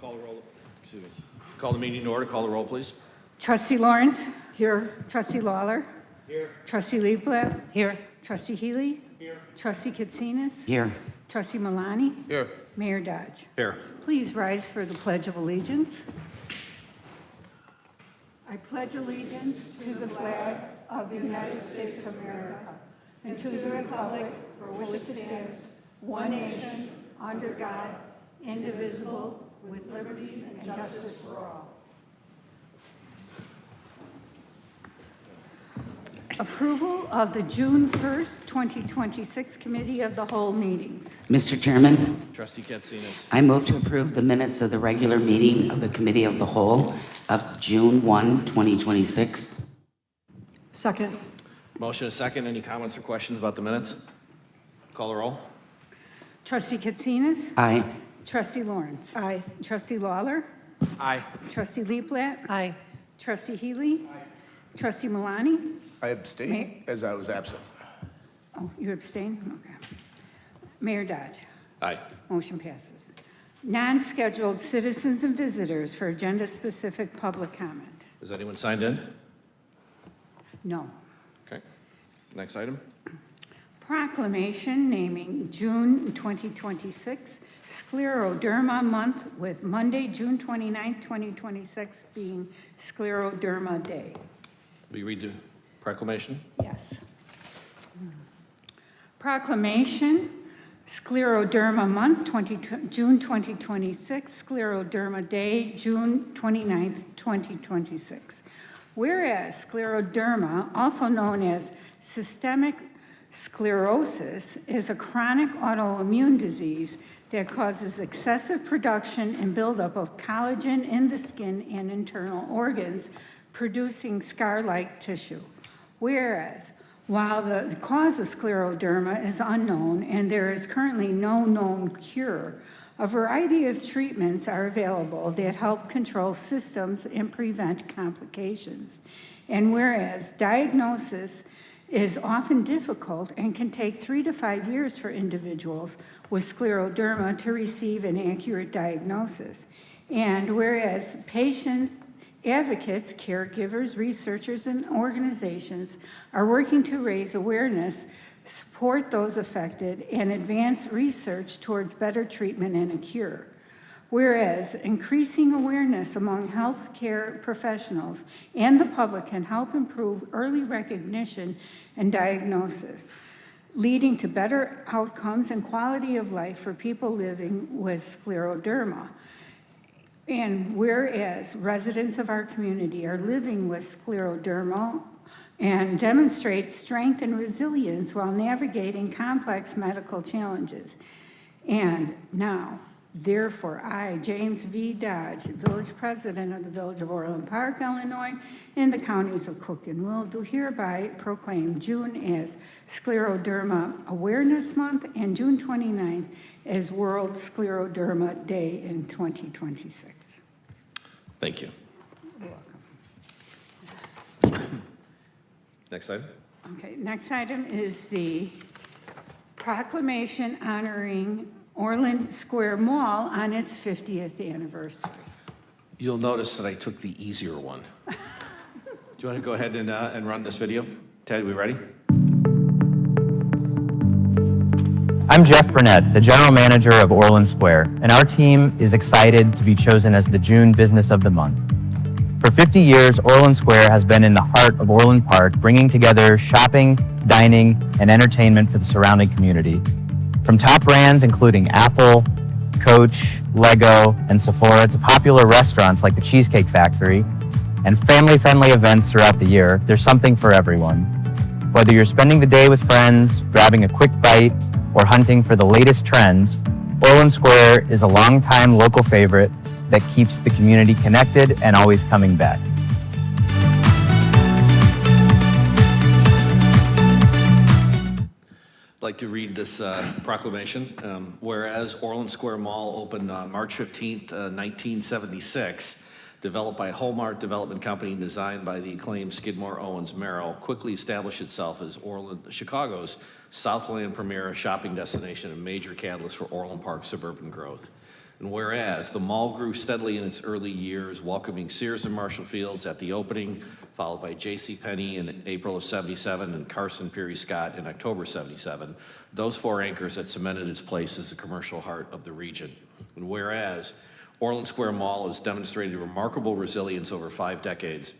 Call the roll. Excuse me. Call the meeting to order. Call the roll, please. Trustee Lawrence? Here. Trustee Lawler? Here. Trustee Liebler? Here. Trustee Healy? Here. Trustee Katsinas? Here. Trustee Malani? Here. Mayor Dodge. Here. Please rise for the Pledge of Allegiance. I pledge allegiance to the flag of the United States of America and to the republic for which it stands, one nation, under God, indivisible, with liberty and justice for all. Approval of the June 1st, 2026 Committee of the Whole meetings. Mr. Chairman, Trustee Katsinas. I move to approve the minutes of the regular meeting of the Committee of the Whole of June 1, 2026. Second. Motion and second. Any comments or questions about the minutes? Call the roll. Trustee Katsinas? Aye. Trustee Lawrence? Aye. Trustee Lawler? Aye. Trustee Liebler? Aye. Trustee Healy? Trustee Malani? I abstain as I was absent. Oh, you abstain? Okay. Mayor Dodge? Aye. Motion passes. Non-scheduled citizens and visitors for agenda-specific public comment. Is anyone signed in? No. Okay. Next item. Proclamation naming June 2026 Scleroderma Month with Monday, June 29, 2026 being Scleroderma Day. Will you read the proclamation? Yes. Proclamation, Scleroderma Month, June 2026, Scleroderma Day, June 29th, 2026. Whereas scleroderma, also known as systemic sclerosis, is a chronic autoimmune disease that causes excessive production and buildup of collagen in the skin and internal organs, producing scar-like tissue. Whereas, while the cause of scleroderma is unknown and there is currently no known cure, a variety of treatments are available that help control symptoms and prevent complications. And whereas diagnosis is often difficult and can take 3 to 5 years for individuals with scleroderma to receive an accurate diagnosis. And whereas patient advocates, caregivers, researchers, and organizations are working to raise awareness, support those affected, and advance research towards better treatment and a cure. Whereas increasing awareness among healthcare professionals and the public can help improve early recognition and diagnosis, leading to better outcomes and quality of life for people living with scleroderma. And whereas residents of our community are living with scleroderma and demonstrate strength and resilience while navigating complex medical challenges. And now, therefore, I, James V. Dodge, Village President of the Village of Orland Park, Illinois, in the counties of Cook and Will, do hereby proclaim June as Scleroderma Awareness Month and June 29th as World Scleroderma Day in 2026. Thank you. You're welcome. Next item. Okay, next item is the proclamation honoring Orland Square Mall on its 50th anniversary. You'll notice that I took the easier one. Do you want to go ahead and run this video? Ted, we ready? I'm Jeff Burnett, the General Manager of Orland Square, and our team is excited to be chosen as the June Business of the Month. For 50 years, Orland Square has been in the heart of Orland Park, bringing together shopping, dining, and entertainment for the surrounding community. From top brands including Apple, Coach, Lego, and Sephora to popular restaurants like the Cheesecake Factory and family-friendly events throughout the year, there's something for everyone. Whether you're spending the day with friends, grabbing a quick bite, or hunting for the latest trends, Orland Square is a longtime local favorite that keeps the community connected and always coming back. I'd like to read this proclamation. Whereas Orland Square Mall opened on March 15th, 1976, developed by Hallmark Development Company and designed by the acclaimed Skidmore Owens Merrill, quickly established itself as Chicago's Southland premier shopping destination and major catalyst for Orland Park suburban growth. And whereas the mall grew steadily in its early years, welcoming Sears and Marshall Fields at the opening, followed by J.C. Penney in April of '77 and Carson Peary Scott in October '77, those four anchors had cemented its place as the commercial heart of the region. And whereas Orland Square Mall has demonstrated remarkable resilience over 5 decades,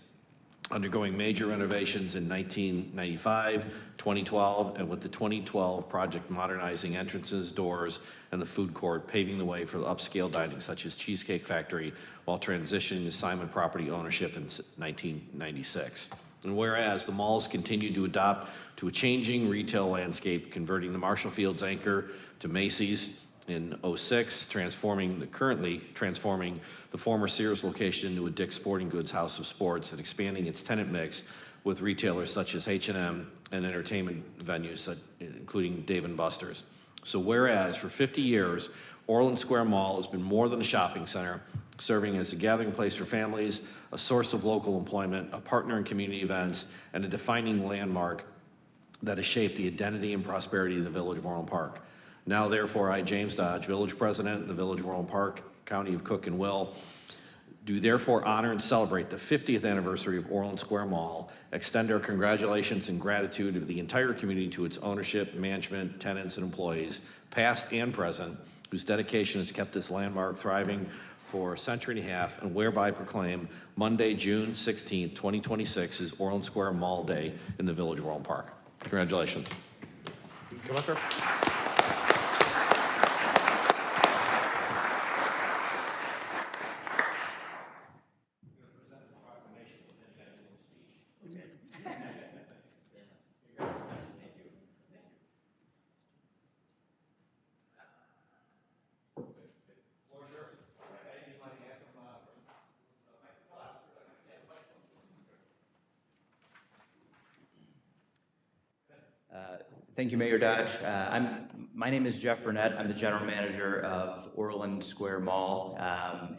undergoing major renovations in 1995, 2012, and with the 2012 project modernizing entrances, doors, and the food court, paving the way for upscale dining such as Cheesecake Factory, while transitioning to Simon property ownership in 1996. And whereas the malls continue to adapt to a changing retail landscape, converting the Marshall Fields anchor to Macy's in '06, currently transforming the former Sears location into a Dick's Sporting Goods House of Sports and expanding its tenant mix with retailers such as H&M and entertainment venues including Dave & Buster's. So whereas for 50 years, Orland Square Mall has been more than a shopping center, serving as a gathering place for families, a source of local employment, a partner in community events, and a defining landmark that has shaped the identity and prosperity of the Village of Orland Park. Now, therefore, I, James Dodge, Village President of the Village of Orland Park, County of Cook and Will, do therefore honor and celebrate the 50th anniversary of Orland Square Mall, extend our congratulations and gratitude of the entire community to its ownership, management, tenants, and employees, past and present, whose dedication has kept this landmark thriving for a century and a half, and whereby proclaim Monday, June 16th, 2026 is Orland Square Mall Day in the Village of Orland Park. Congratulations. Come up here. Thank you, Mayor Dodge. My name is Jeff Burnett. I'm the general manager of Orland Square Mall.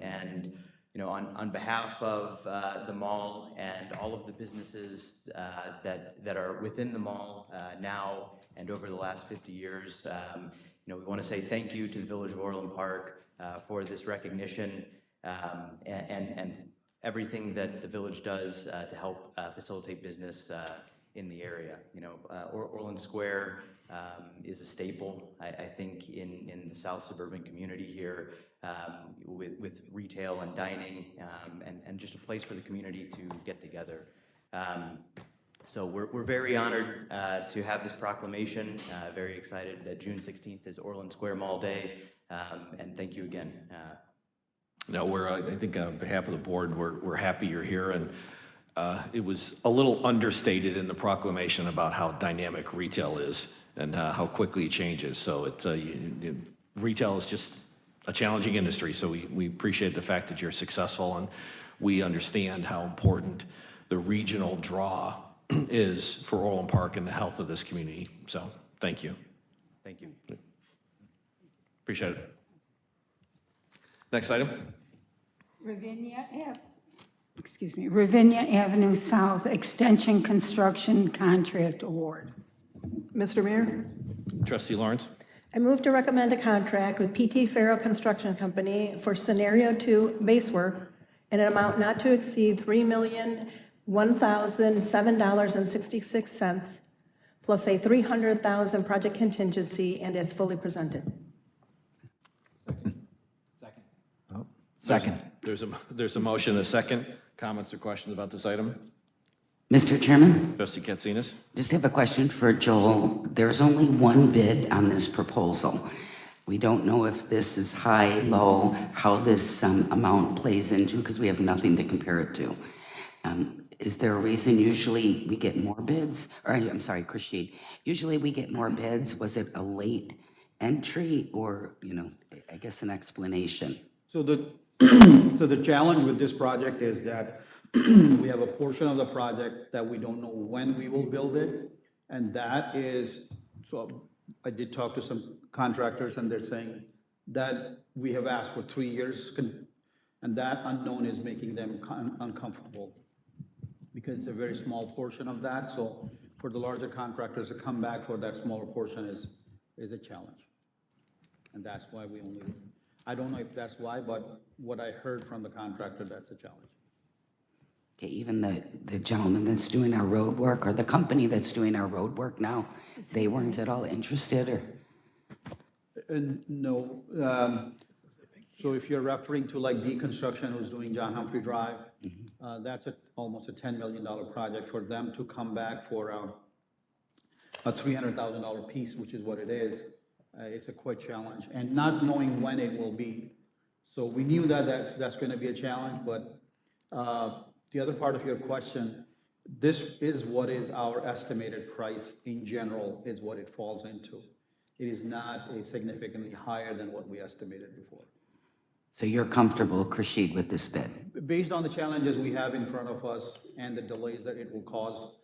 And on behalf of the mall and all of the businesses that are within the mall now and over the last 50 years, we want to say thank you to the Village of Orland Park for this recognition and everything that the village does to help facilitate business in the area. Orland Square is a staple, I think, in the South suburban community here, with retail and dining, and just a place for the community to get together. So we're very honored to have this proclamation, very excited that June 16th is Orland Square Mall Day, and thank you again. No, I think on behalf of the board, we're happy you're here, and it was a little understated in the proclamation about how dynamic retail is and how quickly it changes. So retail is just a challenging industry, so we appreciate the fact that you're successful, and we understand how important the regional draw is for Orland Park and the health of this community. So thank you. Thank you. Appreciate it. Next item. Ravinia Avenue South Extension Construction Contract Award. Mr. Mayor, Trustee Lawrence. I move to recommend a contract with PT Farrell Construction Company for Scenario 2 base work in an amount not to exceed $3,001,007.66 plus a $300,000 project contingency and as fully presented. Second. There's a motion, a second. Comments or questions about this item? Mr. Chairman, Trustee Katsinas? just have a question for Joel. There's only one bid on this proposal. We don't know if this is high, low, how this amount plays into, because we have nothing to compare it to. Is there a reason usually we get more bids? Or, I'm sorry, Christine, usually we get more bids. Was it a late entry or, I guess an explanation? So the challenge with this project is that we have a portion of the project that we don't know when we will build it. And that is, so I did talk to some contractors and they're saying that we have asked for 3 years, and that unknown is making them uncomfortable because it's a very small portion of that. So for the larger contractors to come back for that smaller portion is a challenge. And that's why we only I don't know if that's why, but what I heard from the contractor, that's a challenge. Okay, even the gentleman that's doing our road work, or the company that's doing our road work now, they weren't at all interested, or? No, so if you're referring to like deconstruction who's doing John Humphrey Drive, that's almost a $10 million project for them to come back for a $300,000 piece, which is what it is. It's a quite challenge, and not knowing when it will be. So we knew that that's going to be a challenge, but the other part of your question, this is what is our estimated price in general, is what it falls into. It is not a significantly higher than what we estimated before. So you're comfortable, Krishid, with this bid? Based on the challenges we have in front of us and the delays that it will cause,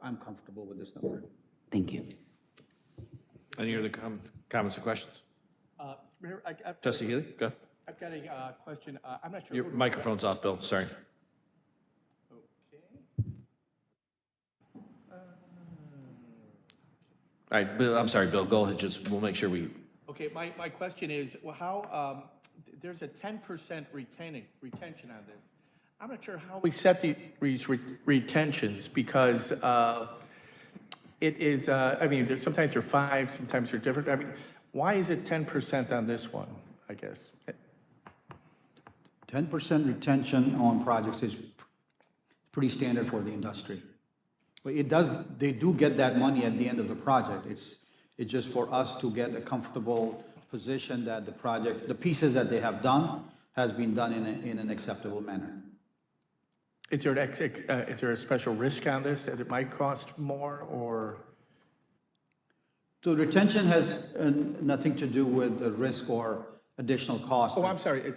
I'm comfortable with this number. Thank you. Any other comments or questions? Mayor, Trustee Healy, go. I've got a question. I'm not sure. Your microphone's off, Bill, sorry. Okay. All right, Bill, I'm sorry, Bill, go ahead, we'll make sure we, Okay, my question is, well, how, there's a 10% retention on this. I'm not sure how we set these retentions, because it is, I mean, sometimes they're 5, sometimes they're different. I mean, why is it 10% on this one, I guess? 10% retention on projects is pretty standard for the industry. But they do get that money at the end of the project. It's just for us to get a comfortable position that the project, the pieces that they have done, has been done in an acceptable manner. Is there a special risk on this, that it might cost more, or? So retention has nothing to do with the risk or additional cost. Oh, I'm sorry,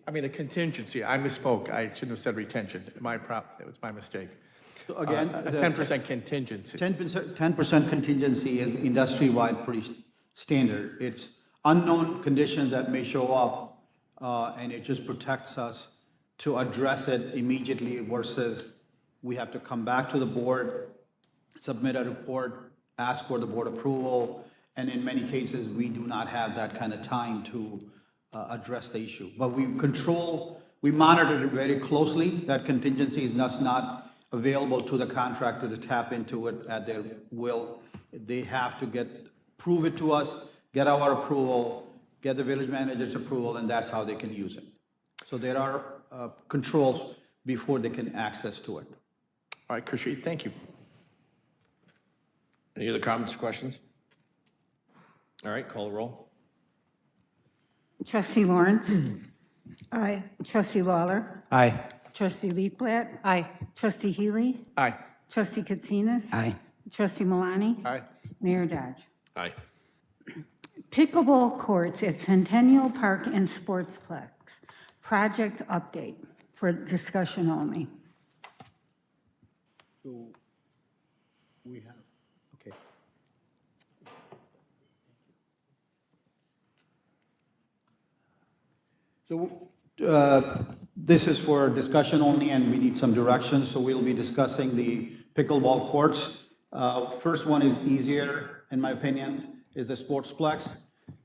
I mean, a contingency. I misspoke. I shouldn't have said retention. It was my mistake. So again, A 10% contingency. 10% contingency is industry-wide pretty standard. It's unknown conditions that may show up, and it just protects us to address it immediately versus we have to come back to the board, submit a report, ask for the board approval, and in many cases, we do not have that kind of time to address the issue. But we monitor it very closely. That contingency is not available to the contractor to tap into it at their will. They have to prove it to us, get our approval, get the village manager's approval, and that's how they can use it. So there are controls before they can access to it. All right, Krishid, thank you. any other comments or questions? All right, call the roll. Trustee Lawrence. Aye. Trustee Lawler. Aye. Trustee Leafblat. Aye. Trustee Healy. Aye. Trustee Katsinas. Aye. Trustee Malani. Aye. Mayor Dodge. Aye. Pickleball courts at Centennial Park and Sportsplex. Project update for discussion only. So we have, okay. So this is for discussion only, and we need some direction, so we'll be discussing the pickleball courts. First one is easier, in my opinion, is the Sportsplex.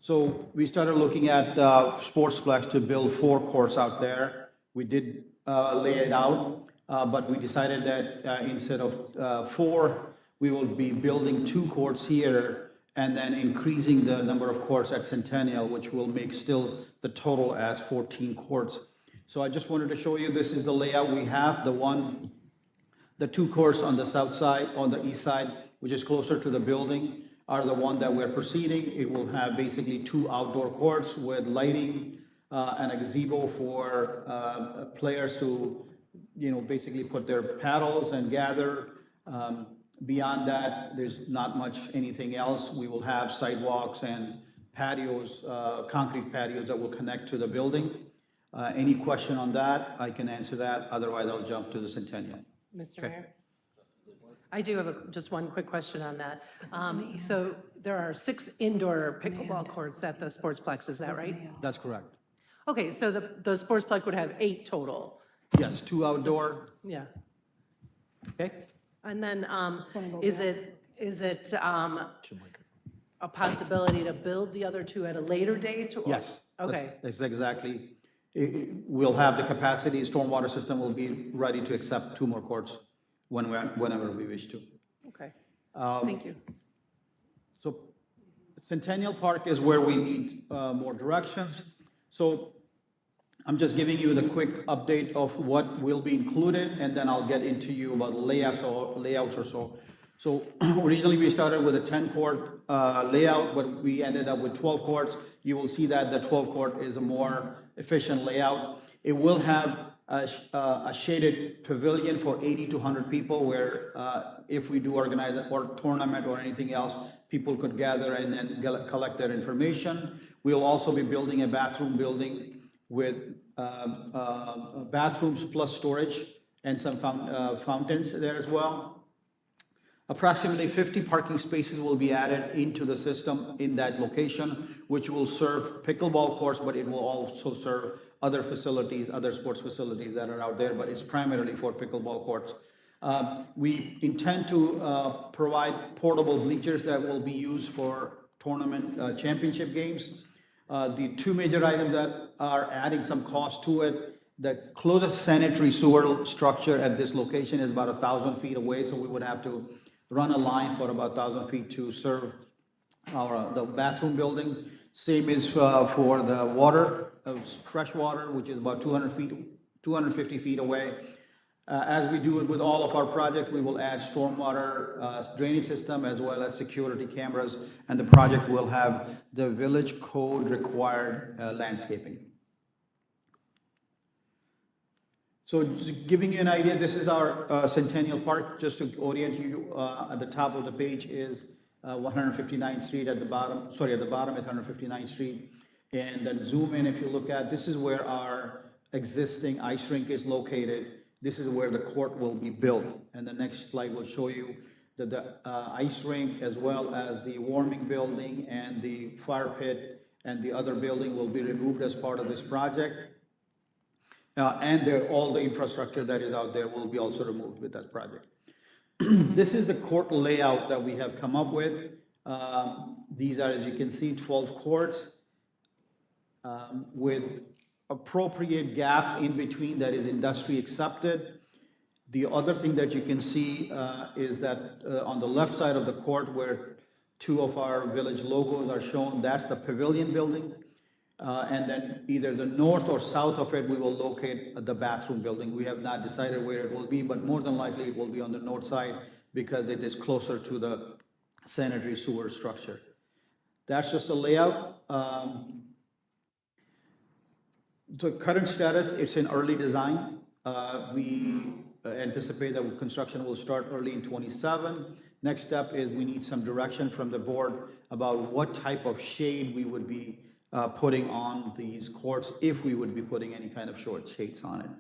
So we started looking at Sportsplex to build 4 courts out there. We did lay it out, but we decided that instead of 4, we will be building 2 courts here and then increasing the number of courts at Centennial, which will make still the total as 14 courts. So I just wanted to show you, this is the layout we have. The 2 courts on the south side, on the east side, which is closer to the building, are the one that we're proceeding. It will have basically 2 outdoor courts with lighting and a gazebo for players to, basically put their paddles and gather. Beyond that, there's not much anything else. We will have sidewalks and patios, concrete patios that will connect to the building. Any question on that, I can answer that. Otherwise, I'll jump to the Centennial. Mr. Mayor? I do have just one quick question on that. So there are 6 indoor pickleball courts at the Sportsplex, is that right? That's correct. Okay, so the Sportsplex would have 8 total? Yes, 2 outdoor. Yeah. Okay. And then is it a possibility to build the other two at a later date? Or- Yes. Okay, That's exactly, we'll have the capacity, stormwater system will be ready to accept 2 more courts whenever we wish to. okay. Thank you. So Centennial Park is where we need more directions. So I'm just giving you the quick update of what will be included, and then I'll get into you about layouts or so. So originally, we started with a 10-court layout, but we ended up with 12 courts. You will see that the 12-court is a more efficient layout. It will have a shaded pavilion for 80 to 100 people, where if we do organize a tournament or anything else, people could gather and then collect their information. We'll also be building a bathroom building with bathrooms plus storage and some fountains there as well. Approximately 50 parking spaces will be added into the system in that location, which will serve pickleball courts, but it will also serve other facilities, other sports facilities that are out there, but it's primarily for pickleball courts. We intend to provide portable bleachers that will be used for tournament championship games. The 2 major items that are adding some cost to it, the closest sanitary sewer structure at this location is about 1,000 feet away, so we would have to run a line for about 1,000 feet to serve the bathroom buildings. Same is for the water, fresh water, which is about 250 feet away. As we do it with all of our projects, we will add stormwater drainage system as well as security cameras, and the project will have the village code required landscaping. So just giving you an idea, this is our Centennial Park. Just to orient you, at the top of the page is 159th Street. At the bottom is 159th Street. And then zoom in, if you look at, this is where our existing ice rink is located. This is where the court will be built. And the next slide will show you that the ice rink, as well as the warming building and the fire pit and the other building, will be removed as part of this project. And all the infrastructure that is out there will be also removed with that project. This is the court layout that we have come up with. These are, as you can see, 12 courts with appropriate gaps in between that is industry accepted. The other thing that you can see is that on the left side of the court, where 2 of our village logos are shown, that's the pavilion building. And then either the north or south of it, we will locate the bathroom building. We have not decided where it will be, but more than likely it will be on the north side because it is closer to the sanitary sewer structure. That's just a layout. The current status, it's in early design. We anticipate that construction will start early in 27. Next step is we need some direction from the board about what type of shade we would be putting on these courts, if we would be putting any kind of short shades on it.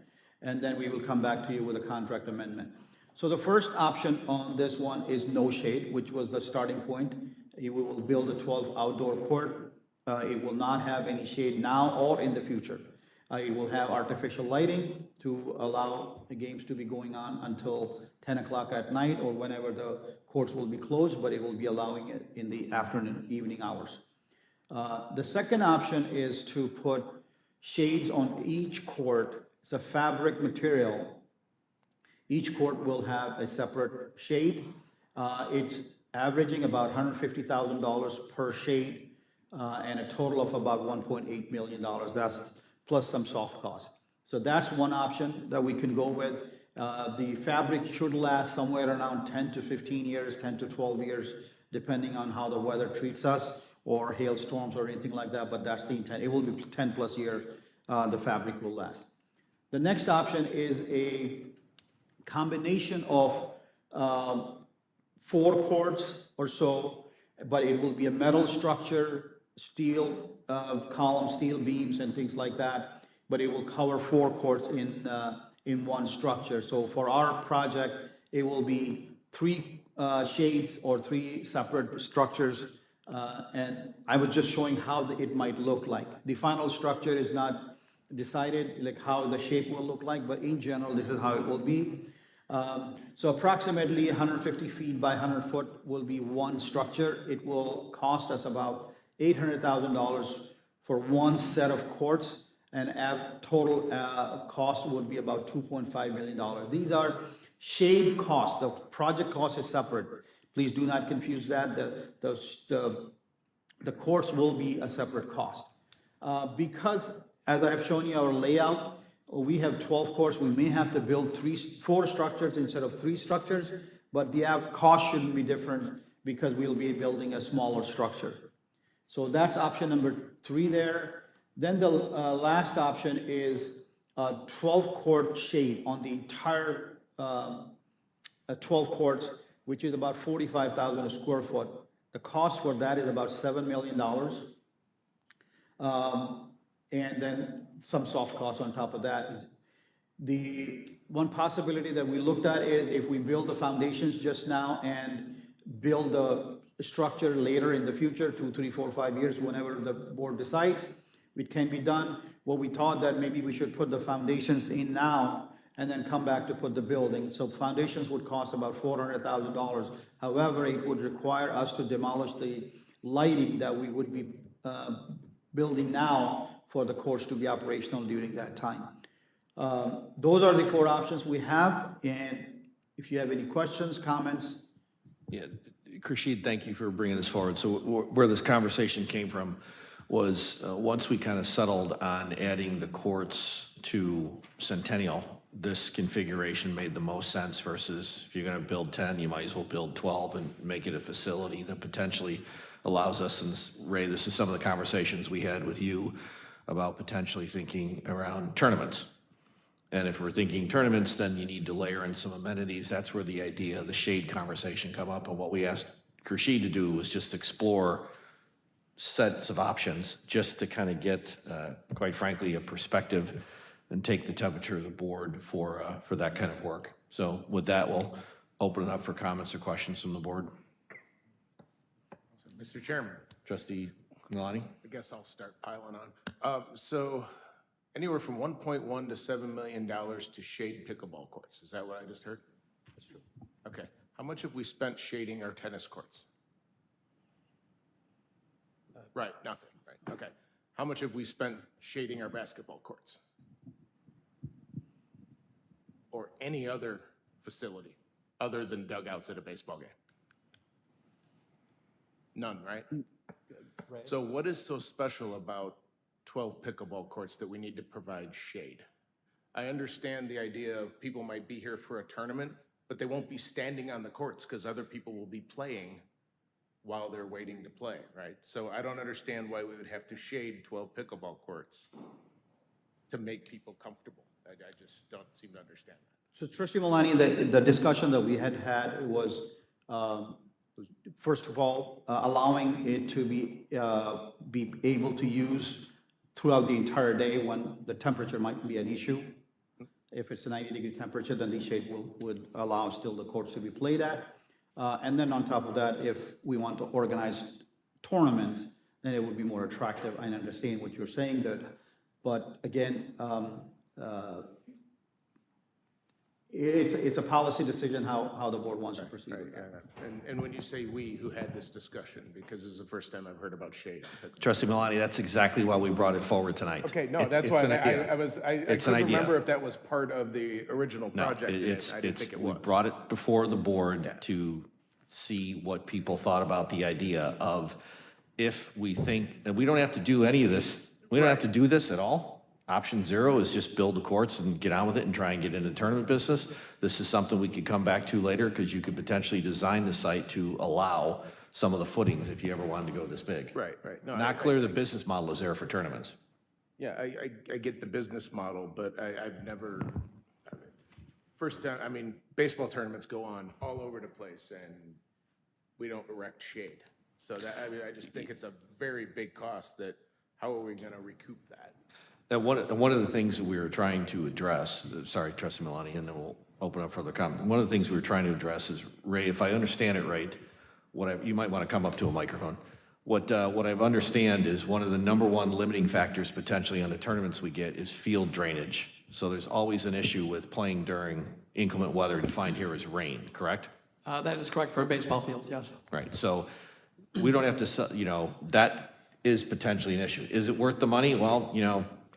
And then we will come back to you with a contract amendment. So the first option on this one is no shade, which was the starting point. We will build a 12 outdoor court. It will not have any shade now or in the future. It will have artificial lighting to allow the games to be going on until 10 o'clock at night or whenever the courts will be closed, but it will be allowing it in the afternoon, evening hours. The second option is to put shades on each court. It's a fabric material. Each court will have a separate shade. It's averaging about $150,000 per shade and a total of about $1.8 million. That's plus some soft costs. So that's one option that we can go with. The fabric should last somewhere around 10 to 15 years, 10 to 12 years, depending on how the weather treats us, or hailstorms or anything like that, but that's the intent. It will be 10 plus years, the fabric will last. The next option is a combination of 4 courts or so, but it will be a metal structure, steel, column steel beams and things like that, but it will cover 4 courts in one structure. So for our project, it will be 3 shades or 3 separate structures. And I was just showing how it might look like. The final structure is not decided, like how the shape will look like, but in general, this is how it will be. So approximately 150 feet by 100 foot will be one structure. It will cost us about $800,000 for one set of courts, and total cost would be about $2.5 million. These are shade costs. The project cost is separate. Please do not confuse that. The courts will be a separate cost. Because, as I have shown you our layout, we have 12 courts. We may have to build 4 structures instead of 3 structures, but the cost shouldn't be different because we'll be building a smaller structure. So that's option number 3 there. Then the last option is a 12-court shade on the entire 12 courts, which is about 45,000 a square foot. The cost for that is about $7 million. And then some soft costs on top of that. The one possibility that we looked at is if we build the foundations just now and build the structure later in the future, 2, 3, 4, 5 years, whenever the board decides, it can be done. What we thought that maybe we should put the foundations in now and then come back to put the building. So foundations would cost about $400,000. However, it would require us to demolish the lighting that we would be building now for the courts to be operational during that time. Those are the 4 options we have, and if you have any questions, comments. Yeah, Khursheed, thank you for bringing this forward. So where this conversation came from was once we kind of settled on adding the courts to Centennial, this configuration made the most sense versus if you're going to build 10, you might as well build 12 and make it a facility that potentially allows us, and Ray, this is some of the conversations we had with you about potentially thinking around tournaments. And if we're thinking tournaments, then you need to layer in some amenities. That's where the idea of the shade conversation come up. And what we asked Khursheed to do was just explore sets of options just to kind of get, quite frankly, a perspective and take the temperature of the board for that kind of work. So with that, we'll open it up for comments or questions from the board. Mr. Chairman, Trustee Milani? I guess I'll start piling on. So anywhere from $1.1 to $7 million to shade pickleball courts. Is that what I just heard? That's true. Okay. How much have we spent shading our tennis courts? Right, nothing, right, okay. How much have we spent shading our basketball courts? Or any other facility other than dugouts at a baseball game? None, right? So what is so special about 12 pickleball courts that we need to provide shade? I understand the idea of people might be here for a tournament, but they won't be standing on the courts because other people will be playing while they're waiting to play, right? So I don't understand why we would have to shade 12 pickleball courts to make people comfortable. I just don't seem to understand that. So Trustee Milani, the discussion that we had was, first of all, allowing it to be able to use throughout the entire day when the temperature might be an issue. If it's a 90-degree temperature, then the shade would allow still the courts to be played at. And then on top of that, if we want to organize tournaments, then it would be more attractive. I understand what you're saying, but again, it's a policy decision how the board wants to proceed with that. And when you say we, who had this discussion? Because this is the first time I've heard about shade. Trustee Milani, that's exactly why we brought it forward tonight. Okay, no, It's that's why an idea. I It's an couldn't idea. remember if that was part of the original No, project. I didn't think it we was. brought it before the board to see what people thought about the idea of if we think, that we don't have to do any of this, we don't have to do this at all. Option 0 is just build the courts and get on with it and try and get into the tournament business. This is something we could come back to later because you could potentially design the site to allow some of the footings if you ever wanted to go this big. Right. No, Not clear the business model is there for tournaments. Yeah, I get the business model, but I've never, first time, I mean, baseball tournaments go on all over the place and we don't erect shade. So that, I just think it's a very big cost that, how are we gonna recoup that? And one of the things that we were trying to address, sorry, Trustee Milani, and then we'll open up for the comment. One of the things we were trying to address is, Ray, if I understand it right, you might want to come up to a microphone. What I understand is one of the #1 limiting factors potentially on the tournaments we get is field drainage. So there's always an issue with playing during inclement weather defined here as rain, correct? That is correct for baseball fields, yes. Right, so we don't have to, that is potentially an issue. Is it worth the money? Well,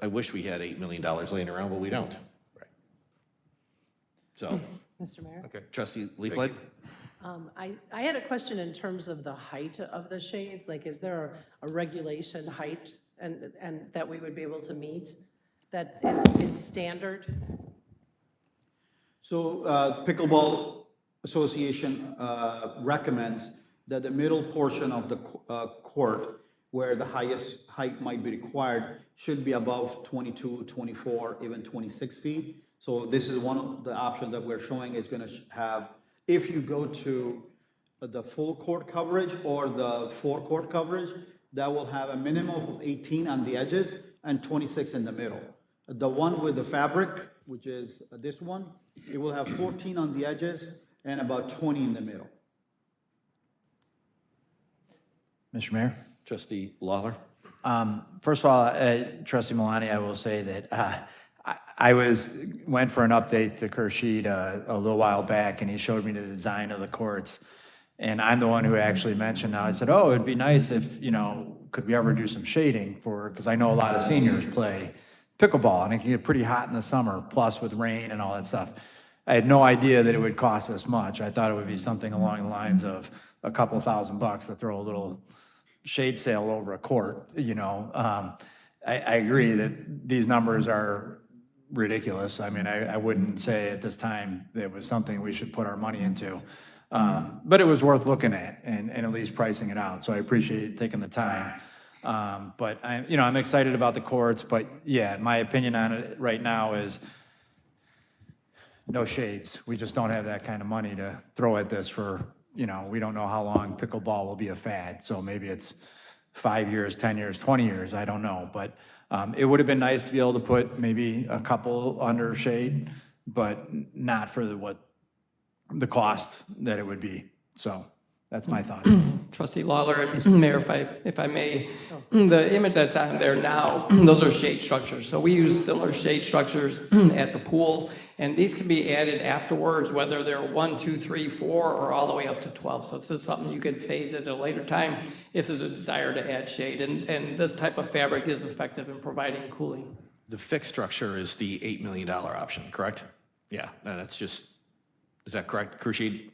I wish we had $8 million laying around, but we don't. So, Mr. Mayor? okay, trustee Leaflet? I had a question in terms of the height of the shades, like is there a regulation height and that we would be able to meet that is standard? So Pickleball Association recommends that the middle portion of the court, where the highest height might be required, should be above 22, 24, even 26 feet. So this is one of the options that we're showing is going to have, if you go to the full court coverage or the four-court coverage, that will have a minimum of 18 on the edges and 26 in the middle. The one with the fabric, which is this one, it will have 14 on the edges and about 20 in the middle. Mr. Mayor? Trustee Lawler? First of all, Trustee Milani, I will say that I went for an update to Khurshid a little while back, and he showed me the design of the courts. And I'm the one who actually mentioned, I said, oh, it'd be nice if, could we ever do some shading because I know a lot of seniors play pickleball, and it can get pretty hot in the summer, plus with rain and all that stuff. I had no idea that it would cost this much. I thought it would be something along the lines of a couple $1,000 to throw a little shade sail over a court, I agree that these numbers are ridiculous. I mean, I wouldn't say at this time that it was something we should put our money into. But it was worth looking at and at least pricing it out. So I appreciate you taking the time. But I'm excited about the courts, but yeah, my opinion on it right now is no shades. We just don't have that kind of money to throw at this for, we don't know how long pickleball will be a fad. So maybe it's 5 years, 10 years, 20 years, I don't know. But it would have been nice to be able to put maybe a couple under shade, but not for what the cost that it would be. So that's my thought. Trustee Lawler and Mayor, if I may, the image that's on there now, those are shade structures. So we use similar shade structures at the pool, and these can be added afterwards, whether they're 1, 2, 3, 4, or all the way up to 12. So this is something you can phase at a later time if there's a desire to add shade. And this type of fabric is effective in providing cooling. The fixed structure is the $8 million option, correct? Yeah, no, that's just, is that correct, Khurshid?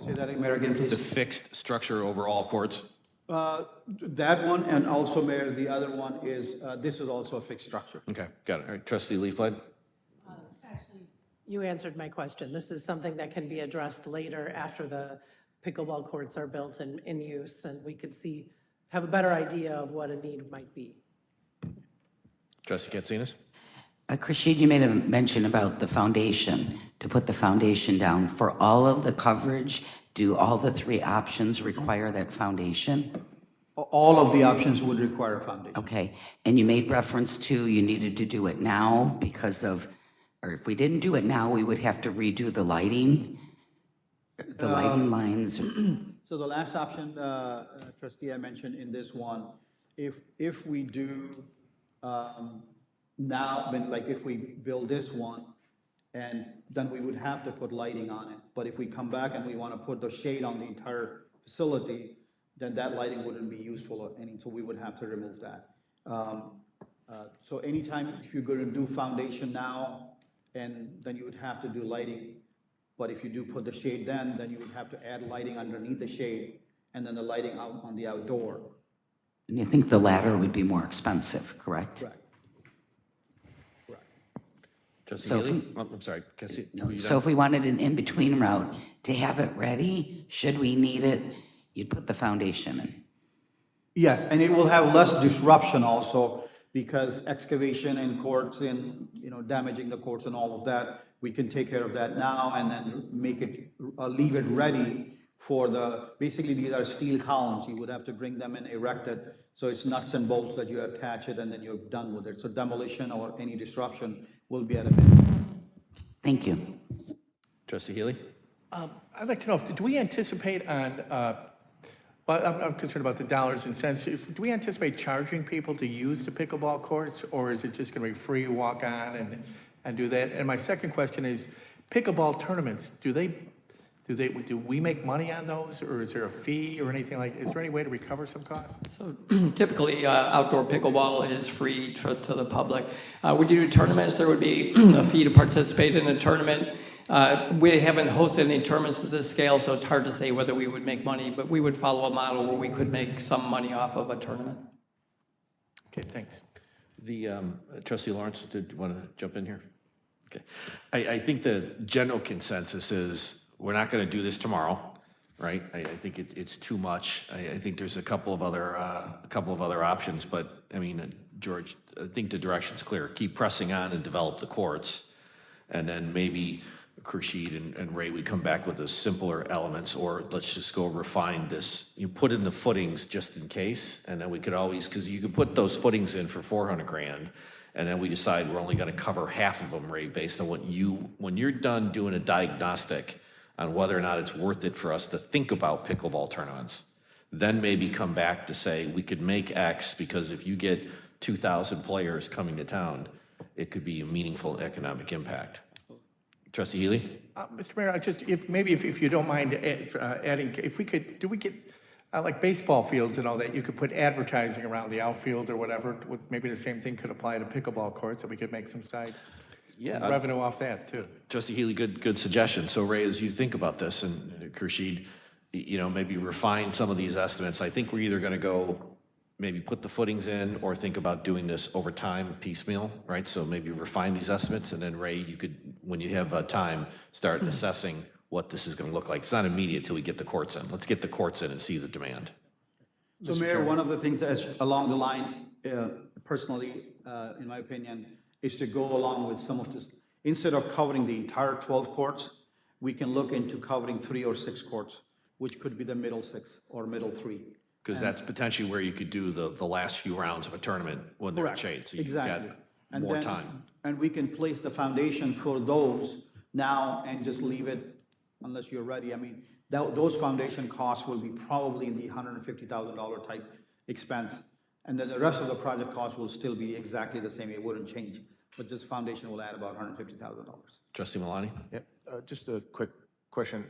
Say that again, Mayor, again, The please. fixed structure over all courts? That one, and also, Mayor, the other one is, this is also a fixed structure. Okay, got it. All right, trustee Leaflet? You answered my question. This is something that can be addressed later after the pickleball courts are built and in use, and we could have a better idea of what a need might be. Trustee Katsinas? Khurshid, you made a mention about the foundation, to put the foundation down. For all of the coverage, do all the three options require that foundation? All of the options would require a foundation. Okay, and you made reference to you needed to do it now because of, or if we didn't do it now, we would have to redo the lighting lines. So the last option, trustee, I mentioned in this one, if we do now, if we build this one, and then we would have to put lighting on it. But if we come back and we want to put the shade on the entire facility, then that lighting wouldn't be useful so we would have to remove that. So anytime if you're going to do foundation now, and then you would have to do lighting. But if you do put the shade then you would have to add lighting underneath the shade, and then the lighting out on the outdoor. And you think the latter would be more expensive, correct? Correct. Trustee So if Healy? Oh, I'm sorry, Cassie. No, so if we wanted an in-between route to have it ready, should we need it, you'd put the foundation in. Yes, and it will have less disruption also, because excavation in courts and, damaging the courts and all of that, we can take care of that now and then make it, leave it ready for basically these are steel columns. You would have to bring them in, erect it, so it's nuts and bolts that you attach it and then you're done with it. So demolition or any disruption will be at a minimum. Thank you. Trustee Healy? I'd like to know, do we anticipate on Well, I'm concerned about the dollars and cents. Do we anticipate charging people to use the pickleball courts, or is it just going to be free, walk on and do that? And my second question is, pickleball tournaments, do we make money on those, or is there a fee or anything like, is there any way to recover some costs? So typically, outdoor pickleball is free to the public. When you do tournaments, there would be a fee to participate in a tournament. We haven't hosted any tournaments to this scale, so it's hard to say whether we would make money, but we would follow a model where we could make some money off of a tournament. Okay, thanks. The trustee Lawrence, did you want to jump in here? Okay. I think the general consensus is we're not going to do this tomorrow, right? I think it's too much. I think there's a couple of other options, but I mean, George, I think the direction's clear. Keep pressing on and develop the courts, and then maybe Khurshid and Ray, we come back with the simpler elements, or let's just go refine this. You put in the footings just in case, and then we could always, because you could put those footings in for 400 grand, and then we decide we're only going to cover half of them, Ray, based on when you're done doing a diagnostic on whether or not it's worth it for us to think about pickleball tournaments, then maybe come back to say we could make X, because if you get 2,000 players coming to town, it could be a meaningful economic impact. Trustee Healy? Mr. Mayor, if you don't mind adding, if we could, do we get, like baseball fields and all that, you could put advertising around the outfield or whatever, maybe the same thing could apply to pickleball courts, so we could make some revenue off that too. Trustee Healy, good suggestion. So Ray, as you think about this, and Khurshid, maybe refine some of these estimates. I think we're either going to go maybe put the footings in or think about doing this over time, piecemeal, right? So maybe refine these estimates, and then Ray, you could, when you have time, start assessing what this is going to look like. It's not immediate till we get the courts in. Let's get the courts in and see the demand. So Mayor, one of the things that's along the line, personally, in my opinion, is to go along with some of this. Instead of covering the entire 12 courts, we can look into covering 3 or 6 courts, which could be the middle 6 or middle 3. Because that's potentially where you could do the last few rounds of a tournament when they're in shade. So you've Exactly. got And more then- time. And we can place the foundation for those now and just leave it unless you're ready. I mean, those foundation costs will be probably in the $150,000 type expense. And then the rest of the project cost will still be exactly the same. It wouldn't change. But this foundation will add about $150,000. Trustee Milani? Yep. Just a quick question,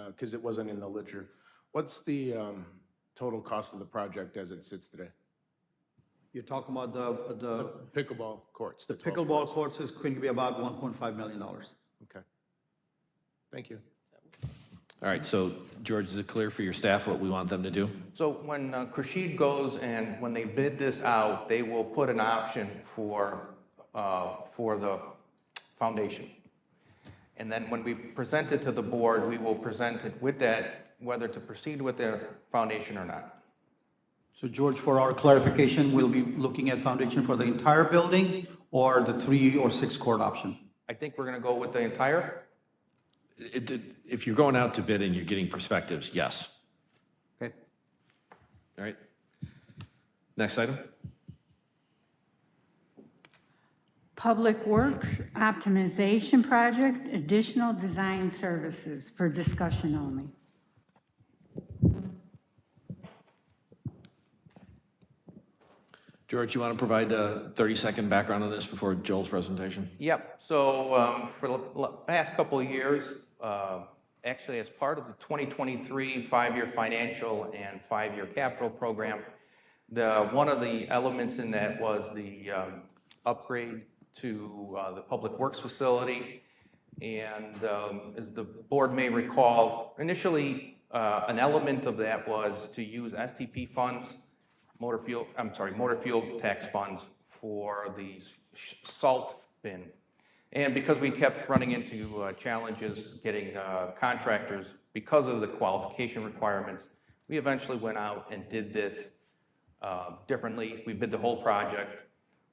because it wasn't in the literature. What's the total cost of the project as it sits today? You're talking about the Pickleball courts. the 12 pickleball courts is going to be about $1.5 million. Okay. Thank you. All right, so George, is it clear for your staff what we want them to do? So when Khurshid goes and when they bid this out, they will put an option for the foundation. And then when we present it to the board, we will present it with that, whether to proceed with the foundation or not. So George, for our clarification, we'll be looking at foundation for the entire building or the 3 or 6 court option? I think we're gonna go with the entire. If you're going out to bid and you're getting perspectives, yes. Okay. All right. Next item. Public Works Optimization Project, additional design services for discussion only. George, you want to provide a 30-second background on this before Joel's presentation? Yep, so for the past couple of years, actually as part of the 2023 5-year financial and 5-year capital program, one of the elements in that was the upgrade to the Public Works facility. And as the board may recall, initially an element of that was to use STP funds, motor fuel tax funds for the salt bin. And because we kept running into challenges getting contractors because of the qualification requirements, we eventually went out and did this differently. We bid the whole project.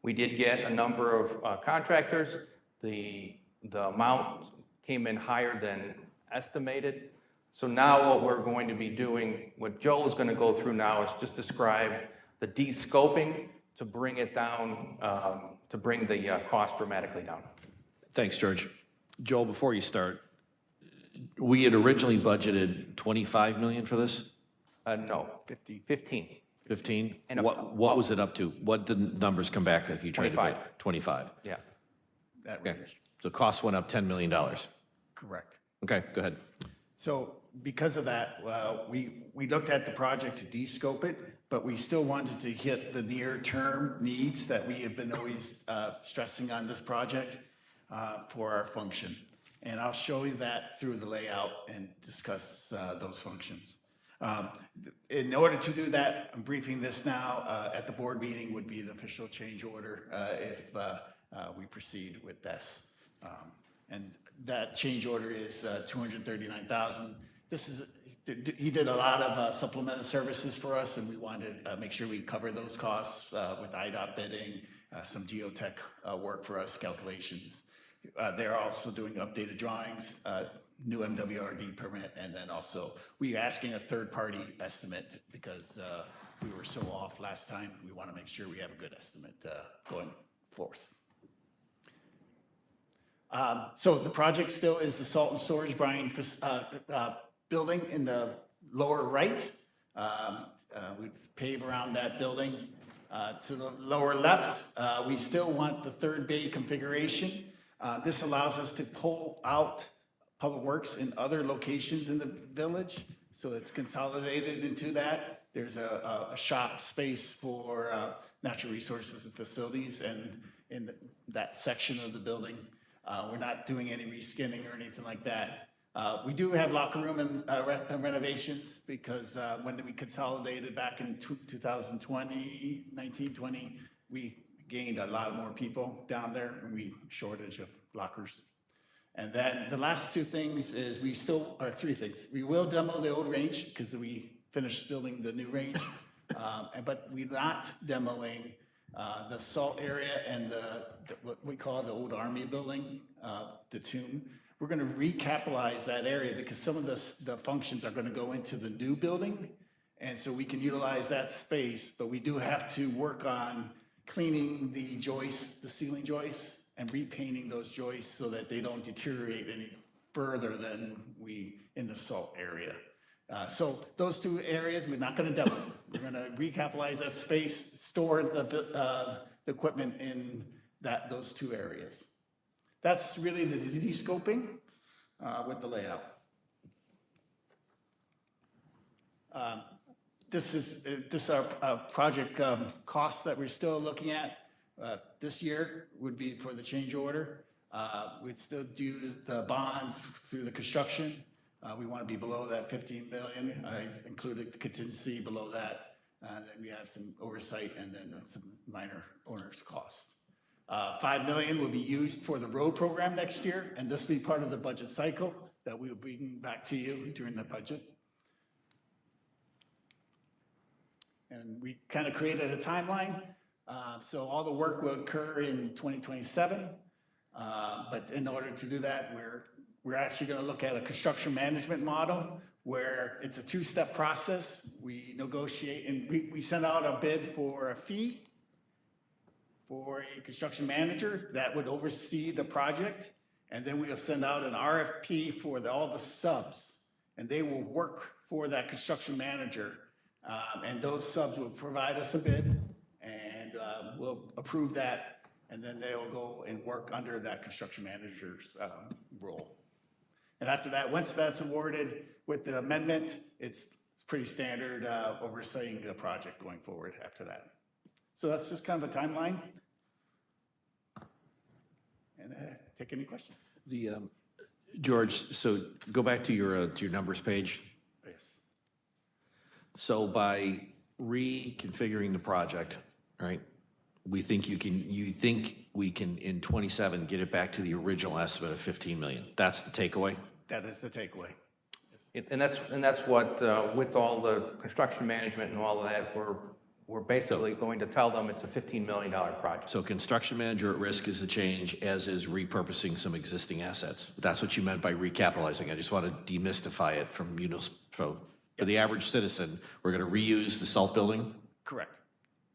We did get a number of contractors. The amount came in higher than estimated. So now what we're going to be doing, what Joel is going to go through now is just describe the de-scoping to bring it down, to bring the cost dramatically down. Thanks, George. Joel, before you start, we had originally budgeted $25 million for this? No. 15. 15? And What was it up to? What did the numbers come back if you tried to do 25. 25? Yeah. That Okay, range. so cost went up $10 million. Correct. Okay, go ahead. So because of that, we looked at the project to de-scope it, but we still wanted to hit the near-term needs that we have been always stressing on this project for our function. And I'll show you that through the layout and discuss those functions. In order to do that, I'm briefing this now, at the board meeting would be the official change order if we proceed with this. And that change order is $239,000. This is, he did a lot of supplemental services for us, and we wanted to make sure we cover those costs with IDOT bidding, some geotech work for us, calculations. They're also doing updated drawings, new MWRD permit, and then also we're asking a third-party estimate because we were so off last time. We want to make sure we have a good estimate going forth. So the project still is the salt and storage brine building in the lower right. We pave around that building. To the lower left, we still want the third bay configuration. This allows us to pull out public works in other locations in the village, so it's consolidated into that. There's a shop space for natural resources and facilities, and in that section of the building, we're not doing any reskinning or anything like that. We do have locker room and renovations because when we consolidated back in 2020, 1920, we gained a lot more people down there, and we shortage of lockers. And then the last two things is or three things. We will demo the old range because we finished building the new range, but we're not demoing the salt area and what we call the old army building, the tomb. We're gonna recapitalize that area because some of the functions are gonna go into the new building. And so we can utilize that space, but we do have to work on cleaning the joists, the ceiling joists, and repainting those joists so that they don't deteriorate any further than in the salt area. So those two areas, we're not gonna demo. We're gonna recapitalize that space, store the equipment in those two areas. That's really the de-scoping with the layout. This is our project costs that we're still looking at. This year would be for the change order. We'd still do the bonds through the construction. We want to be below that 15 million. I included the contingency below that. Then we have some oversight and then some minor owner's costs. 5 million will be used for the road program next year, and this will be part of the budget cycle that we will bring back to you during the budget. And we kind of created a timeline. So all the work will occur in 2027. But in order to do that, we're actually going to look at a construction management model where it's a two-step process. We negotiate and we send out a bid for a fee for a construction manager that would oversee the project. And then we'll send out an RFP for all the subs, and they will work for that construction manager. And those subs will provide us a bid, and we'll approve that, and then they will go and work under that construction manager's role. And after that, once that's awarded with the amendment, it's pretty standard overseeing the project going forward after that. So that's just kind of a timeline. And take any questions. George, so go back to your numbers page. Yes. So by reconfiguring the project, right, you think we can in 27 get it back to the original estimate of 15 million? That's the takeaway? That is the takeaway. And that's what, with all the construction management and all of that, we're basically going to tell them it's a $15 million project. So construction manager at risk is a change, as is repurposing some existing assets. That's what you meant by recapitalizing. I just want to demystify it from, for the average citizen, we're going to reuse the salt building, Correct.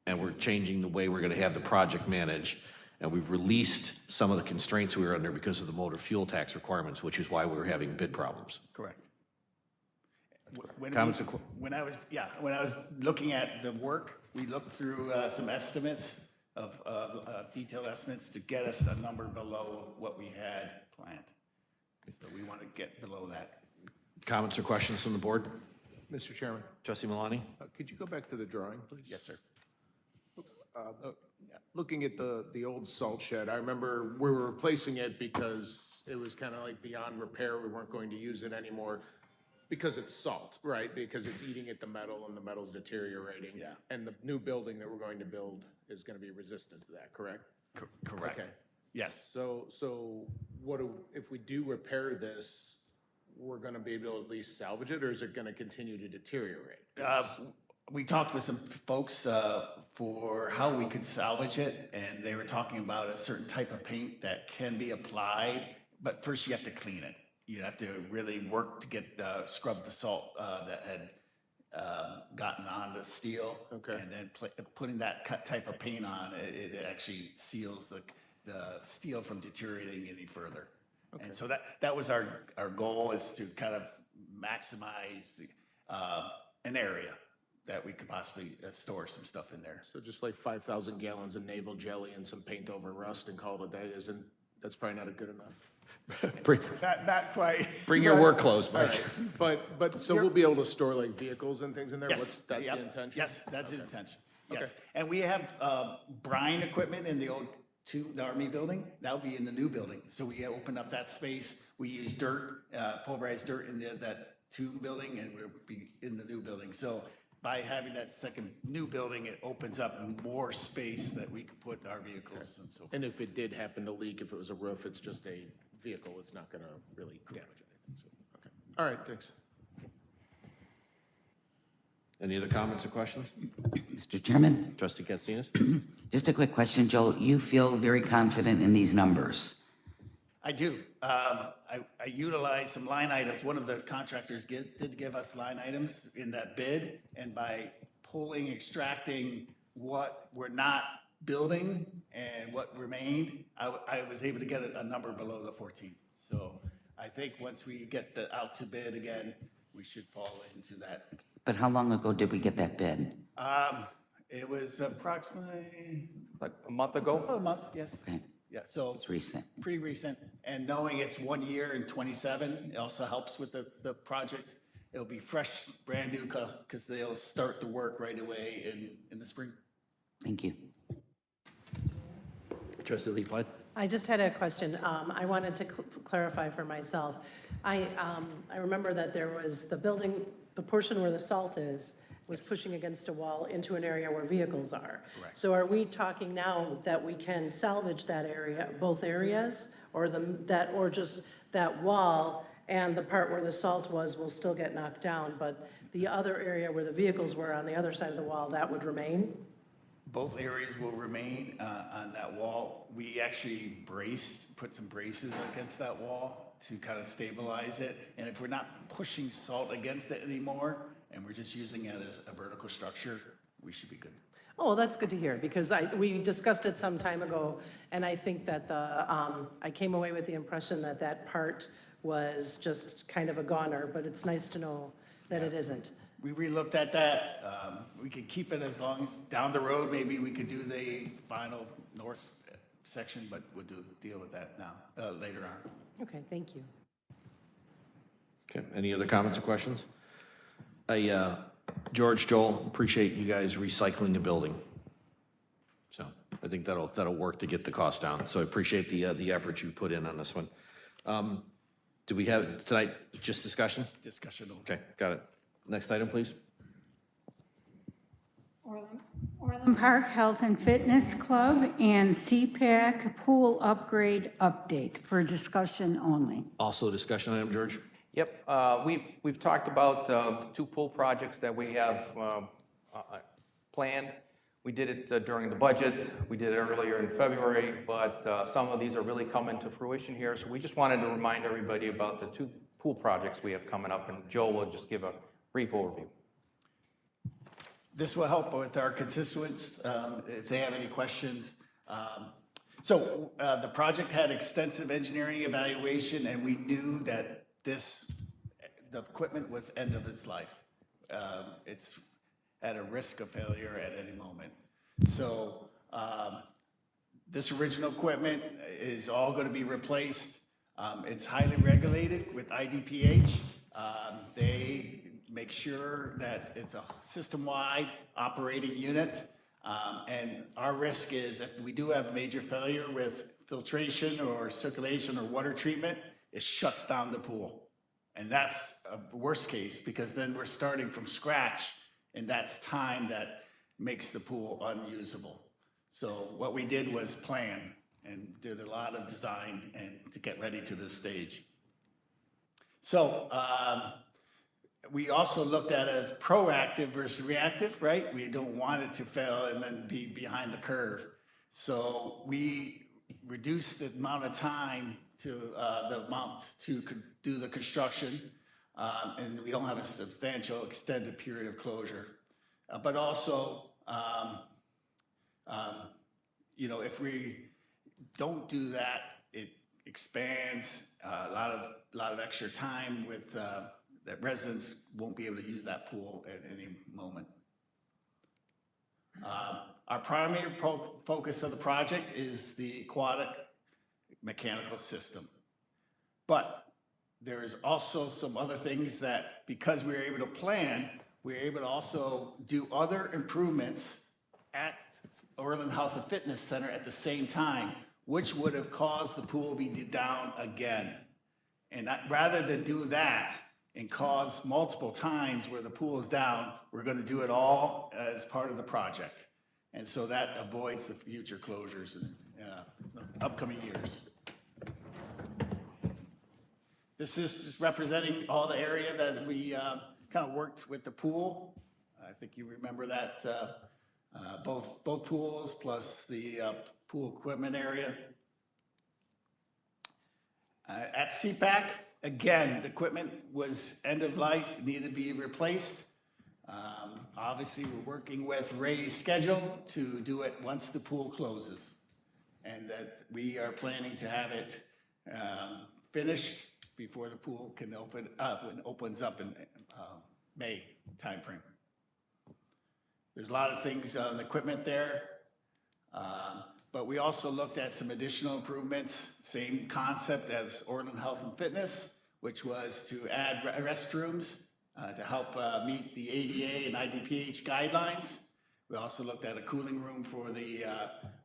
and we're changing the way we're going to have the project managed. And we've released some of the constraints we were under because of the motor fuel tax requirements, which is why we were having bid problems. Correct. When Comments we- or when I was looking at the work, we looked through some estimates of detailed estimates to get us a number below what we had planned. So we want to get below that. Comments or questions from the board? Mr. Chairman, Trustee Malani? could you go back to the drawing, please? Yes, sir. Looking at the old salt shed, I remember we were replacing it because it was kind of like beyond repair. We weren't going to use it anymore because it's salt, right? Because it's eating at the metal and the metal's deteriorating. Yeah. And the new building that we're going to build is going to be resistant to that, correct? Correct. Okay. Yes. So what do, if we do repair this, we're going to be able to at least salvage it, or is it going to continue to deteriorate? We talked with some folks for how we could salvage it, and they were talking about a certain type of paint that can be applied, but first you have to clean it. You have to really work to get, scrub the salt that had gotten on the steel. Okay. And then putting that type of paint on, it actually seals the steel from deteriorating any further. And so that was our goal, is to kind of maximize an area that we could possibly store some stuff in there. So just like 5,000 gallons of navel jelly and some paint over rust and call it a day that's probably not a good enough. Not quite. Bring your work clothes, All Mike. right, but so we'll be able to store like vehicles and things in there? Yes. That's Yep. the intention? Yes, that's the intention. Yes. Okay. And we have brine equipment in the old the Army building. That'll be in the new building. So we opened up that space. We use dirt, pulverized dirt in that tube building, and we'll be in the new building. So by having that second new building, it opens up more space that we could put our vehicles and so forth. And if it did happen to leak, if it was a roof, it's just a vehicle, it's not gonna really damage anything, so, okay. All right, thanks. Any other comments or questions? Mr. Chairman, Trustee Katsinas? just a quick question, Joel. You feel very confident in these numbers? I do. I utilized some line items. One of the contractors did give us line items in that bid, and by extracting what we're not building and what remained, I was able to get a number below the 14. So I think once we get out to bid again, we should fall into that. But how long ago did we get that bid? It was approximately Like a month ago? about a month, yes. Okay, Yeah, so it's recent. pretty recent. And knowing it's 1 year and 27, it also helps with the project. It'll be fresh, brand new, because they'll start the work right away in the spring. Thank you. Trustee Leaflet? I just had a question. I wanted to clarify for myself. I remember that there was the building, the portion where the salt is, was pushing against a wall into an area where vehicles are. Correct. So are we talking now that we can salvage that area, both areas, or or just that wall and the part where the salt was will still get knocked down, but the other area where the vehicles were on the other side of the wall, that would remain? Both areas will remain on that wall. We actually put some braces against that wall to kind of stabilize it. And if we're not pushing salt against it anymore, and we're just using it as a vertical structure, we should be good. Oh, that's good to hear, because we discussed it some time ago, and I think that I came away with the impression that that part was just kind of a goner, but it's nice to know that it isn't. We relooked at that. We could keep it as long as down the road, maybe we could do the final north section, but we'll deal with that now, later on. Okay, thank you. Okay, any other comments or questions? George, Joel, appreciate you guys recycling the building. So I think that'll work to get the cost down. So I appreciate the effort you put in on this one. Do we have tonight just discussion? Discussion. Okay, got it. Next item, please. Orland Park Health and Fitness Club and CPAC Pool Upgrade Update for discussion only. Also a discussion item, George? Yep, we've talked about the two pool projects that we have planned. We did it during the budget, we did it earlier in February, but some of these are really coming to fruition here. So we just wanted to remind everybody about the two pool projects we have coming up, and Joe will just give a brief overview. This will help with our constituents if they have any questions. So the project had extensive engineering evaluation, and we knew that the equipment was end of its life. It's at a risk of failure at any moment. So this original equipment is all going to be replaced. It's highly regulated with IDPH. They make sure that it's a system-wide operating unit. And our risk is if we do have major failure with filtration or circulation or water treatment, it shuts down the pool. And that's a worst case because then we're starting from scratch and that's time that makes the pool unusable. So what we did was plan and did a lot of design and to get ready to this stage. So we also looked at it as proactive versus reactive, right? We don't want it to fail and then be behind the curve. So we reduced the amount of time to do the construction, and we don't have a substantial extended period of closure. But also, you know, if we don't do that, it expands a lot of extra time with that residents won't be able to use that pool at any moment. Our primary focus of the project is the aquatic mechanical system. But there is also some other things that, because we were able to plan, we were able to also do other improvements at Orland Health and Fitness Center at the same time, which would have caused the pool to be down again. And rather than do that and cause multiple times where the pool is down, we're going to do it all as part of the project. And so that avoids the future closures in upcoming years. This is just representing all the area that we kind of worked with the pool. I think you remember that both pools plus the pool equipment area. At CPAC, again, the equipment was end of life, needed to be replaced. Obviously, we're working with Ray's schedule to do it once the pool closes. And that we are planning to have it finished before the pool can open up, when it opens up in May timeframe. There's a lot of things on the equipment there, but we also looked at some additional improvements, same concept as Orland Health and Fitness, which was to add restrooms to help meet the ADA and IDPH guidelines. We also looked at a cooling room for the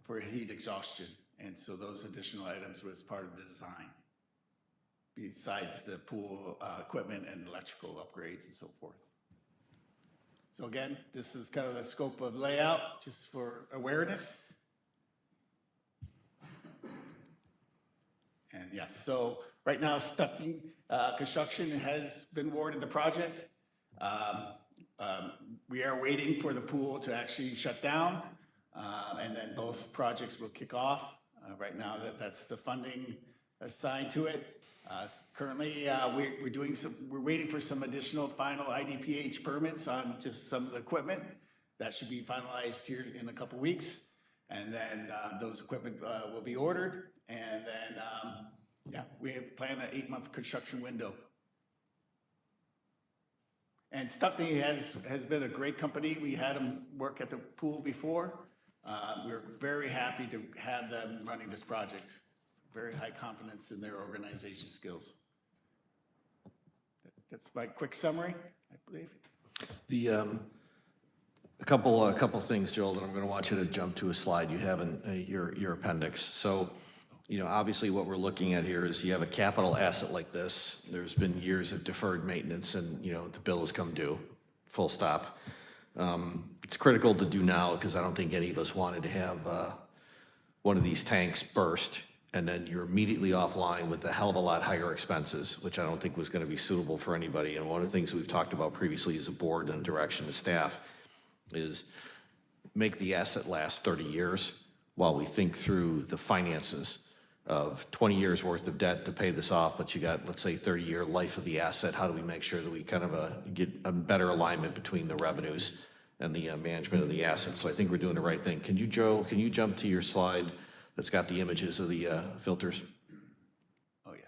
for heat exhaustion, and so those additional items was part of the design, besides the pool equipment and electrical upgrades and so forth. So again, this is kind of the scope of layout, just for awareness. And yes, so right now, Stuckey Construction has been awarded the project. We are waiting for the pool to actually shut down, and then both projects will kick off. Right now, that's the funding assigned to it. Currently, we're waiting for some additional final IDPH permits on just some of the equipment. That should be finalized here in a couple weeks. And then those equipment will be ordered. And then, yeah, we have planned an 8-month construction window. And Stuckey has been a great company. We had them work at the pool before. We're very happy to have them running this project. Very high confidence in their organization skills. That's my quick summary, I believe. A couple things, Joel, that I'm going to want you to jump to a slide you have in your appendix. So, you know, obviously what we're looking at here is you have a capital asset like this. There's been years of deferred maintenance and, you know, the bill has come due, full stop. It's critical to do now because I don't think any of us wanted to have one of these tanks burst and then you're immediately offline with a hell of a lot higher expenses, which I don't think was going to be suitable for anybody. And one of the things we've talked about previously as a board and direction to staff is make the asset last 30 years while we think through the finances of 20 years worth of debt to pay this off, but you got, let's say, 30-year life of the asset. How do we make sure that we kind of get a better alignment between the revenues and the management of the asset? So I think we're doing the right thing. Can you, Joe, can you jump to your slide that's got the images of the filters? Oh, yeah.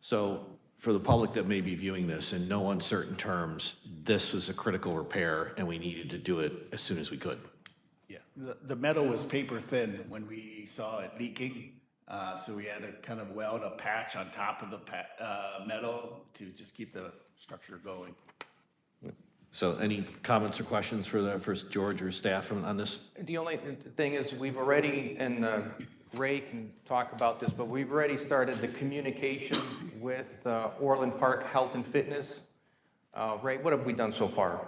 So for the public that may be viewing this, in no uncertain terms, this was a critical repair and we needed to do it as soon as we could. Yeah, the metal was paper thin when we saw it leaking. So we had to kind of weld a patch on top of the metal to just keep the structure going. So any comments or questions for George or staff on this? The only thing is, we've already, and Ray can talk about this, but we've already started the communication with Orland Park Health and Fitness. Ray, what have we done so far?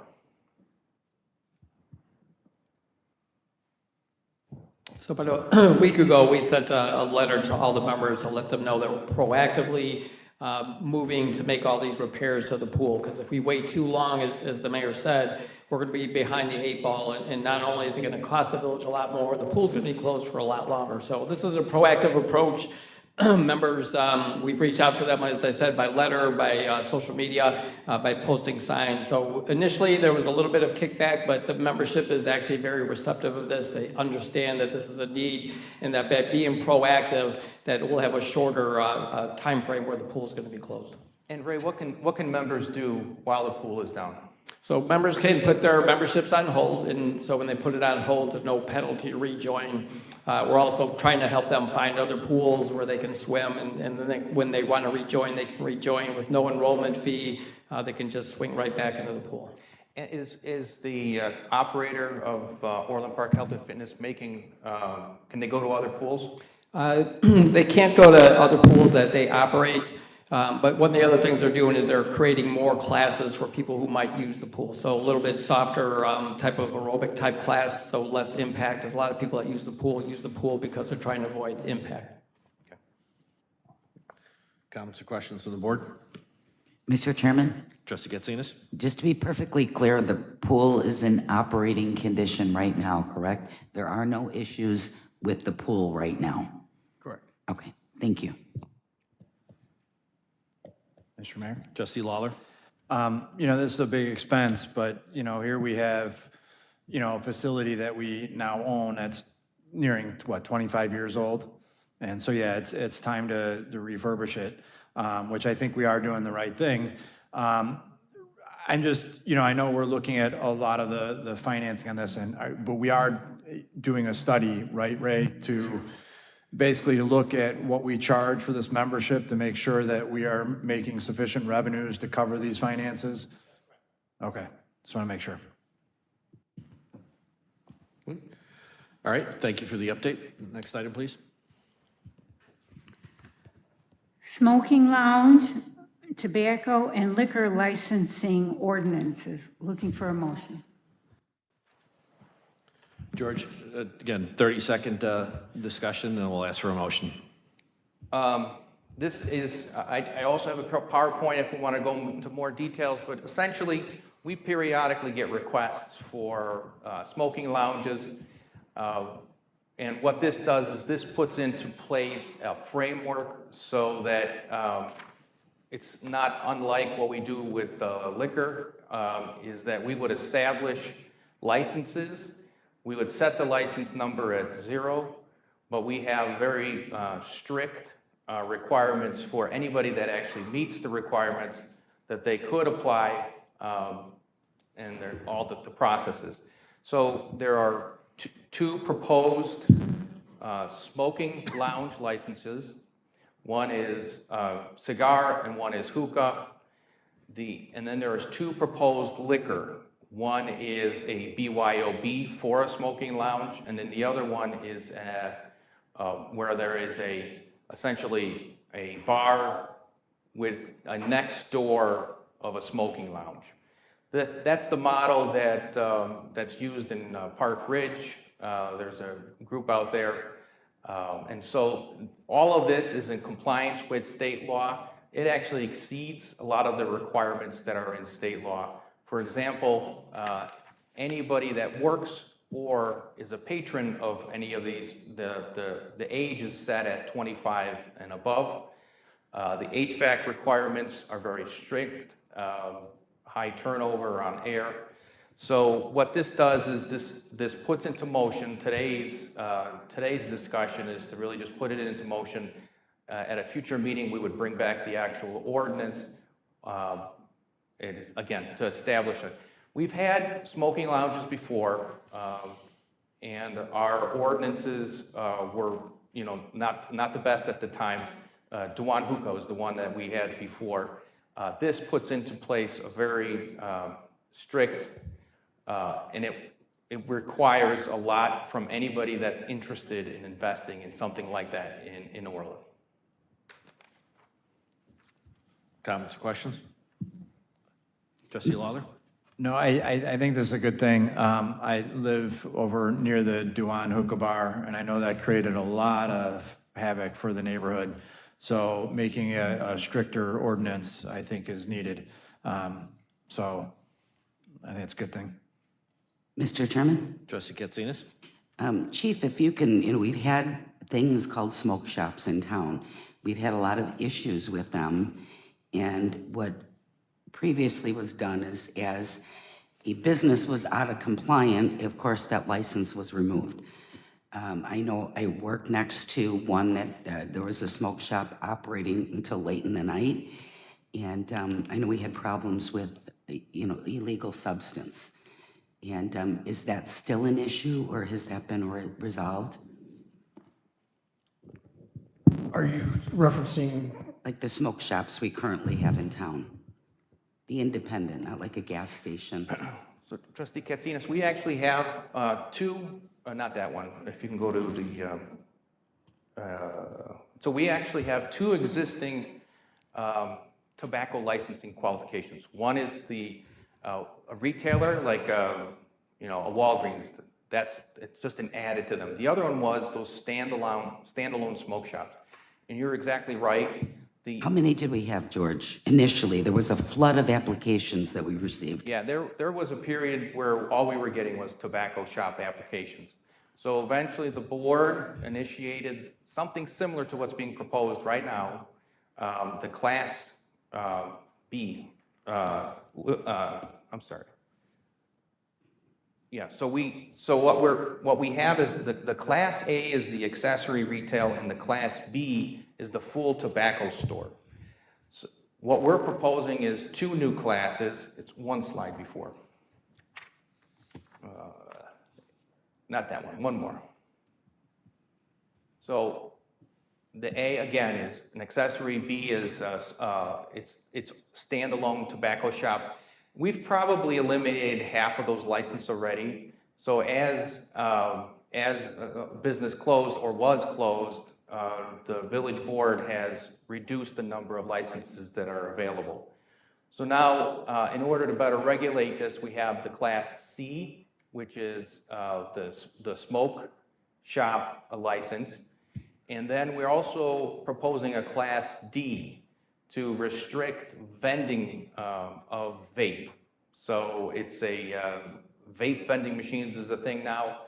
So about a week ago, we sent a letter to all the members to let them know that we're proactively moving to make all these repairs to the pool, because if we wait too long, as the mayor said, we're going to be behind the 8 ball, and not only is it going to cost the village a lot more, the pool's going to be closed for a lot longer. So this is a proactive approach. Members, we've reached out to them, as I said, by letter, by social media, by posting signs. So initially, there was a little bit of kickback, but the membership is actually very receptive of this. They understand that this is a need, and that by being proactive, that we'll have a shorter time frame where the pool is going to be closed. And Ray, what can members do while the pool is down? So members can put their memberships on hold, and so when they put it on hold, there's no penalty to rejoin. We're also trying to help them find other pools where they can swim, and then when they want to rejoin, they can rejoin with no enrollment fee. They can just swing right back into the pool. And is the operator of Orland Park Health and Fitness making, can they go to other pools? They can't go to other pools that they operate. But one of the other things they're doing is they're creating more classes for people who might use the pool. So a little bit softer type of aerobic type class, so less impact. There's a lot of people that use the pool because they're trying to avoid impact. Okay. Comments or questions from the board? Mr. Chairman, Trustee Katsinas? just to be perfectly clear, the pool is in operating condition right now, correct? There are no issues with the pool right now? Correct. Okay, thank you. Mr. Mayor? Trustee Lawler? This is a big expense, but, here we have, a facility that we now own that's nearing, 25 years old? And so, yeah, it's time to refurbish it, which I think we are doing the right thing. I'm just, I know we're looking at a lot of the financing on this, but we are doing a study, right, Ray, to basically look at what we charge for this membership to make sure that we are making sufficient revenues to cover these finances? Okay, just want to make sure. All right, thank you for the update. Next item, please. Smoking lounge, tobacco and liquor licensing ordinances. Looking for a motion. George, again, 30-second discussion, and we'll ask for a motion. This is, I also have a PowerPoint if we want to go into more details, but essentially, we periodically get requests for smoking lounges. And what this does is this puts into place a framework so that it's not unlike what we do with liquor, is that we would establish licenses. We would set the license number at 0, but we have very strict requirements for anybody that actually meets the requirements that they could apply, and all the processes. So there are two proposed smoking lounge licenses. One is cigar and one is hookah. And then there is 2 proposed liquor. One is a BYOB for a smoking lounge, and then the other one is where there is essentially a bar with a next door of a smoking lounge. That's the model that's used in Park Ridge. There's a group out there. And so all of this is in compliance with state law. It actually exceeds a lot of the requirements that are in state law. For example, anybody that works or is a patron of any of these, the age is set at 25 and above. The HVAC requirements are very strict, high turnover on air. So what this does is this puts into motion today's discussion is to really just put it into motion. at a future meeting, we would bring back the actual ordinance. It is, again, to establish it. We've had smoking lounges before, and our ordinances were, not the best at the time. Dewan Hookah was the one that we had before. This puts into place a very strict, and it requires a lot from anybody that's interested in investing in something like that in Orland. Comments or questions? Trustee Lawler? No, I think this is a good thing. I live over near the Dewan Hookah Bar, and I know that created a lot of havoc for the neighborhood. So making a stricter ordinance, I think, is needed. So I think it's a good thing. Mr. Chairman? Trustee Katsinas? Chief, if you can, we've had things called smoke shops in town. We've had a lot of issues with them. And what previously was done is, as a business was out of compliant, of course, that license was removed. I know I worked next to one that there was a smoke shop operating until late in the night. And I know we had problems with, illegal substance. And is that still an issue, or has that been resolved? Are you referencing? Like the smoke shops we currently have in town. The independent, not like a gas station. So Trustee Katsinas, we actually have two, not that one, if you can go to the, so we actually have two existing tobacco licensing qualifications. One is a retailer, like a Walgreens, it's just an added to them. The other one was those standalone smoke shops. And you're exactly right. How many did we have, George? Initially, there was a flood of applications that we received. Yeah, there was a period where all we were getting was tobacco shop applications. So eventually the board initiated something similar to what's being proposed right now, the Class B, I'm sorry. Yeah, so what we have is the Class A is the accessory retail, and the Class B is the full tobacco store. So what we're proposing is two new classes. It's one slide before. Not that one more. So the A, again, is an accessory. B is it's standalone tobacco shop. We've probably eliminated half of those licenses already. So as a business closed or was closed, the village board has reduced the number of licenses that are available. So now, in order to better regulate this, we have the Class C, which is the smoke shop license. And then we're also proposing a Class D to restrict vending of vape. So it's vape vending machines is a thing now.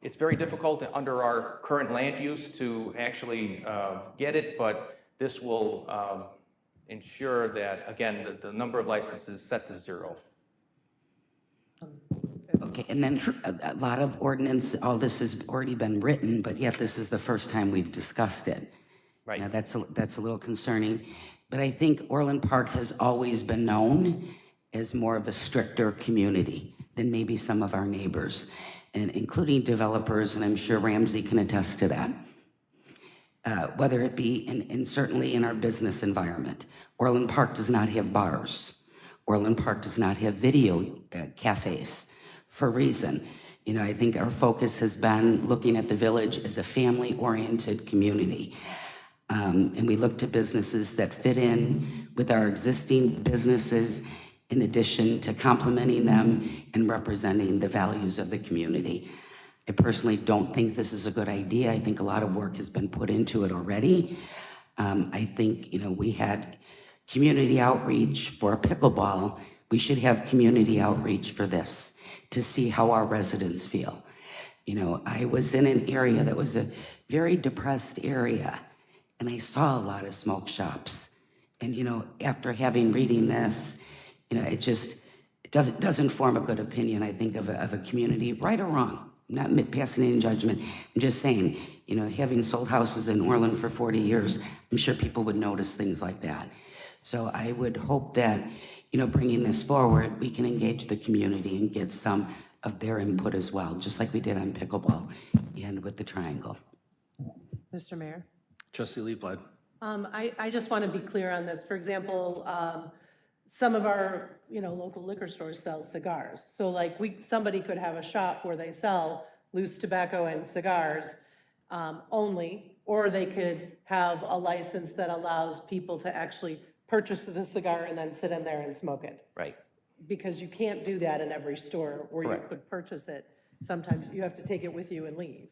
It's very difficult under our current land use to actually get it, but this will ensure that, again, the number of licenses is set to 0. Okay, and then a lot of ordinance, all this has already been written, but yet this is the first time we've discussed it. Right. Now, that's a little concerning, but I think Orland Park has always been known as more of a stricter community than maybe some of our neighbors, and including developers, and I'm sure Ramsey can attest to that. Whether it be and certainly in our business environment. Orland Park does not have bars. Orland Park does not have video cafes for a reason. I think our focus has been looking at the village as a family-oriented community. And we look to businesses that fit in with our existing businesses, in addition to complementing them and representing the values of the community. I personally don't think this is a good idea. I think a lot of work has been put into it already. I think, we had community outreach for pickleball. We should have community outreach for this to see how our residents feel. I was in an area that was a very depressed area, and I saw a lot of smoke shops. And, after reading this, it doesn't form a good opinion, I think, of a community, right or wrong. not passing any judgment. I'm just saying, you know, having sold houses in Orland for 40 years, I'm sure people would notice things like that. So I would hope that, you know, bringing this forward, we can engage the community and get some of their input as well, just like we did on pickleball and with the triangle. Mr. Mayor? Trustee Leafblad. I just want to be clear on this. For example, some of our, you know, local liquor stores sell cigars. So like somebody could have a shop where they sell loose tobacco and cigars only, or they could have a license that allows people to actually purchase the cigar and then sit in there and smoke it. Right. Because you can't do that in every store where you Correct. could purchase it. Sometimes you have to take it with you and leave.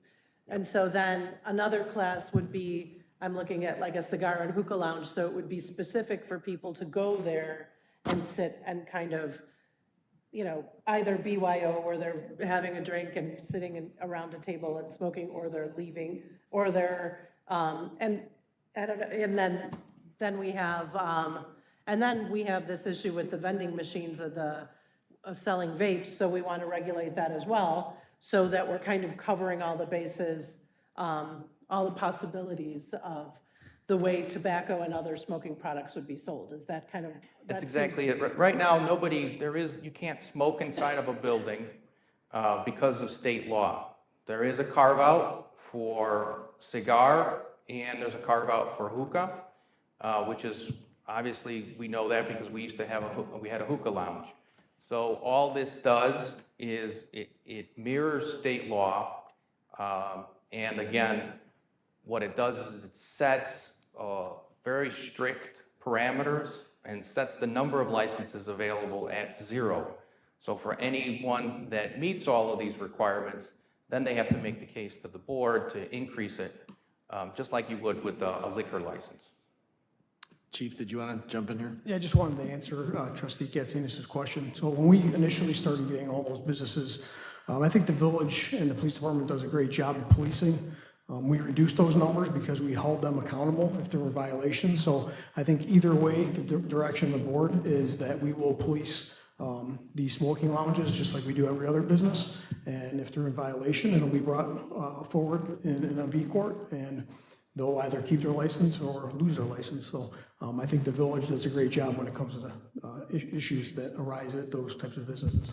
And so then another class would be, I'm looking at like a cigar and hookah lounge, so it would be specific for people to go there and sit and kind of, you know, either BYO where they're having a drink and sitting around a table and smoking, or they're leaving, or they're, and then we have this issue with the vending machines of selling vapes, so we want to regulate that as well, so that we're kind of covering all the bases, all the possibilities of the way tobacco and other smoking products would be sold. Is that kind of? That's that exactly seems- it. Right now, you can't smoke inside of a building because of state law. There is a carve-out for cigar, and there's a carve-out for hookah, which is, obviously, we know that because we used to have we had a hookah lounge. So all this does is it mirrors state law, and again, what it does is it sets very strict parameters and sets the number of licenses available at 0. So for anyone that meets all of these requirements, then they have to make the case to the board to increase it, just like you would with a liquor license. Chief, did you want to jump in here? Yeah, I just wanted to answer Trustee Katsanis' question. So when we initially started getting all those businesses, I think the village and the police department does a great job of policing. We reduced those numbers because we held them accountable if there were violations. So I think either way, the direction of the board is that we will police these smoking lounges just like we do every other business. And if they're in violation, it'll be brought forward in a V court, and they'll either keep their license or lose their license. So I think the village does a great job when it comes to the issues that arise at those types of businesses.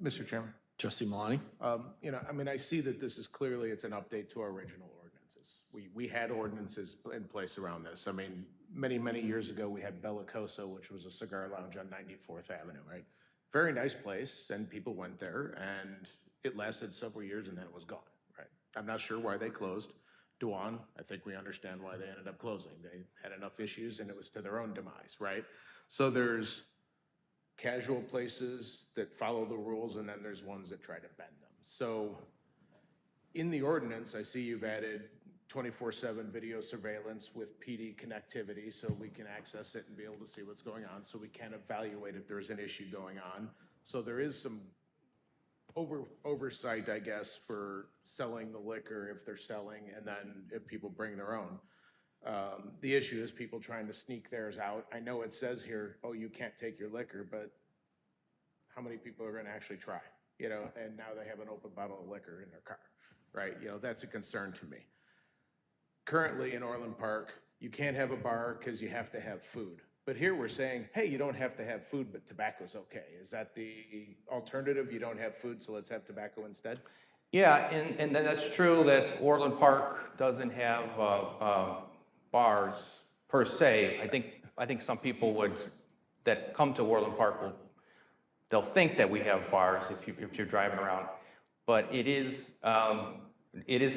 Mr. Chairman. Trustee Malani. You know, I mean, I see that this is clearly, it's an update to our original ordinances. We had ordinances in place around this. I mean, many years ago, we had Bellicoso, which was a cigar lounge on 94th Avenue, right? Very nice place, and people went there, and it lasted several years, and then it was gone, right? I'm not sure why they closed. Duan, I think we understand why they ended up closing. They had enough issues, and it was to their own demise, right? So there's casual places that follow the rules, and then there's ones that try to bend them. So in the ordinance, I see you've added 24/7 video surveillance with PD connectivity, so we can access it and be able to see what's going on, so we can evaluate if there's an issue going on. So there is some oversight, I guess, for selling the liquor if they're selling, and then if people bring their own. The issue is people trying to sneak theirs out. I know it says here, oh, you can't take your liquor, but how many people are going to actually try? You know, and now they have an open bottle of liquor in their car, right? You know, that's a concern to me. Currently in Orland Park, you can't have a bar because you have to have food. But here we're saying, hey, you don't have to have food, but tobacco's okay. Is that the alternative? You don't have food, so let's have tobacco instead? Yeah, and that's true that Orland Park doesn't have bars per se. I think some people that come to Orland Park they'll think that we have bars if you're driving around, but it is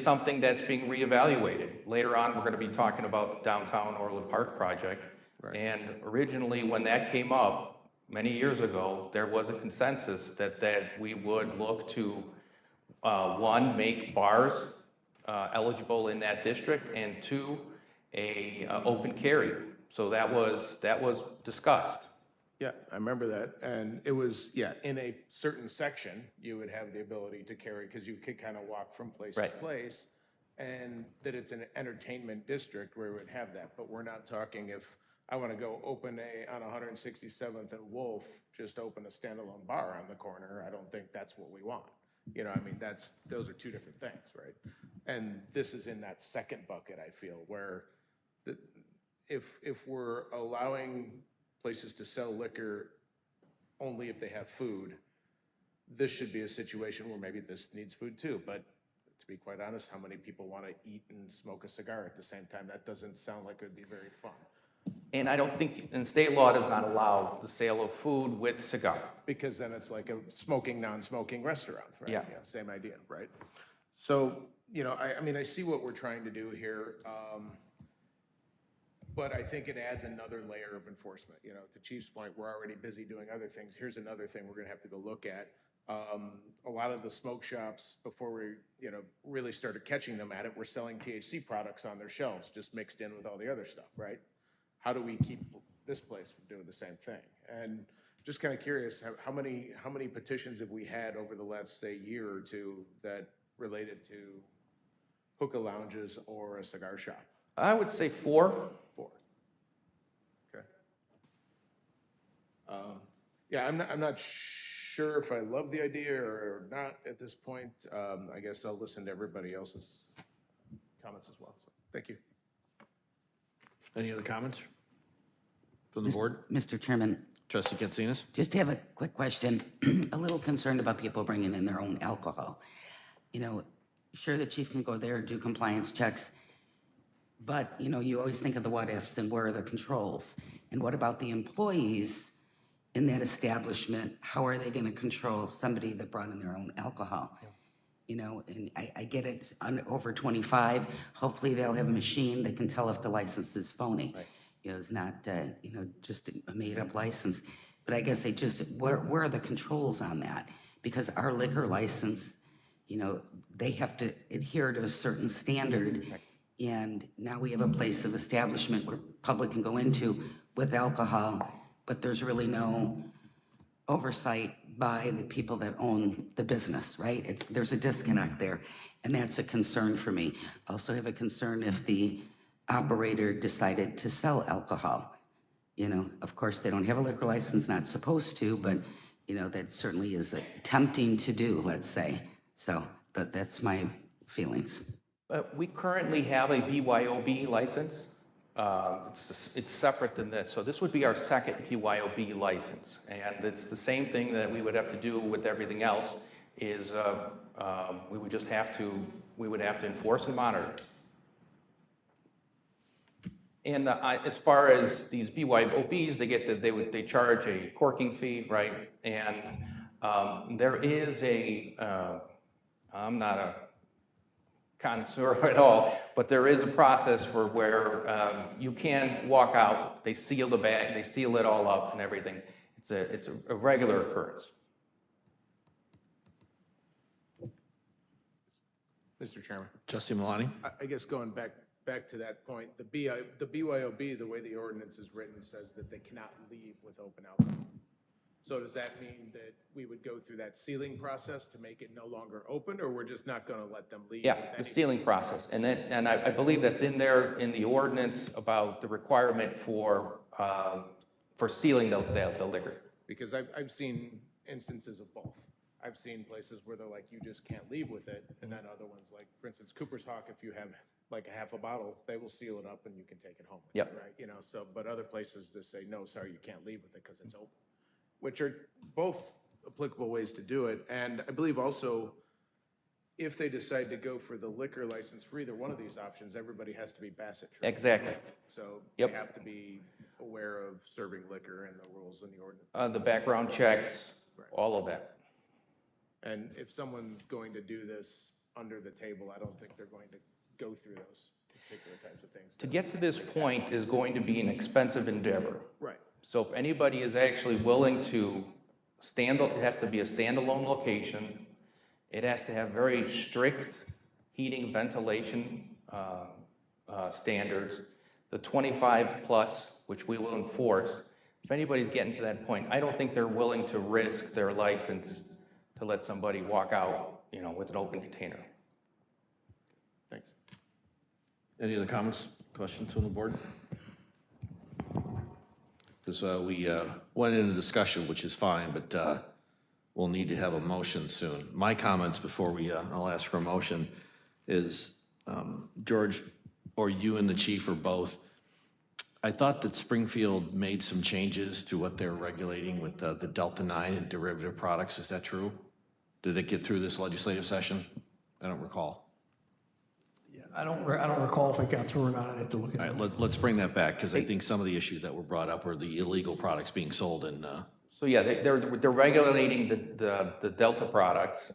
something that's being reevaluated. Later on, we're going to be talking about the downtown Orland Park project. Right. And originally, when that came up many years ago, there was a consensus that we would look to one, make bars eligible in that district, and two, a open carry. So that was discussed. Yeah, I remember that. And it was, yeah, in a certain section, you would have the ability to carry, because you could kind of walk from place to place, and that it's an entertainment district where we would have that. But we're not talking if I want to go open on 167th and Wolf, just open a standalone bar on the corner. I don't think that's what we want. You know, I mean, those are two different things, right? And this is in that second bucket, I feel, where if we're allowing places to sell liquor only if they have food, this should be a situation where maybe this needs food too. But to be quite honest, how many people want to eat and smoke a cigar at the same time? That doesn't sound like it would be very fun. And I don't think, and state law does not allow the sale of food with cigar. Because then it's like a smoking, non-smoking restaurant, right? Yeah. Same idea, right? So, you know, I mean, I see what we're trying to do here, but I think it adds another layer of enforcement. You know, to Chief's point, we're already busy doing other things. Here's another thing we're gonna have to go look at. A lot of the smoke shops, before we, you know, really started catching them at it, were selling THC products on their shelves, just mixed in with all the other stuff, right? How do we keep this place from doing the same thing? And just kind of curious, how many petitions have we had over the last, say, year or two that related to hookah lounges or a cigar shop? I would say 4. 4. Okay. Yeah, I'm not sure if I love the idea or not at this point. I guess I'll listen to everybody else's comments as well. So, thank you. Any other comments from the board? Mr. Chairman, Trustee Katsinas? just have a quick question. A little concerned about people bringing in their own alcohol. You know, sure, the chief can go there and do compliance checks, but, you know, you always think of the what ifs and where are the controls? And what about the employees in that establishment? How are they gonna control somebody that brought in their own alcohol? You know, and I get it, over 25, hopefully they'll have a machine that can tell if the license is phony. You know, it's not, you know, just a made-up license. But I guess where are the controls on that? Because our liquor license, you know, they have to adhere to a certain standard. And now we have a place of establishment where public can go into with alcohol, but there's really no oversight by the people that own the business, right? There's a disconnect there, and that's a concern for me. I also have a concern if the operator decided to sell alcohol. You know, of course, they don't have a liquor license, not supposed to, but, you know, that certainly is tempting to do, let's say. So that's my feelings. We currently have a BYOB license. It's separate than this. So this would be our second BYOB license. And it's the same thing that we would have to do with everything else is we would have to enforce and monitor. And as far as these BYOBs, they charge a corking fee, right? And there is I'm not a connoisseur at all, but there is a process where you can walk out, they seal the bag, they seal it all up and everything. It's a regular occurrence. Mr. Chairman. Trustee Malani? I guess going back to that point, the BYOB, the way the ordinance is written, says that they cannot leave with open alcohol. So does that mean that we would go through that sealing process to make it no longer open, or we're just not going to let them leave? Yeah, the sealing process. And I believe that's in there in the ordinance about the requirement for sealing the liquor. Because I've seen instances of both. I've seen places where they're like, you just can't leave with it, and then other ones, like, for instance, Cooper's Hawk, if you have like a half a bottle, they will seal it up and you can take it home. Yep. Right? You know, so, but other places just say, no, sorry, you can't leave with it because it's open, which are both applicable ways to do it. And I believe also, if they decide to go for the liquor license for either one of these options, everybody has to be Bassett trained. Exactly. So Yep. they have to be aware of serving liquor and the rules in the ordinance. The background checks, all of that. And if someone's going to do this under the table, I don't think they're going to go through those particular types of things. To get to this point is going to be an expensive endeavor. Right. So if anybody is actually willing to it has to be a standalone location. It has to have very strict heating, ventilation standards, the 25 plus, which we will enforce. If anybody's getting to that point, I don't think they're willing to risk their license to let somebody walk out, you know, with an open container. Thanks. Any other comments, questions from the board? Because we went into discussion, which is fine, but we'll need to have a motion soon. My comments before I'll ask for a motion is, George, or you and the chief or both, I thought that Springfield made some changes to what they're regulating with the Delta 9 and derivative products. Is that true? Did it get through this legislative session? I don't recall. Yeah, I don't recall if it got through or not. I'd have to look at All it. right, let's bring that back, because I think some of the issues that were brought up were the illegal products being sold in, So yeah, they're regulating the Delta products.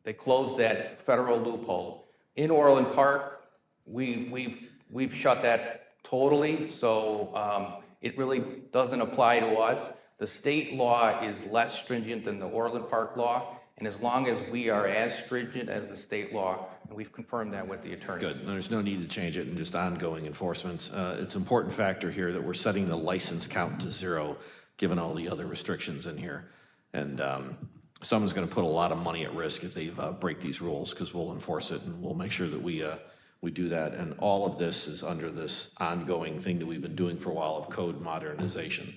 They closed that federal loophole. In Orland Park, we've shut that totally, so it really doesn't apply to us. The state law is less stringent than the Orland Park law, and as long as we are as stringent as the state law, and we've confirmed that with the attorney. good, there's no need to change it and just ongoing enforcement. It's an important factor here that we're setting the license count to 0, given all the other restrictions in here. And someone's gonna put a lot of money at risk if they break these rules, because we'll enforce it and we'll make sure that we do that. And all of this is under this ongoing thing that we've been doing for a while of code modernization.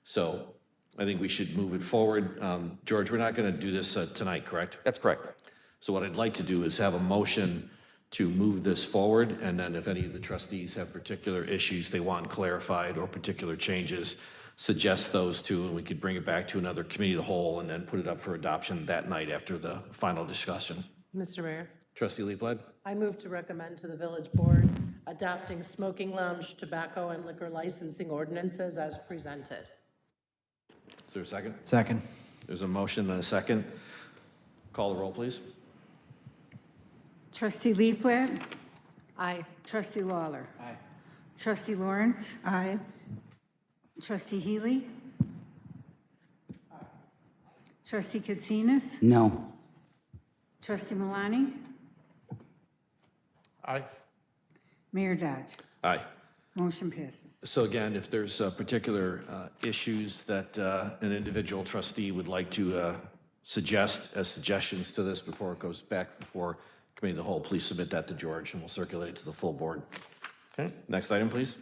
So I think we should move it forward. George, we're not gonna do this tonight, correct? That's correct. So what I'd like to do is have a motion to move this forward, and then if any of the trustees have particular issues they want clarified or particular changes, suggest those too, and we could bring it back to another committee of the whole and then put it up for adoption that night after the final discussion. Mr. Mayor, Trustee Leafblad? I move to recommend to the village board adopting smoking lounge, tobacco, and liquor licensing ordinances as presented. Is there a second? Second. There's a motion and a second. Call the roll, please. Trustee Leafblat? Aye. Trustee Lawler? Aye. Trustee Lawrence? Aye. Trustee Healy? Trustee Katsinas? No. Trustee Malani? Aye. Mayor Dodge? Aye. Motion passes. So again, if there's particular issues that an individual trustee would like to suggest as suggestions to this before it goes back before committee of the whole, please submit that to George and we'll circulate it to the full board. Okay, next item, please.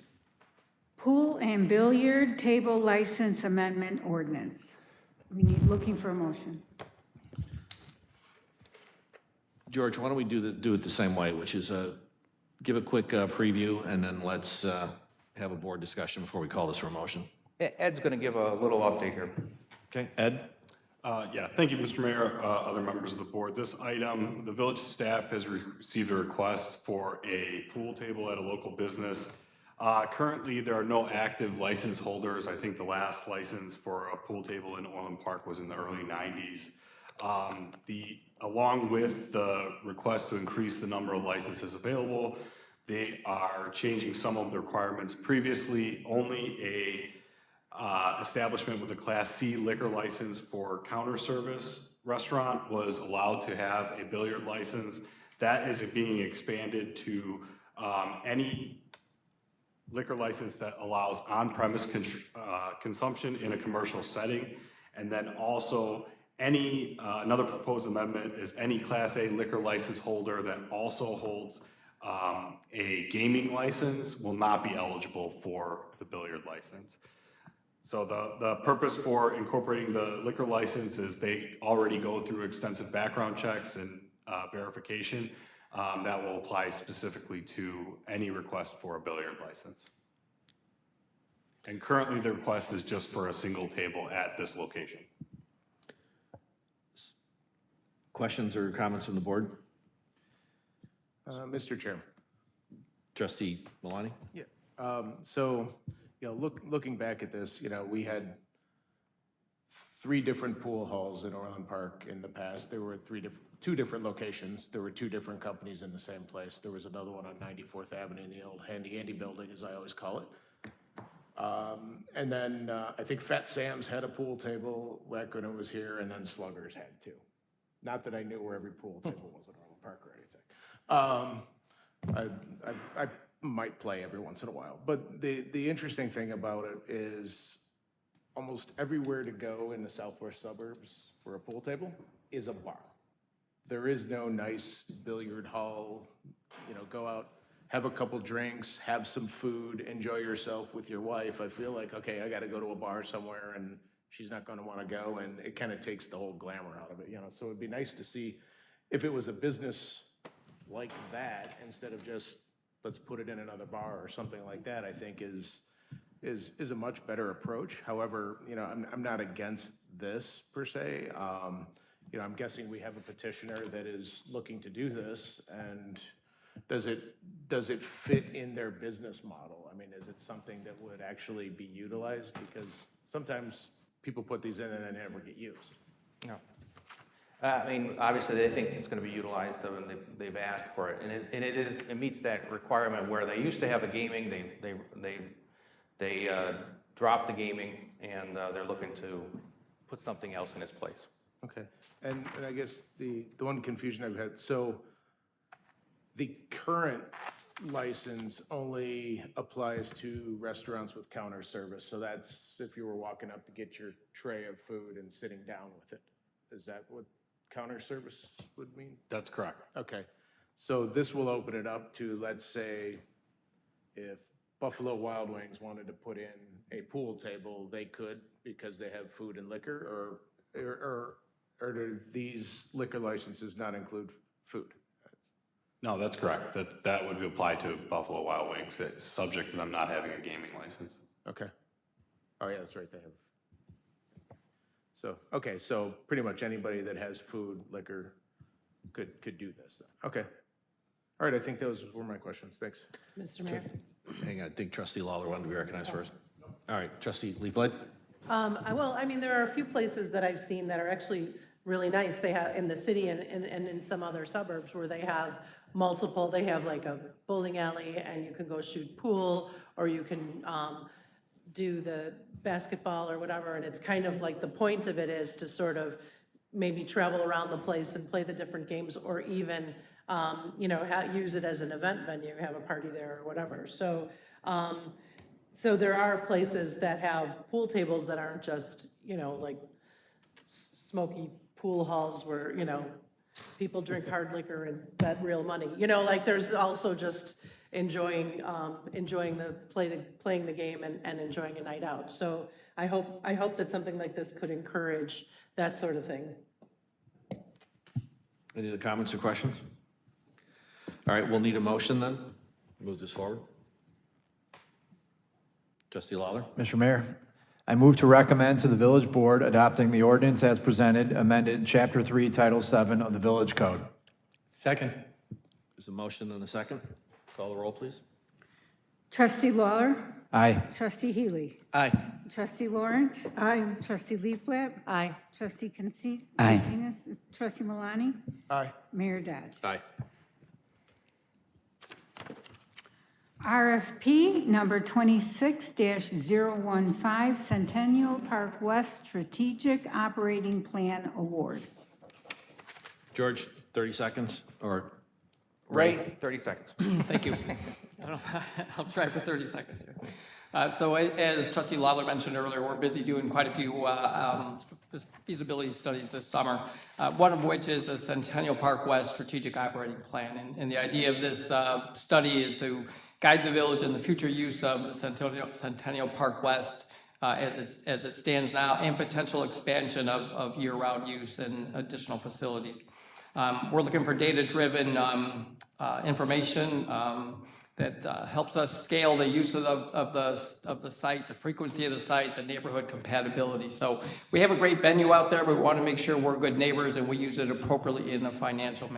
Pool and billiard table license amendment ordinance. Looking for a motion. George, why don't we do it the same way, which is give a quick preview and then let's have a board discussion before we call this for a motion. Ed's going to give a little update here. Okay, Ed? Yeah, thank you, Mr. Mayor, other members of the board. This item, the village staff has received a request for a pool table at a local business. Currently, there are no active license holders. I think the last license for a pool table in Orland Park was in the early 90s. Along with the request to increase the number of licenses available, they are changing some of the requirements. Previously, only a establishment with a Class C liquor license for counter service restaurant was allowed to have a billiard license. That is being expanded to any liquor license that allows on-premise consumption in a commercial setting. And then also another proposed amendment is any Class A liquor license holder that also holds a gaming license will not be eligible for the billiard license. So the purpose for incorporating the liquor license is they already go through extensive background checks and verification. That will apply specifically to any request for a billiard license. And currently the request is just for a single table at this location. Questions or comments from the board? Mr. Chairman. Trustee Malani? Yeah. So, looking back at this, we had 3 different pool halls in Orland Park in the past. There were 2 different locations. There were 2 different companies in the same place. There was another one on 94th Avenue in the old Handy Andy building, as I always call it. And then I think Fat Sam's had a pool table back when it was here, and then Sluggers had 2. Not that I knew where every pool table was in Orland Park or anything. I might play every once in a while. But the interesting thing about it is almost everywhere to go in the southwest suburbs for a pool table is a bar. There is no nice billiard hall, go out, have a couple drinks, have some food, enjoy yourself with your wife. I feel like, okay, I got to go to a bar somewhere and she's not going to want to go, and it kind of takes the whole glamour out of it, you know? So it'd be nice to see if it was a business like that, instead of just, let's put it in another bar or something like that, I think is a much better approach. However, you know, I'm not against this per se. You know, I'm guessing we have a petitioner that is looking to do this, and does it fit in their business model? I mean, is it something that would actually be utilized? Because sometimes people put these in and they never get used. No. I mean, obviously, they think it's going to be utilized, though, and they've asked for it. And it meets that requirement where they used to have the gaming, they dropped the gaming, and they're looking to put something else in its place. Okay. And I guess the one confusion I've had, so the current license only applies to restaurants with counter service. So that's if you were walking up to get your tray of food and sitting down with it. Is that what counter service would mean? That's correct. Okay. So this will open it up to, let's say, if Buffalo Wild Wings wanted to put in a pool table, they could because they have food and liquor, or do these liquor licenses not include food? No, that's correct. That would apply to Buffalo Wild Wings, it's subject to them not having a gaming license. Okay. Oh, yeah, that's right, they have. So, okay, so pretty much anybody that has food, liquor could do this then. Okay. All right, I think those were my questions. Thanks. Mr. Mayor? Hang on, I think trustee Lawler wanted to be recognized first. All right, trustee Leafblad? Well, I mean, there are a few places that I've seen that are actually really nice. They have in the city and in some other suburbs where they have multiple, they have like a bowling alley and you can go shoot pool, or you can do the basketball or whatever. And it's kind of like the point of it is to sort of maybe travel around the place and play the different games, or even, you know, use it as an event venue, have a party there or whatever. So, so there are places that have pool tables that aren't just, you know, like smoky pool halls where, you know, people drink hard liquor and bet real money. You know, like there's also just enjoying playing the game and enjoying a night out. So I hope that something like this could encourage that sort of thing. Any other comments or questions? All right, we'll need a motion then. Move this forward. Trustee Lawler? Mr. Mayor, I move to recommend to the village board adopting the ordinance as presented, amended Chapter 3, Title 7 of the Village Code. Second. There's a motion and a second. Call the roll, please. Trustee Lawler? Aye. Trustee Healy? Aye. Trustee Lawrence? Aye. Trustee Leafblat? Aye. Trustee Aye. Trustee Malani? Aye. Mayor Dodge. Aye. RFP number 26-015, Centennial Park West Strategic Operating Plan Award. George, 30 seconds, or Ray, 30 seconds. Thank you. I'll try for 30 seconds. So as Trustee Lawler mentioned earlier, we're busy doing quite a few feasibility studies this summer, one of which is the Centennial Park West Strategic Operating Plan. And the idea of this study is to guide the village in the future use of the Centennial Park West as it stands now, and potential expansion of year-round use and additional facilities. We're looking for data-driven information that helps us scale the use of the site, the frequency of the site, the neighborhood compatibility. So we have a great venue out there, but we want to make sure we're good neighbors and we use it appropriately in a financial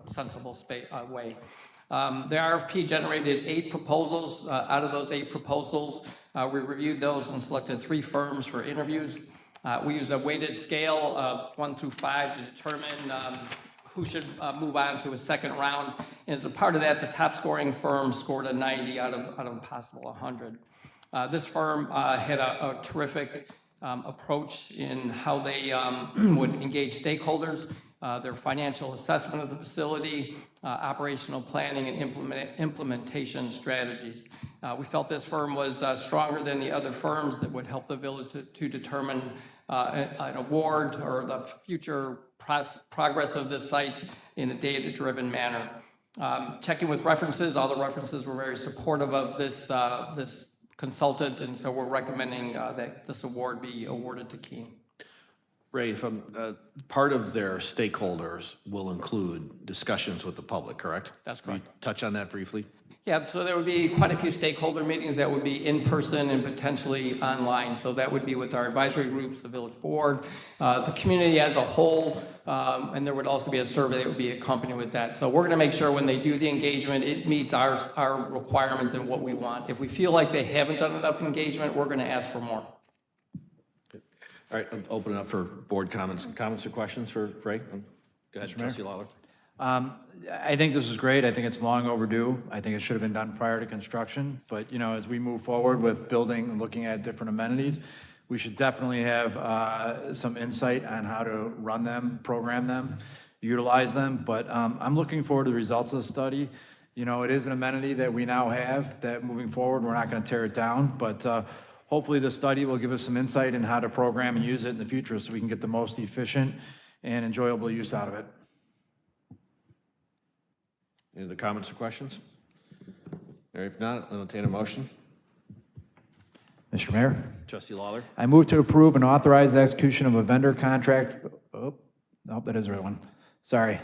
sensible way. The RFP generated 8 proposals. Out of those 8 proposals, we reviewed those and selected 3 firms for interviews. We used a weighted scale of 1 through 5 to determine who should move on to a second round. And as a part of that, the top scoring firm scored a 90 out of a possible 100. This firm had a terrific approach in how they would engage stakeholders, their financial assessment of the facility, operational planning, and implementation strategies. We felt this firm was stronger than the other firms that would help the village to determine an award or the future progress of this site in a data-driven manner. Checking with references, all the references were very supportive of this consultant, and so we're recommending that this award be awarded to Keene. Ray, if part of their stakeholders will include discussions with the public, correct? That's Can you correct. touch on that briefly? Yeah, so there would be quite a few stakeholder meetings that would be in person and potentially online. So that would be with our advisory groups, the village board, the community as a whole, and there would also be a survey that would be accompanied with that. So we're going to make sure when they do the engagement, it meets our requirements and what we want. If we feel like they haven't done enough engagement, we're going to ask for more. All right, I'll open it up for board comments. Comments or questions for Ray? Go ahead, Trustee Lawler. I think this is great. I think it's long overdue. I think it should have been done prior to construction. But, you know, as we move forward with building and looking at different amenities, we should definitely have some insight on how to run them, program them, utilize them. But I'm looking forward to the results of the study. You know, it is an amenity that we now have that moving forward, we're not going to tear it down. But hopefully the study will give us some insight in how to program and use it in the future so we can get the most efficient and enjoyable use out of it. Any other comments or questions? Or if not, I'll entertain a motion. Mr. Mayor, Trustee Lawler. I move to approve and authorize the execution of a vendor contract. Oh, no, that is the right one. Sorry.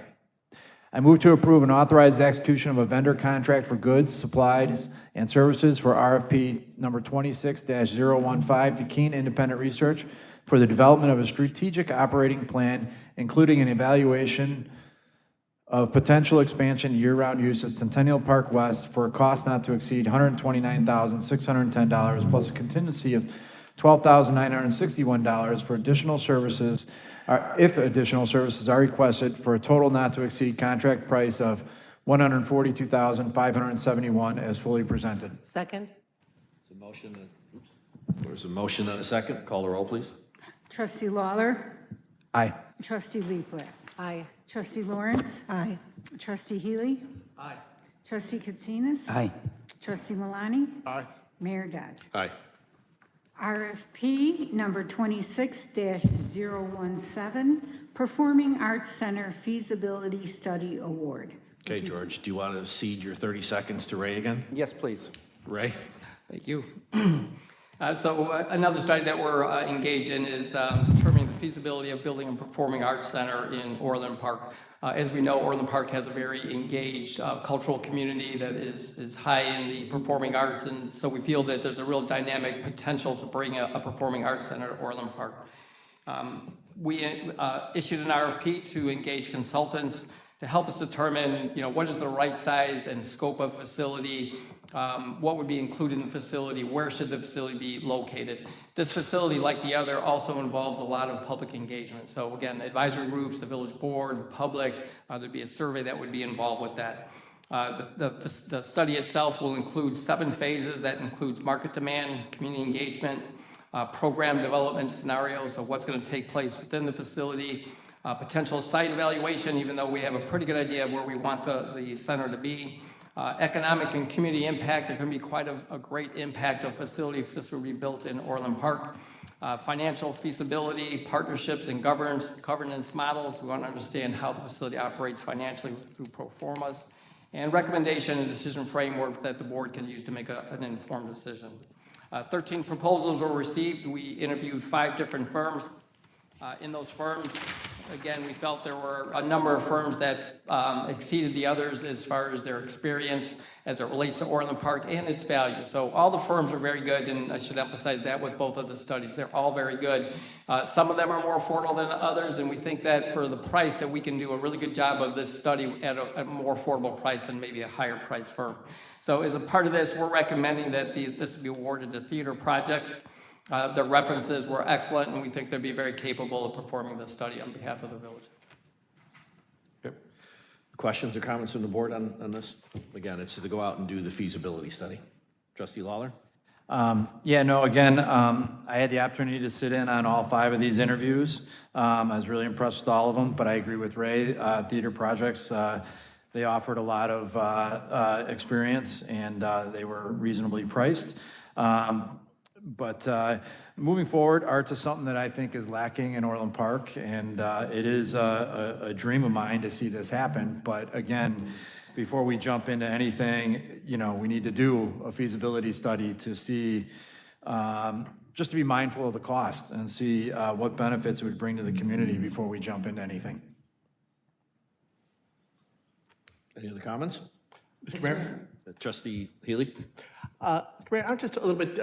I move to approve and authorize the execution of a vendor contract for goods, supplies, and services for RFP number 26-015 to Keene Independent Research for the development of a strategic operating plan, including an evaluation of potential expansion year-round use at Centennial Park West for a cost not to exceed $129,610 plus a contingency of $12,961 for additional services, if additional services are requested, for a total not to exceed contract price of $142,571 as fully presented. Second? There's a motion and a second. Call the roll, please. Trustee Lawler. Aye. Trustee Liebler. Aye. Trustee Lawrence. Aye. Trustee Healy. Aye. Trustee Katsinas. Aye. Trustee Malani. Aye. Mayor Dodge. Aye. RFP number 26-017, Performing Arts Center Feasibility Study Award. Okay, George, do you want to cede your 30 seconds to Ray again? Yes, please. Ray? Thank you. So another study that we're engaged in is determining the feasibility of building a performing arts center in Orland Park. As we know, Orland Park has a very engaged cultural community that is high in the performing arts, and so we feel that there's a real dynamic potential to bring a performing arts center to Orland Park. We issued an RFP to engage consultants to help us determine, you know, what is the right size and scope of facility, what would be included in the facility, where should the facility be located. This facility, like the other, also involves a lot of public engagement. So again, advisory groups, the village board, public, there'd be a survey that would be involved with that. The study itself will include 7 phases. That includes market demand, community engagement, program development scenarios of what's going to take place within the facility, potential site evaluation, even though we have a pretty good idea of where we want the center to be. Economic and community impact, there can be quite a great impact of facility if this were to be built in Orland Park. Financial feasibility, partnerships and governance models. We want to understand how the facility operates financially through pro formas. And recommendation and decision framework that the board can use to make an informed decision. 13 proposals were received. We interviewed 5 different firms. In those firms, again, we felt there were a number of firms that exceeded the others as far as their experience as it relates to Orland Park and its value. So all the firms are very good, and I should emphasize that with both of the studies. They're all very good. Some of them are more affordable than others, and we think that for the price that we can do a really good job of this study at a more affordable price than maybe a higher price firm. So as a part of this, we're recommending that this be awarded to Theater Projects. The references were excellent, and we think they'd be very capable of performing this study on behalf of the village. Okay. Questions or comments from the board on this? Again, it's to go out and do the feasibility study. Trustee Lawler? Yeah, no, again, I had the opportunity to sit in on all 5 of these interviews. I was really impressed with all of them, but I agree with Ray. Theater Projects, they offered a lot of experience, and they were reasonably priced. But moving forward, arts is something that I think is lacking in Orland Park, and it is a dream of mine to see this happen. But again, before we jump into anything, you know, we need to do a feasibility study to see, just to be mindful of the cost and see what benefits it would bring to the community before we jump into anything. Any other comments? Mr. Mayor? Trustee Healy? Mr. Mayor, I'm just a little bit,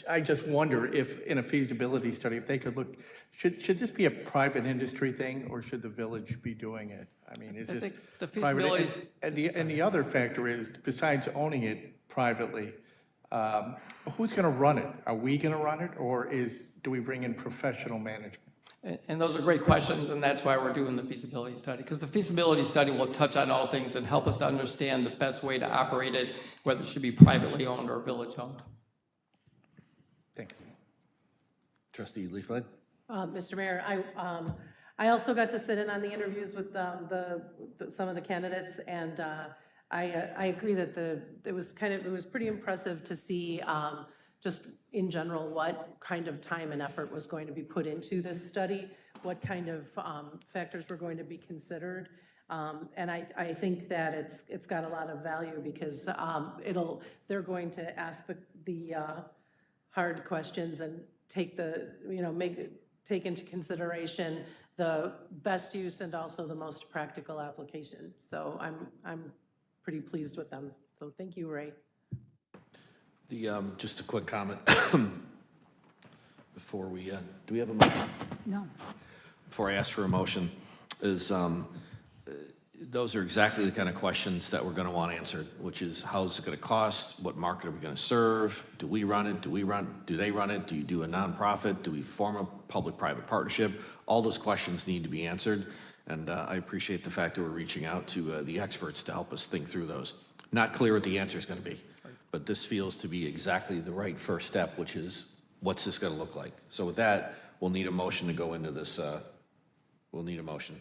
I just wonder if in a feasibility study, if they could look, should this be a private industry thing or should the village be doing it? I mean, is I this think the private? feasibilities- And the other factor is, besides owning it privately, who's going to run it? Are we going to run it or do we bring in professional management? And those are great questions, and that's why we're doing the feasibility study, because the feasibility study will touch on all things and help us to understand the best way to operate it, whether it should be privately owned or village-owned. Thanks. Trustee Leafland? Mr. Mayor, I also got to sit in on the interviews with some of the candidates, and I agree that it was pretty impressive to see just in general what kind of time and effort was going to be put into this study, what kind of factors were going to be considered. And I think that it's got a lot of value because they're going to ask the hard questions and take into consideration the best use and also the most practical application. So I'm pretty pleased with them. So thank you, Ray. Just a quick comment before we, do we have a motion? No. Before I ask for a motion, is those are exactly the kind of questions that we're going to want answered, which is how's it going to cost? What market are we going to serve? Do we run it? Do they run it? Do you do a nonprofit? Do we form a public-private partnership? All those questions need to be answered. And I appreciate the fact that we're reaching out to the experts to help us think through those. Not clear what the answer is going to be, but this feels to be exactly the right first step, which is what's this going to look like? So with that, we'll need a motion to go into this. We'll need a motion.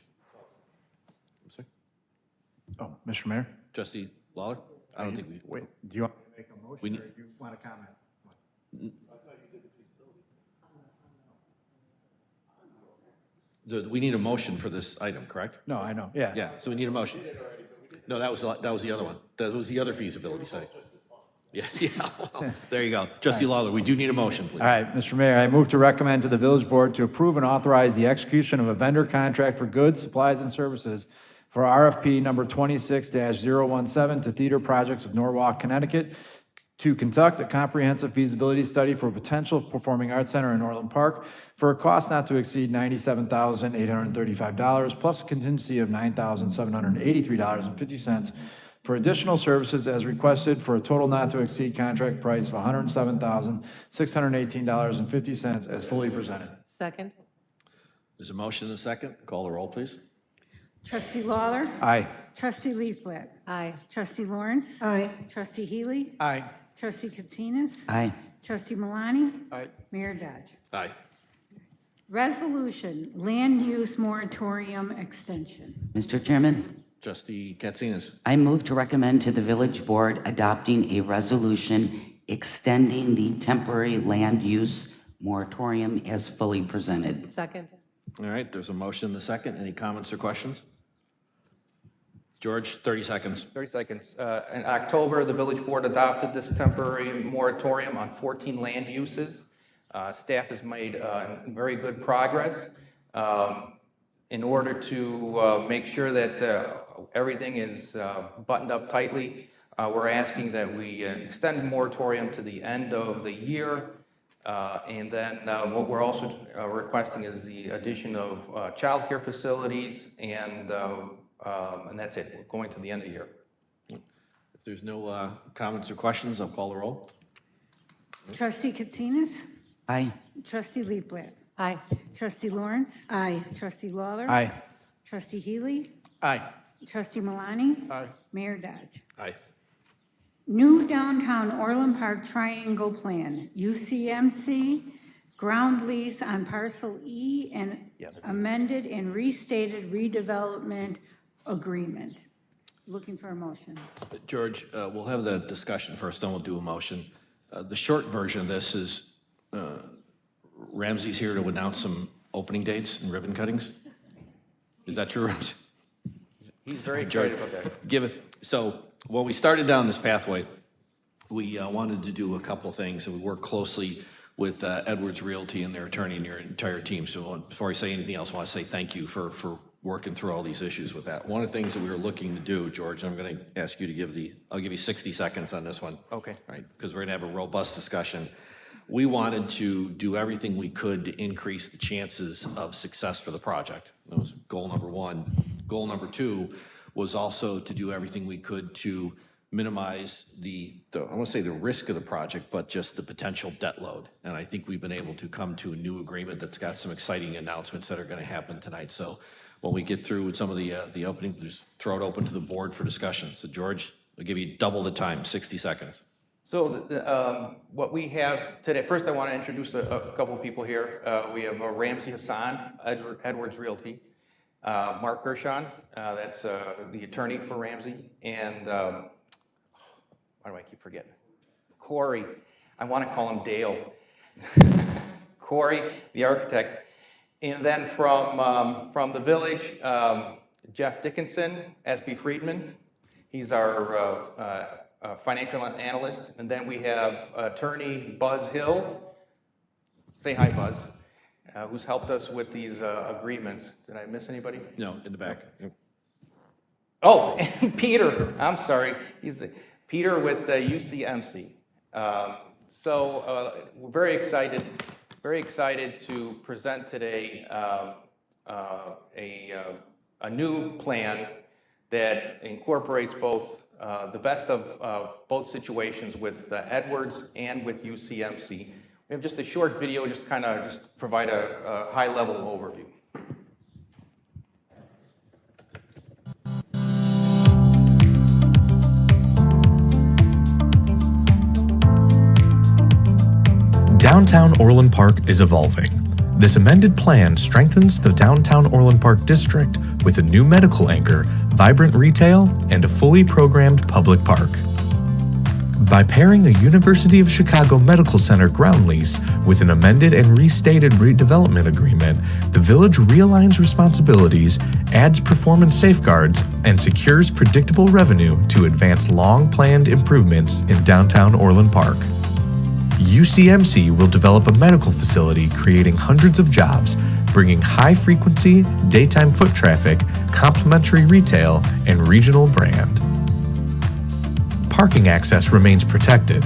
Oh, Mr. Mayor? Trustee Lawler? I don't think we. Wait, do you want to make a motion We need- or do you want to comment? We need a motion for this item, correct? No, I know, yeah. Yeah, so we need a motion. No, that was the other one. That was the other feasibility study. Yeah, well, there you go. Trustee Lawler, we do need a motion, please. All right, Mr. Mayor, I move to recommend to the village board to approve and authorize the execution of a vendor contract for goods, supplies, and services for RFP number 26-017 to Theater Projects of Norwalk, Connecticut, to conduct a comprehensive feasibility study for a potential performing arts center in Orland Park for a cost not to exceed $97,835, plus a contingency of $9,783.50 for additional services as requested for a total not to exceed contract price of $107,618.50 as fully presented. Second? There's a motion and a second. Call the roll, please. Trustee Lawler? Aye. Trustee Leaflet? Aye. Trustee Lawrence? Aye. Trustee Healy? Aye. Trustee Katsinas? Aye. Trustee Malani? Aye. Mayor Dodge. Aye. Resolution, land use moratorium extension. Mr. Chairman, Trustee Katsinas. I move to recommend to the village board adopting a resolution extending the temporary land use moratorium as fully presented. Second? All right, there's a motion and a second. Any comments or questions? George, 30 seconds. 30 seconds. In October, the village board adopted this temporary moratorium on 14 land uses. Staff has made very good progress. In order to make sure that everything is buttoned up tightly, we're asking that we extend the moratorium to the end of the year. And then what we're also requesting is the addition of childcare facilities, and that's it. We're going to the end of the year. If there's no comments or questions, I'll call the roll. Trustee Katsinas? Aye. Trustee Leaflet? Aye. Trustee Lawrence? Aye. Trustee Lawler? Aye. Trustee Healy? Aye. Trustee Malani? Aye. Mayor Dodge. Aye. New Downtown Orland Park Triangle Plan, UCMC, ground lease on parcel E and amended and restated redevelopment agreement. Looking for a motion. George, we'll have the discussion first, then we'll do a motion. The short version of this is Ramsey's here to announce some opening dates and ribbon cuttings. Is that true, Ramsey? He's very excited about that. So when we started down this pathway, we wanted to do a couple of things, and we worked closely with Edwards Realty and their attorney and your entire team. So before I say anything else, I want to say thank you for working through all these issues with that. One of the things that we were looking to do, George, I'm going to ask you to I'll give you 60 seconds on this one. Okay. Right, because we're going to have a robust discussion. We wanted to do everything we could to increase the chances of success for the project. That was goal number one. Goal number two was also to do everything we could to minimize I want to say the risk of the project, but just the potential debt load. And I think we've been able to come to a new agreement that's got some exciting announcements that are going to happen tonight. So when we get through with some of the opening, just throw it open to the board for discussion. So George, I'll give you double the time, 60 seconds. So what we have today, first I want to introduce a couple of people here. We have Ramsey Hassan, Edwards Realty, Mark Gershon, that's the attorney for Ramsey, and why do I keep forgetting? Corey, I want to call him Dale. Corey, the architect. And then from the village, Jeff Dickinson, SB Friedman, he's our financial analyst. And then we have attorney Buzz Hill. Say hi, Buzz, who's helped us with these agreements. Did I miss anybody? No, in the back. Oh, and Peter, I'm sorry. He's Peter with UCMC. So we're very excited to present today a new plan that incorporates both the best of both situations with Edwards and with UCMC. We have just a short video, just provide a high-level overview. Downtown Orland Park is evolving. This amended plan strengthens the downtown Orland Park district with a new medical anchor, vibrant retail, and a fully programmed public park. By pairing a University of Chicago Medical Center ground lease with an amended and restated redevelopment agreement, the village realigns responsibilities, adds performance safeguards, and secures predictable revenue to advance long-planned improvements in downtown Orland Park. UCMC will develop a medical facility creating hundreds of jobs, bringing high-frequency, daytime foot traffic, complementary retail, and regional brand. Parking access remains protected.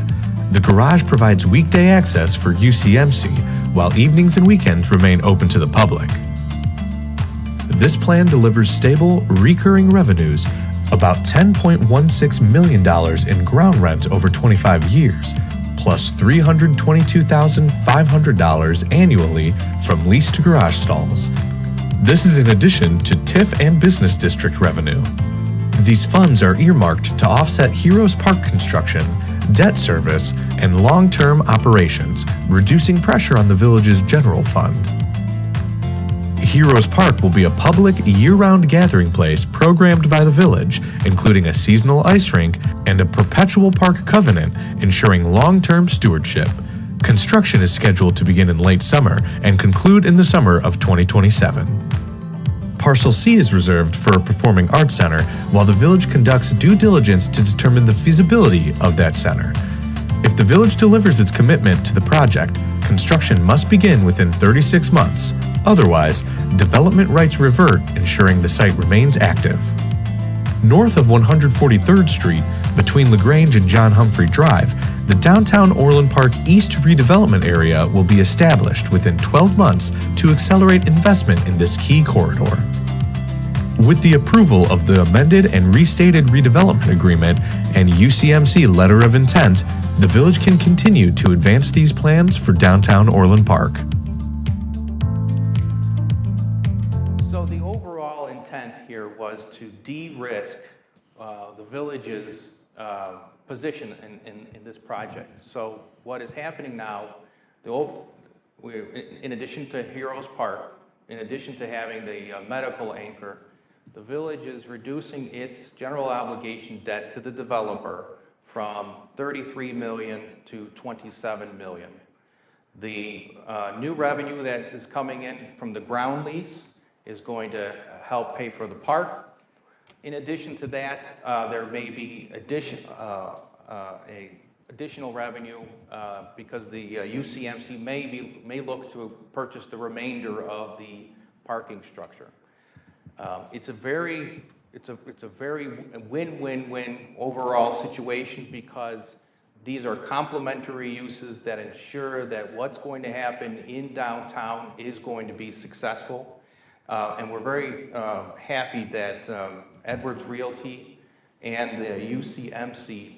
The garage provides weekday access for UCMC, while evenings and weekends remain open to the public. This plan delivers stable, recurring revenues, about $10.16 million in ground rent over 25 years, plus $322,500 annually from leased garage stalls. This is in addition to TIF and business district revenue. These funds are earmarked to offset Heroes Park construction, debt service, and long-term operations, reducing pressure on the village's general fund. Heroes Park will be a public, year-round gathering place programmed by the village, including a seasonal ice rink and a perpetual park covenant, ensuring long-term stewardship. Construction is scheduled to begin in late summer and conclude in the summer of 2027. Parcel C is reserved for a performing arts center, while the village conducts due diligence to determine the feasibility of that center. If the village delivers its commitment to the project, construction must begin within 36 months. Otherwise, development rights revert, ensuring the site remains active. North of 143rd Street, between LaGrange and John Humphrey Drive, the downtown Orland Park East redevelopment area will be established within 12 months to accelerate investment in this key corridor. With the approval of the amended and restated redevelopment agreement and UCMC letter of intent, the village can continue to advance these plans for downtown Orland Park. So the overall intent here was to de-risk the village's position in this project. So what is happening now, in addition to Heroes Park, in addition to having the medical anchor, the village is reducing its general obligation debt to the developer from $33 million to $27 million. The new revenue that is coming in from the ground lease is going to help pay for the park. In addition to that, there may be additional revenue because the UCMC may look to purchase the remainder of the parking structure. It's a very win-win-win overall situation because these are complementary uses that ensure that what's going to happen in downtown is going to be successful. And we're very happy that Edwards Realty and the UCMC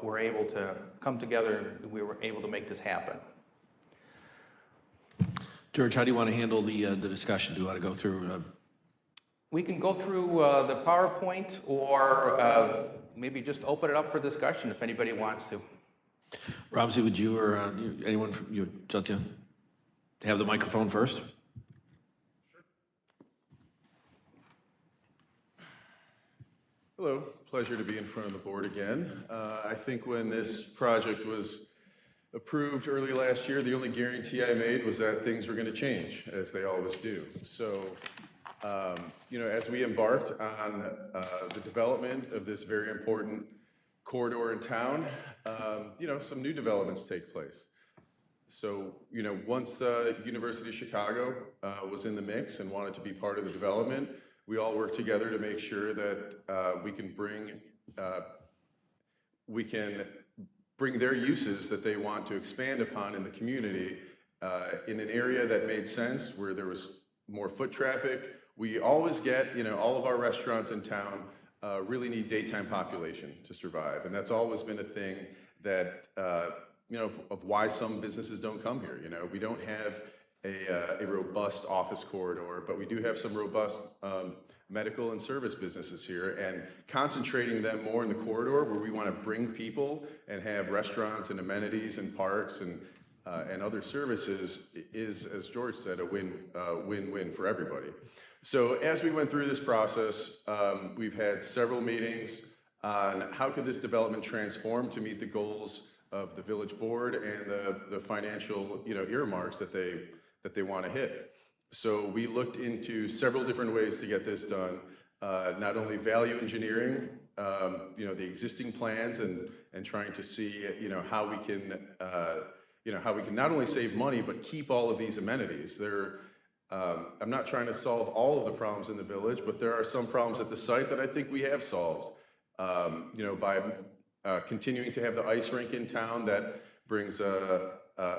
were able to come together and we were able to make this happen. George, how do you want to handle the discussion? Do you want to go through? We can go through the PowerPoint or maybe just open it up for discussion if anybody wants to. Ramsey, would you or anyone from you to have the microphone first? Hello, pleasure to be in front of the board again. I think when this project was approved early last year, the only guarantee I made was that things were going to change, as they always do. So, you know, as we embarked on the development of this very important corridor in town, you know, some new developments take place. So, you know, once University of Chicago was in the mix and wanted to be part of the development, we all worked together to make sure that we can bring their uses that they want to expand upon in the community in an area that made sense, where there was more foot traffic. We always get, you know, all of our restaurants in town really need daytime population to survive. And that's always been a thing that, you know, of why some businesses don't come here. You know, we don't have a robust office corridor, but we do have some robust medical and service businesses here, and concentrating them more in the corridor where we want to bring people and have restaurants and amenities and parks and other services is, as George said, a win-win for everybody. So as we went through this process, we've had several meetings on how could this development transform to meet the goals of the village board and the financial, you know, earmarks that they want to hit. So we looked into several different ways to get this done. Not only value engineering, you know, the existing plans and trying to see, you know, how we can not only save money but keep all of these amenities. I'm not trying to solve all of the problems in the village, but there are some problems at the site that I think we have solved. You know, by continuing to have the ice rink in town that brings a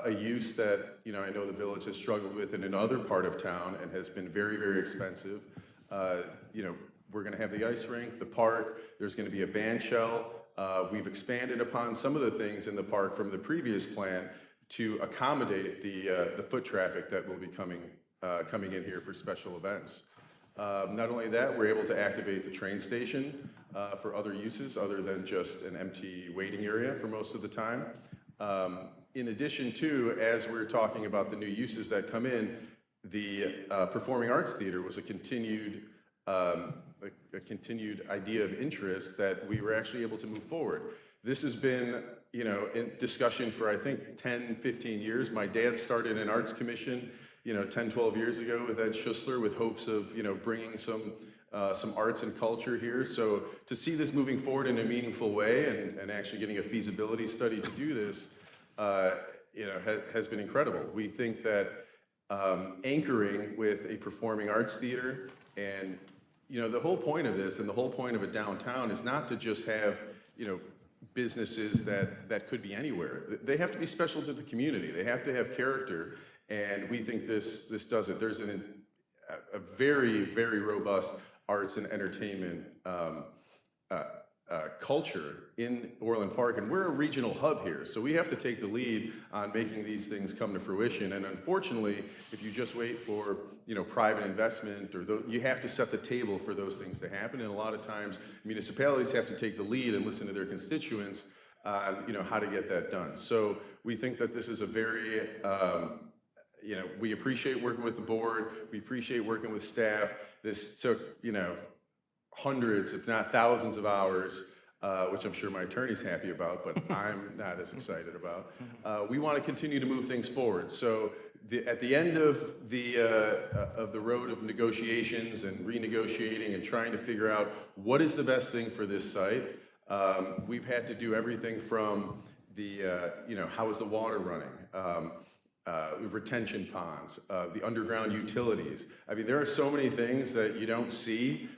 use that, you know, I know the village has struggled with in another part of town and has been very, very expensive. You know, we're going to have the ice rink, the park, there's going to be a band shell. We've expanded upon some of the things in the park from the previous plan to accommodate the foot traffic that will be coming in here for special events. Not only that, we're able to activate the train station for other uses other than just an empty waiting area for most of the time. In addition to, as we're talking about the new uses that come in, the Performing Arts Theater was a continued idea of interest that we were actually able to move forward. This has been, you know, in discussion for, I think, 10, 15 years. My dad started an arts commission, you know, 10, 12 years ago with Ed Schussler with hopes of, you know, bringing some arts and culture here. So to see this moving forward in a meaningful way and actually getting a feasibility study to do this, you know, has been incredible. We think that anchoring with a performing arts theater and, you know, the whole point of this and the whole point of a downtown is not to just have, you know, businesses that could be anywhere. They have to be special to the community. They have to have character, and we think this does it. There's a very, very robust arts and entertainment culture in Orland Park, and we're a regional hub here, so we have to take the lead on making these things come to fruition. And unfortunately, if you just wait for, you know, private investment or you have to set the table for those things to happen. And a lot of times, municipalities have to take the lead and listen to their constituents on, you know, how to get that done. So we think that this is a very you know, we appreciate working with the board. We appreciate working with staff. This took, you know, hundreds, if not thousands of hours which I'm sure my attorney's happy about, but I'm not as excited about. We want to continue to move things forward. So at the end of the road of negotiations and renegotiating and trying to figure out what is the best thing for this site, we've had to do everything from how is the water running? Retention ponds, the underground utilities. I mean, there are so many things that you don't see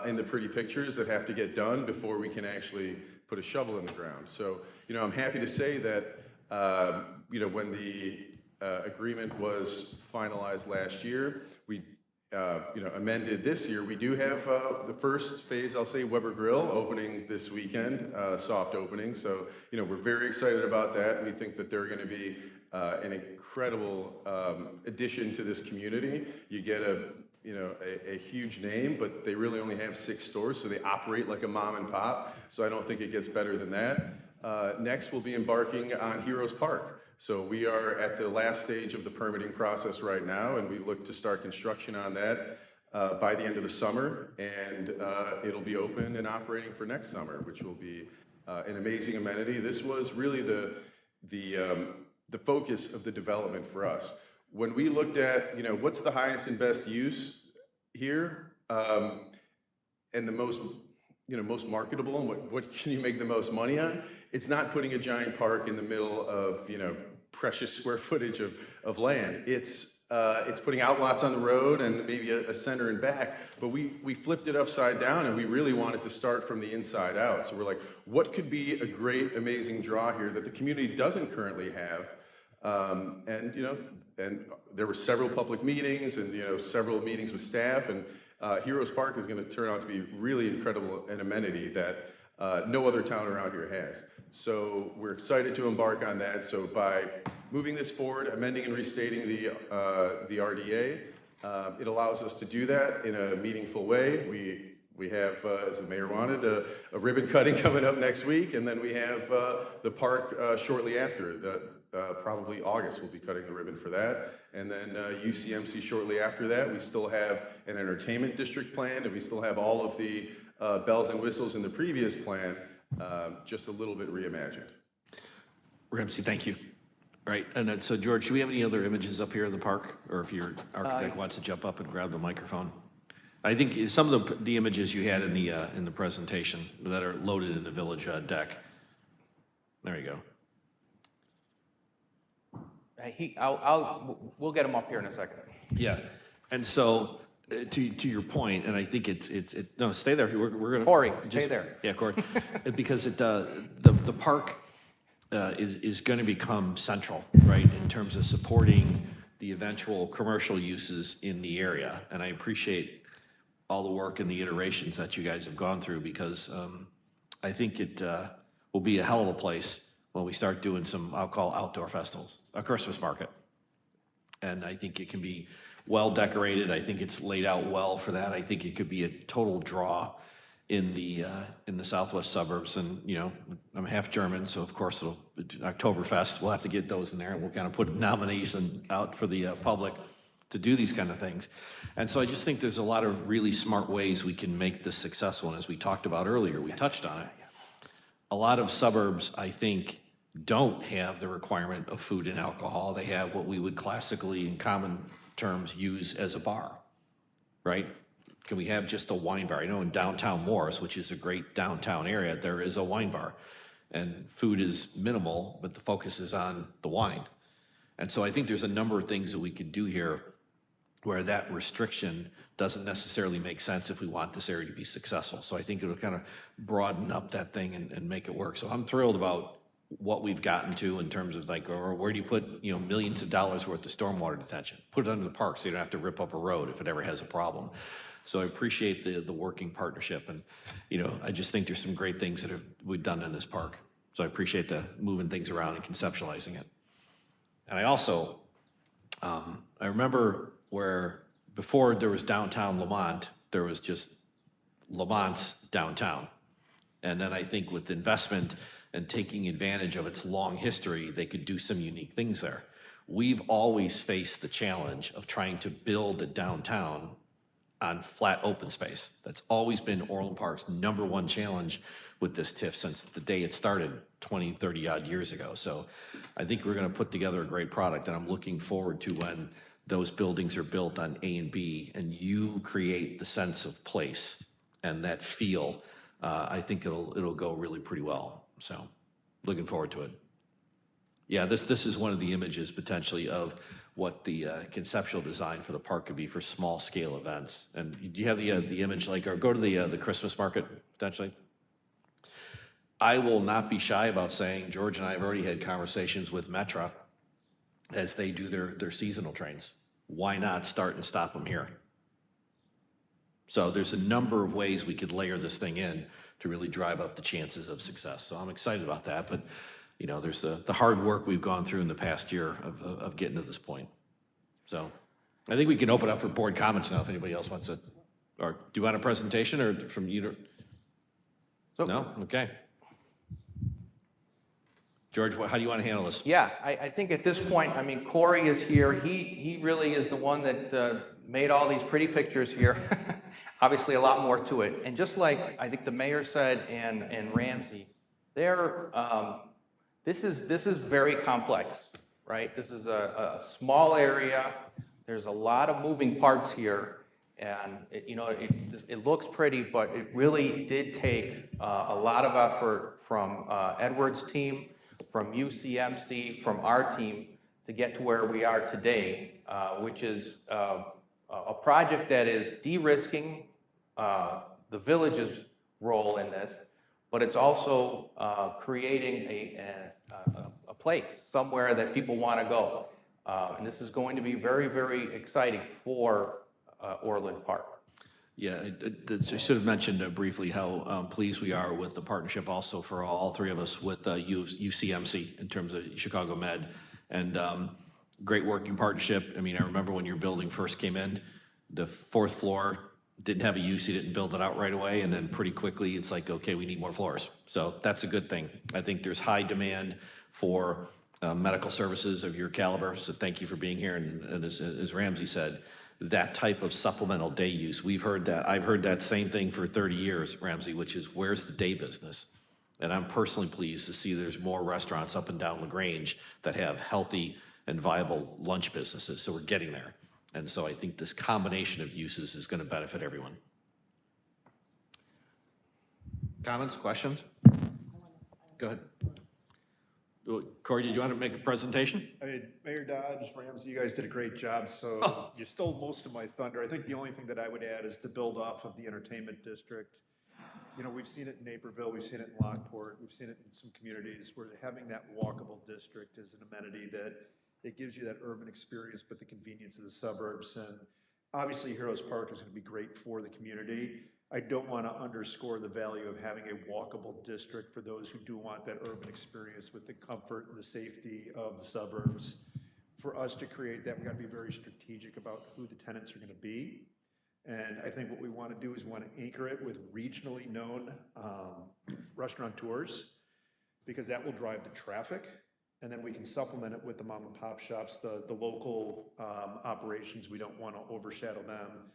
in the pretty pictures that have to get done before we can actually put a shovel in the ground. So, I'm happy to say that, when the agreement was finalized last year, we amended this year. We do have the first phase, I'll say, Weber Grill opening this weekend, soft opening. So, we're very excited about that. We think that they're going to be an incredible addition to this community. You get a huge name, but they really only have 6 stores, so they operate like a mom and pop. So I don't think it gets better than that. Next, we'll be embarking on Heroes Park. So we are at the last stage of the permitting process right now, and we look to start construction on that by the end of the summer, and it'll be open and operating for next summer, which will be an amazing amenity. This was really the focus of the development for us. When we looked at, what's the highest and best use here, and the most marketable, and what can you make the most money on? It's not putting a giant park in the middle of, precious square footage of land. It's putting outlots on the road and maybe a center and back, but we flipped it upside down, and we really wanted to start from the inside out. So we're like, what could be a great, amazing draw here that the community doesn't currently have? And there were several public meetings and, several meetings with staff, and Heroes Park is going to turn out to be really incredible, an amenity that no other town around here has. So we're excited to embark on that. So by moving this forward, amending and restating the RDA, it allows us to do that in a meaningful way. We have, as the mayor wanted, a ribbon cutting coming up next week, and then we have the park shortly after. Probably August we'll be cutting the ribbon for that, and then UCMC shortly after that. We still have an entertainment district planned, and we still have all of the bells and whistles in the previous plan, just a little bit reimagined. Ramsey, thank you. Right, and then, so George, do we have any other images up here in the park? Or if your architect wants to jump up and grab the microphone? I think some of the images you had in the presentation that are loaded in the village deck. There you go. We'll get him up here in a second. Yeah, and so to your point, and I think no, stay there. We're gonna Corey, stay there. Yeah, Corey, because the park is going to become central, right, in terms of supporting the eventual commercial uses in the area, and I appreciate all the work and the iterations that you guys have gone through, because I think it will be a hell of a place when we start doing some, I'll call outdoor festivals, a Christmas market. And I think it can be well decorated. I think it's laid out well for that. I think it could be a total draw in the southwest suburbs. And, I'm half German, so of course Oktoberfest, we'll have to get those in there, and we'll kind of put nomination out for the public to do these kind of things. And so I just think there's a lot of really smart ways we can make this successful. And as we talked about earlier, we touched on it. A lot of suburbs, I think, don't have the requirement of food and alcohol. They have what we would classically, in common terms, use as a bar, right? Can we have just a wine bar? I know in downtown Morris, which is a great downtown area, there is a wine bar. And food is minimal, but the focus is on the wine. And so I think there's a number of things that we could do here where that restriction doesn't necessarily make sense if we want this area to be successful. So I think it'll kind of broaden up that thing and make it work. So I'm thrilled about what we've gotten to in terms of or where do you put, millions of dollars worth of stormwater detention? Put it under the park so you don't have to rip up a road if it ever has a problem. So I appreciate the working partnership, and, I just think there's some great things that we've done in this park. So I appreciate the moving things around and conceptualizing it. And I also, I remember where before there was downtown Lamont, there was just Lamont's downtown. And then I think with investment and taking advantage of its long history, they could do some unique things there. We've always faced the challenge of trying to build a downtown on flat open space. That's always been Orland Park's #1 challenge with this TIF since the day it started 20, 30 odd years ago. So I think we're gonna put together a great product, and I'm looking forward to when those buildings are built on A and B and you create the sense of place and that feel. I think it'll go really pretty well. So looking forward to it. Yeah, this is one of the images potentially of what the conceptual design for the park could be for small scale events. And do you have the image, like, or go to the Christmas market potentially? I will not be shy about saying, George and I have already had conversations with Metra as they do their seasonal trains. Why not start and stop them here? So there's a number of ways we could layer this thing in to really drive up the chances of success. So I'm excited about that, but you know, there's the hard work we've gone through in the past year of getting to this point. So I think we can open up for board comments now if anybody else wants it. Or do you want a presentation or from you? No? Okay. George, how do you want to handle this? Yeah, I think at this point, I mean, Corey is here. He really is the one that made all these pretty pictures here. Obviously, a lot more to it. And just like I think the mayor said and Ramsey, this is very complex, right? This is a small area. There's a lot of moving parts here. And it looks pretty, but it really did take a lot of effort from Edward's team, from UCMC, from our team to get to where we are today, which is a project that is de-risking the village's role in this, but it's also creating a place somewhere that people want to go. And this is going to be very, very exciting for Orland Park. Yeah, I should have mentioned briefly how pleased we are with the partnership also for all three of us with UCMC in terms of Chicago Med, and great working partnership. I mean, I remember when your building first came in, the 4th floor didn't have a use, you didn't build it out right away, and then pretty quickly it's like, okay, we need more floors. So that's a good thing. I think there's high demand for medical services of your caliber, so thank you for being here, and as Ramsey said, that type of supplemental day use. We've heard that. I've heard that same thing for 30 years, Ramsey, which is where's the day business? And I'm personally pleased to see there's more restaurants up and down LaGrange that have healthy and viable lunch businesses. So we're getting there. And so I think this combination of uses is going to benefit everyone. Comments, questions? Go ahead. Corey, did you want to make a presentation? I mean, Mayor Dodge, Ramsey, you guys did a great job, so you stole most of my thunder. I think the only thing that I would add is to build off of the entertainment district. You know, we've seen it in Naperville, we've seen it in Lockport, we've seen it in some communities where having that walkable district is an amenity that it gives you that urban experience, but the convenience of the suburbs. And obviously, Heroes Park is going to be great for the community. I don't want to underscore the value of having a walkable district for those who do want that urban experience with the comfort and the safety of the suburbs. For us to create that, we got to be very strategic about who the tenants are going to be. And I think what we want to do is we want to anchor it with regionally known restaurateurs, because that will drive the traffic. And then we can supplement it with the mom and pop shops, the local operations. We don't want to overshadow them.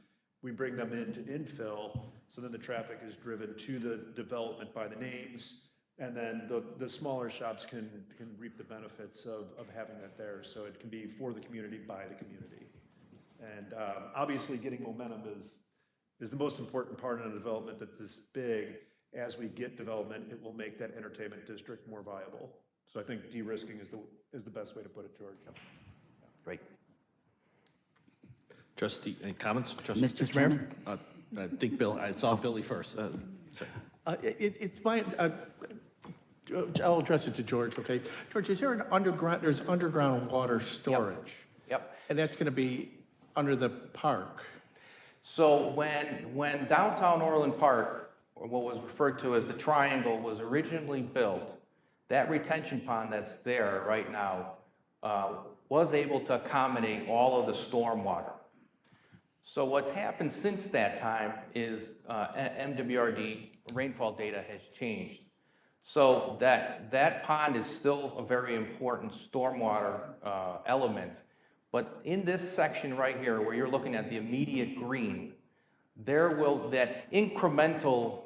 We bring them in to infill, so then the traffic is driven to the development by the names, and then the smaller shops can reap the benefits of having that there. So it can be for the community, by the community. And obviously getting momentum is the most important part in a development that's this big. As we get development, it will make that entertainment district more viable. So I think de-risking is the best way to put it, George. Great. Trustee, any comments? Mr. Chairman? I think Bill, I saw Billy first. It's my, I'll address it to George, okay? George, is there there's underground water storage? Yep. And that's going to be under the park? So when downtown Orland Park, or what was referred to as the Triangle, was originally built, that retention pond that's there right now was able to accommodate all of the storm water. So what's happened since that time is MWRD rainfall data has changed. So that pond is still a very important stormwater element. But in this section right here, where you're looking at the immediate green, that incremental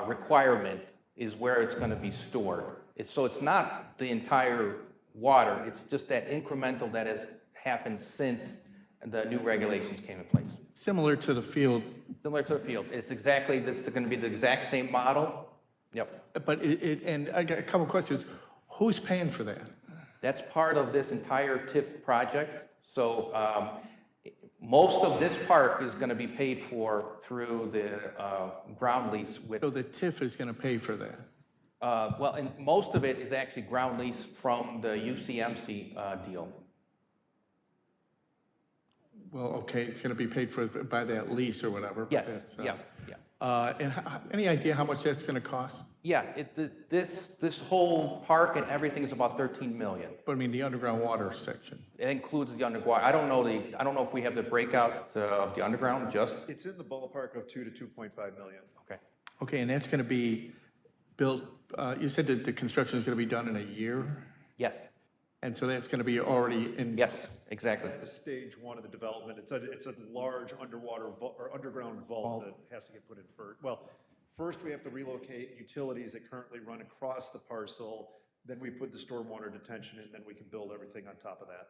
requirement is where it's going to be stored. So it's not the entire water, it's just that incremental that has happened since the new regulations came in place. Similar to the field, Similar to the field. It's going to be the exact same model. Yep. but and I got a couple questions. Who's paying for that? That's part of this entire TIF project. So most of this park is going to be paid for through the ground lease with. So the TIF is going to pay for that? Well, and most of it is actually ground lease from the UCMC deal. Well, okay, it's going to be paid for by that lease or whatever. but Yes, that's, yeah. And any idea how much that's going to cost? Yeah, this whole park and everything is about 13 million. But I mean, the underground water section. It includes the underground. I don't know if we have the breakout of the underground just. It's in the ballpark of 2 to 2.5 million. Okay. Okay, and that's going to be built, you said that the construction is going to be done in a year? Yes. And so that's going to be already in? Yes, exactly. Stage 1 of the development, it's a large underwater or underground vault that has to get put in first. Well, first we have to relocate utilities that currently run across the parcel. Then we put the stormwater detention in, then we can build everything on top of that.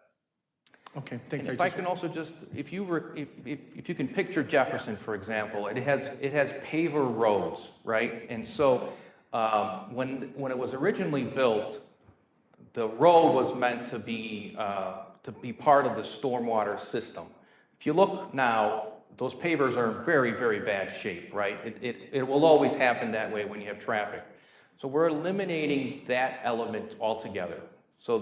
Okay, thanks. And if I can also just, if you can picture Jefferson, for example, it has paver roads, right? And so when it was originally built, the road was meant to be part of the stormwater system. If you look now, those pavers are in very, very bad shape, right? It will always happen that way when you have traffic. So we're eliminating that element altogether. So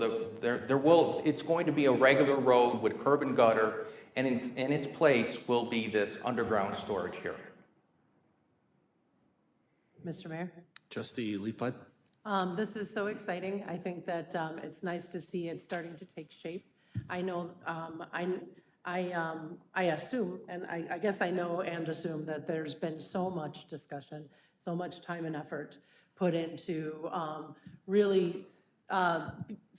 it's going to be a regular road with curb and gutter, and in its place will be this underground storage here. Mr. Mayor? Trustee Leafblatt? This is so exciting. I think that it's nice to see it starting to take shape. I know, I assume, and I guess I know and assume that there's been so much discussion, so much time and effort put into really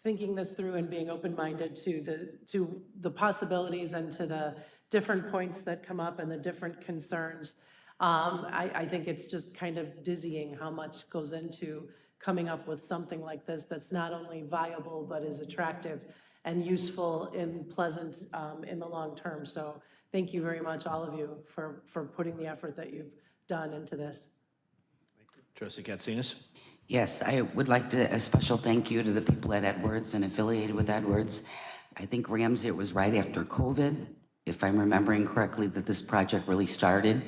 thinking this through and being open-minded to the possibilities and to the different points that come up and the different concerns. I think it's just kind of dizzying how much goes into coming up with something like this that's not only viable, but is attractive and useful and pleasant in the long term. So thank you very much, all of you, for putting the effort that you've done into this. Trustee Katsinas? Yes, I would like to, a special thank you to the people at Edwards and affiliated with Edwards. I think Ramsey, it was right after COVID, if I'm remembering correctly, that this project really started.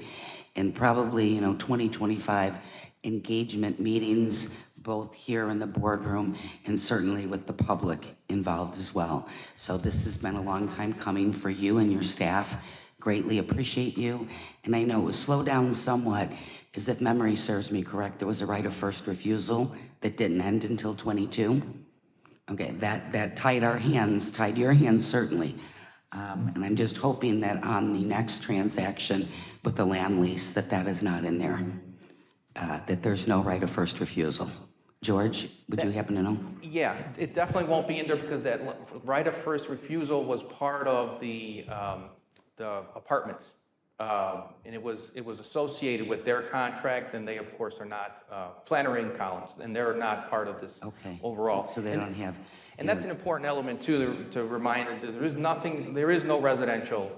And probably, 2025 engagement meetings, both here in the boardroom and certainly with the public involved as well. So this has been a long time coming for you and your staff. Greatly appreciate you. And I know it was slowed down somewhat, as if memory serves me correct, there was a right of first refusal that didn't end until 22. Okay, that tied your hands certainly. And I'm just hoping that on the next transaction with the land lease, that is not in there, that there's no right of first refusal. George, would you happen to know? Yeah, it definitely won't be in there because that right of first refusal was part of the apartments. And it was associated with their contract, and they, of course, are not, Flannery and Collins, and they're not part of this overall. So they don't have. And that's an important element, too, to remind that there is no residential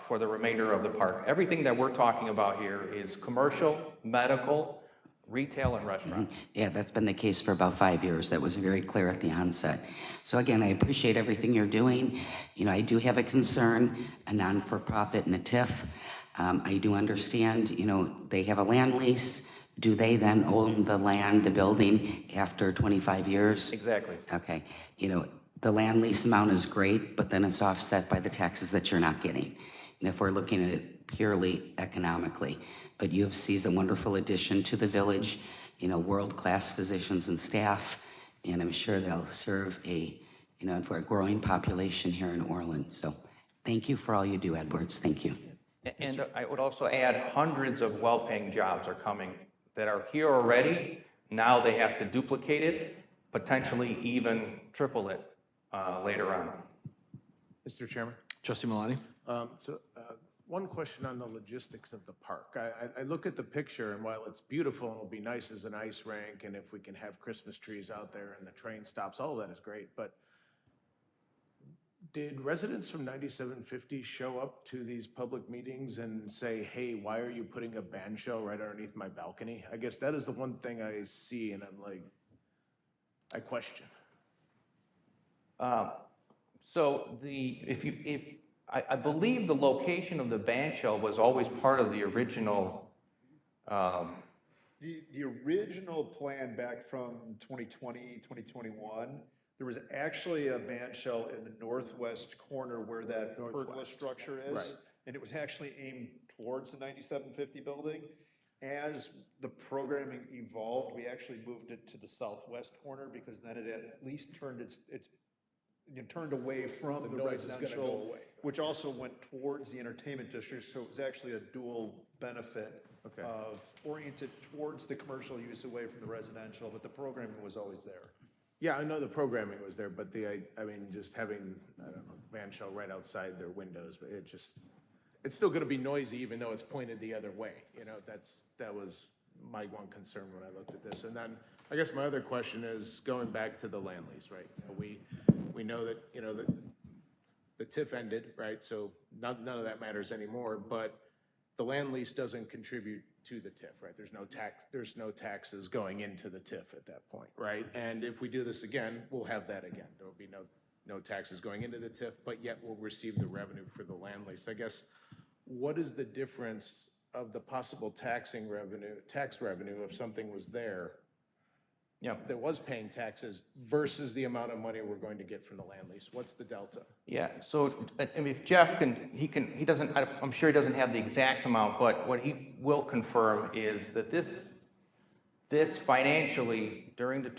for the remainder of the park. Everything that we're talking about here is commercial, medical, retail, and restaurant. Yeah, that's been the case for about 5 years. That was very clear at the onset. So again, I appreciate everything you're doing. I do have a concern, a non-for-profit and a TIF. I do understand, they have a land lease. Do they then own the land, the building, after 25 years? Exactly. Okay. The land lease amount is great, but then it's offset by the taxes that you're not getting. And if we're looking at it purely economically, but UFC is a wonderful addition to the village, world-class physicians and staff, and I'm sure they'll serve for a growing population here in Orland. So thank you for all you do, Edwards. Thank you. And I would also add hundreds of well-paying jobs are coming that are here already. Now they have to duplicate it, potentially even triple it later on. Mr. Chairman? Trustee Malani? One question on the logistics of the park. I look at the picture, and while it's beautiful and it'll be nice as an ice rink, and if we can have Christmas trees out there and the train stops, all of that is great, but did residents from 9750 show up to these public meetings and say, hey, why are you putting a band shell right underneath my balcony? I guess that is the one thing I see, and I'm like, I question. So I believe the location of the band shell was always part of the original. The original plan back from 2020, 2021, there was actually a band shell in the northwest corner where that pergola structure is. Right. And it was actually aimed towards the 9750 building. As the programming evolved, we actually moved it to the southwest corner because then it at least turned turned away from the noise is gonna go residential, away. which also went towards the entertainment district. So it was actually a dual benefit of oriented towards the commercial use away from the residential, but the programming was always there. Yeah, I know the programming was there, but I mean, just having, I don't know, band shell right outside their windows, but it's still gonna be noisy even though it's pointed the other way. You know, that was my one concern when I looked at this. And then, I guess my other question is going back to the land lease, right? You know, we know that, you know, the TIF ended, right? So none of that matters anymore, but the land lease doesn't contribute to the TIF, right? There's no taxes going into the TIF at that point, right? And if we do this again, we'll have that again. There will be no taxes going into the TIF, but yet we'll receive the revenue for the land lease. I guess, what is the difference of the possible tax revenue if something was there that was paying taxes versus the amount of money we're going to get from the land lease? What's the delta? Yeah, so I mean, if Jeff he doesn't, I'm sure he doesn't have the exact amount, but what he will confirm is that this financially, during the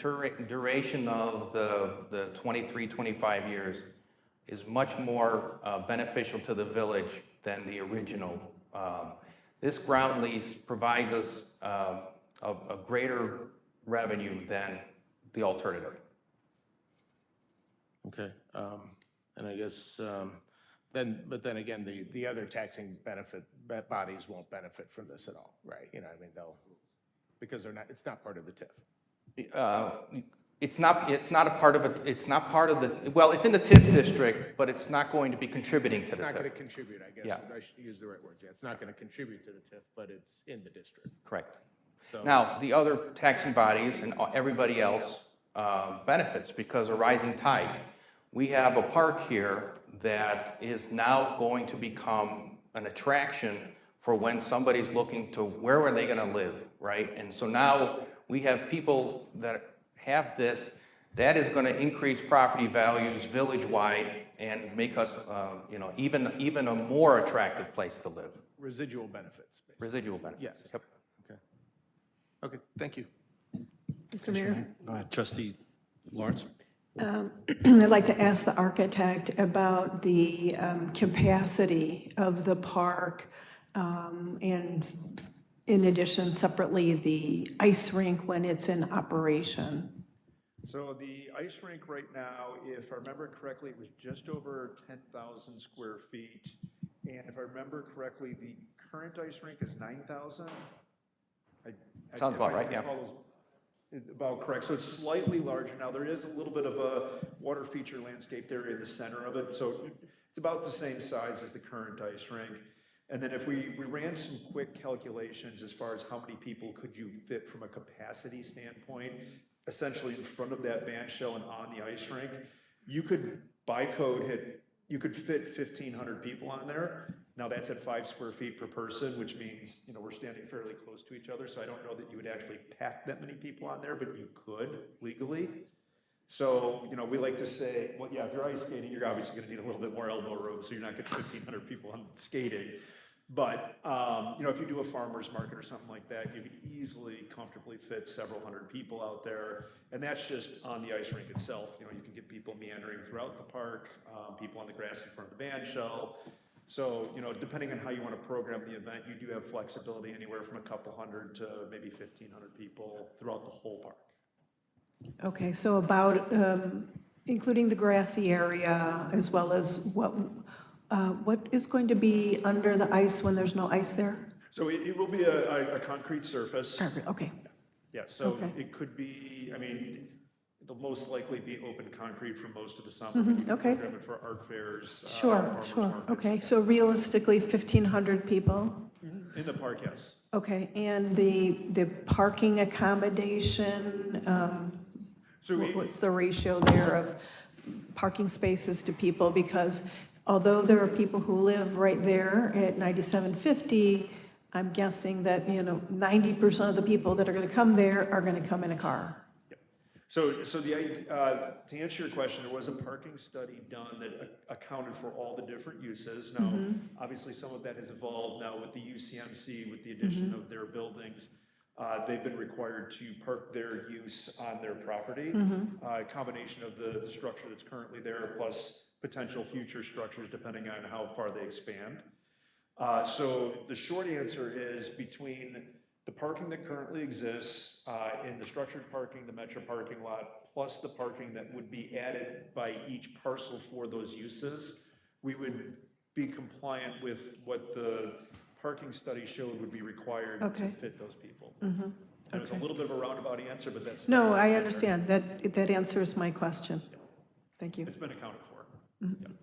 duration of the 23, 25 years, is much more beneficial to the village than the original. This ground lease provides us a greater revenue than the alternative. Okay, and I guess, but then again, the other taxing bodies won't benefit from this at all, right? You know, I mean, because it's not part of the TIF. It's not a part of it, it's not part of the, well, it's in the TIF district, but it's not going to be contributing to the TIF. It's not going to contribute, I guess. Yeah. I should use the right words. Yeah, it's not going to contribute to the TIF, but it's in the district. Correct. So- Now, the other taxing bodies and everybody else benefits because of rising tide. We have a park here that is now going to become an attraction for when somebody's looking to where are they going to live, right? And so now we have people that have this, that is going to increase property values village-wide and make us, even a more attractive place to live. Residual benefits. Basically. Residual benefits. Yes. Yep. Okay, thank you. Mr. Mayor? Go ahead, Trustee Lawrence. I'd like to ask the architect about the capacity of the park, and in addition, separately, the ice rink when it's in operation. So the ice rink right now, if I remember correctly, it was just over 10,000 square feet. And if I remember correctly, the current ice rink is 9,000? Sounds about right, yeah. About correct. So it's slightly larger now. There is a little bit of a water feature landscaped area in the center of it. So it's about the same size as the current ice rink. And then if we ran some quick calculations as far as how many people could you fit from a capacity standpoint, essentially in front of that band shell and on the ice rink, you could, by code, you could fit 1,500 people on there. Now that's at 5 square feet per person, which means, we're standing fairly close to each other. So I don't know that you would actually pack that many people on there, but you could legally. So, we like to say, well, yeah, if you're ice skating, you're obviously going to need a little bit more elbow room, so you're not getting 1,500 people on skating. But, if you do a farmer's market or something like that, you could easily, comfortably fit several hundred people out there. And that's just on the ice rink itself. You can get people meandering throughout the park, people on the grass in front of the band shell. So, depending on how you want to program the event, you do have flexibility anywhere from a couple hundred to maybe 1,500 people throughout the whole park. Okay, so about, including the grassy area as well as what What is going to be under the ice when there's no ice there? So it will be a concrete surface. Concrete, okay. Yeah, so Okay. it could be, I mean, it'll most likely be open concrete for most of the summer. but you can okay. program it for art fairs. Sure, farmers sure, markets. okay. So realistically, 1,500 people? In the park, yes. Okay, and the parking accommodation, So what's the ratio there of parking spaces to people? Because although there are people who live right there at 9750, I'm guessing that, 90% of the people that are going to come there are going to come in a car. So to answer your question, there was a parking study done that accounted for all the different uses. Now, obviously, some of that has evolved now with the UCMC, with the addition of their buildings. They've been required to park their use on their property. A combination of the structure that's currently there plus potential future structures depending on how far they expand. So the short answer is between the parking that currently exists in the structured parking, the metro parking lot, plus the parking that would be added by each parcel for those uses, we would be compliant with what the parking study showed would be required to Okay. fit those people. And it was a little bit of a roundabout answer, but that's. No, I understand. That answers my question. Thank you. It's been accounted for.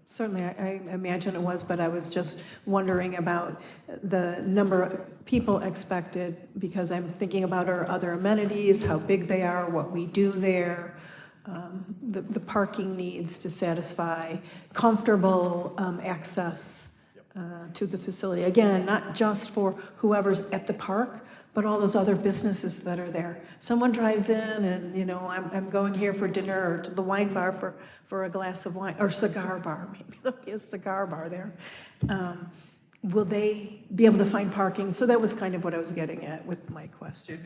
Certainly, I imagine it was, but I was just wondering about the number of people expected, because I'm thinking about our other amenities, how big they are, what we do there, the parking needs to satisfy comfortable access to the facility. Again, not just for whoever's at the park, but all those other businesses that are there. Someone drives in and, I'm going here for dinner or to the wine bar for a glass of wine, or cigar bar, maybe there'll be a cigar bar there. Will they be able to find parking? So that was kind of what I was getting at with my question.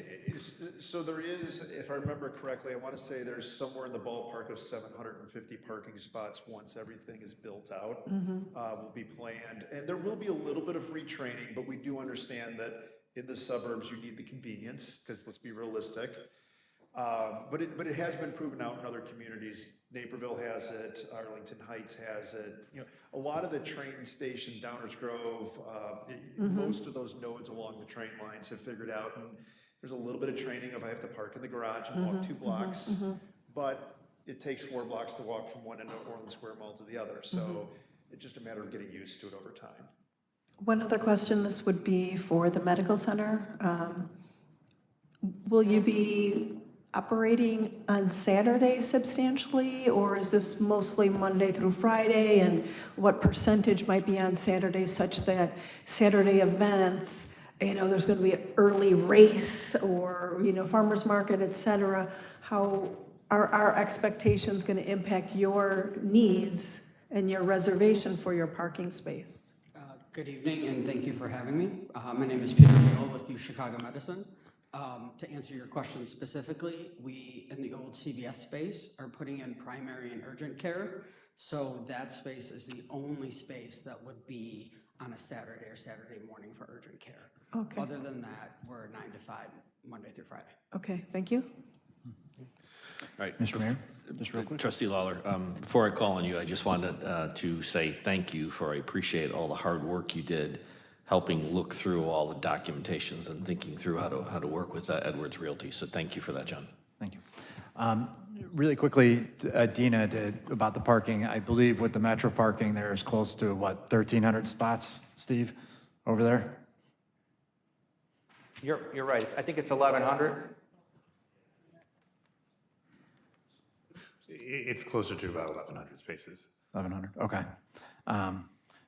So there is, if I remember correctly, I want to say there's somewhere in the ballpark of 750 parking spots once everything is built out, will be planned. And there will be a little bit of retraining, but we do understand that in the suburbs, you need the convenience, because let's be realistic. But it has been proven out in other communities. Naperville has it, Arlington Heights has it. A lot of the train station, Downers Grove, most of those nodes along the train lines have figured out, and there's a little bit of training if I have to park in the garage and walk 2 blocks, but it takes 4 blocks to walk from one end of Orland Square Mall to the other. So it's just a matter of getting used to it over time. One other question, this would be for the medical center. Will you be operating on Saturday substantially, or is this mostly Monday through Friday? And what percentage might be on Saturday, such that Saturday events, there's going to be an early race or, farmer's market, et cetera? How are our expectations going to impact your needs and your reservation for your parking space? Good evening, and thank you for having me. My name is Peter Neal with U Chicago Medicine. To answer your question specifically, we, in the old CVS space, are putting in primary and urgent care. So that space is the only space that would be on a Saturday or Saturday morning for urgent care. Okay. Other than that, we're 9 to 5, Monday through Friday. Okay, thank you. All right. Mr. Mayor, just real quick. Trustee Lawler, before I call on you, I just wanted to say thank you I appreciate all the hard work you did helping look through all the documentations and thinking through how to work with Edwards Realty. So thank you for that, John. Thank you. Really quickly, Dina, about the parking, I believe with the metro parking, there's close to, 1,300 spots, Steve, over there? You're right. I think it's 1,100. It's closer to about 1,100 spaces. 1,100, okay.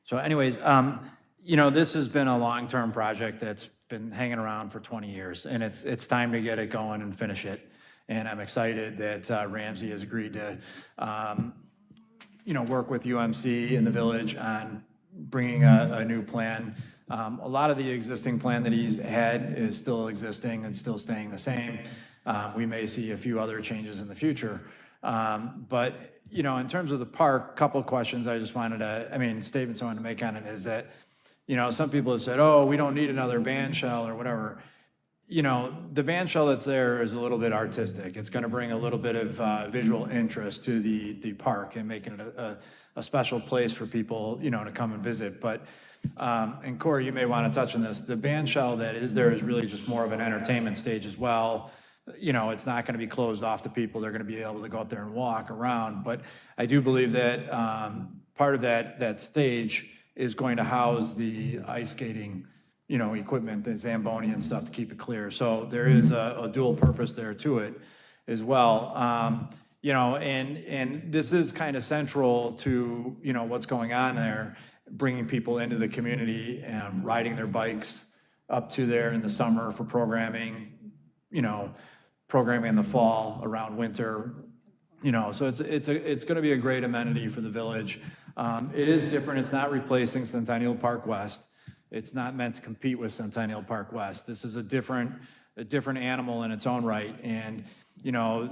So anyways, this has been a long-term project that's been hanging around for 20 years, and it's time to get it going and finish it. And I'm excited that Ramsey has agreed to, work with UMC in the village on bringing a new plan. A lot of the existing plan that he's had is still existing and still staying the same. We may see a few other changes in the future. But, in terms of the park, couple of questions I just wanted to, statements I wanted to make on it is that, some people have said, oh, we don't need another band shell or whatever. you know, the band shell that's there is a little bit artistic. It's going to bring a little bit of visual interest to the park and making it a special place for people, you know, to come and visit. But, and Corey, you may want to touch on this. The band shell that is there is really just more of an entertainment stage as well. You know, it's not going to be closed off to people. They're going to be able to go out there and walk around. But I do believe that part of that stage is going to house the ice skating, you know, equipment, the Zamboni and stuff to keep it clear. So there is a dual purpose there to it as well. You know, and this is kind of central to, you know, what's going on there, bringing people into the community and riding their bikes up to there in the summer for programming, you know, programming in the fall around winter, you know, so it's going to be a great amenity for the village. It is different. It's not replacing Centennial Park West. It's not meant to compete with Centennial Park West. This is a different animal in its own right. And, you know,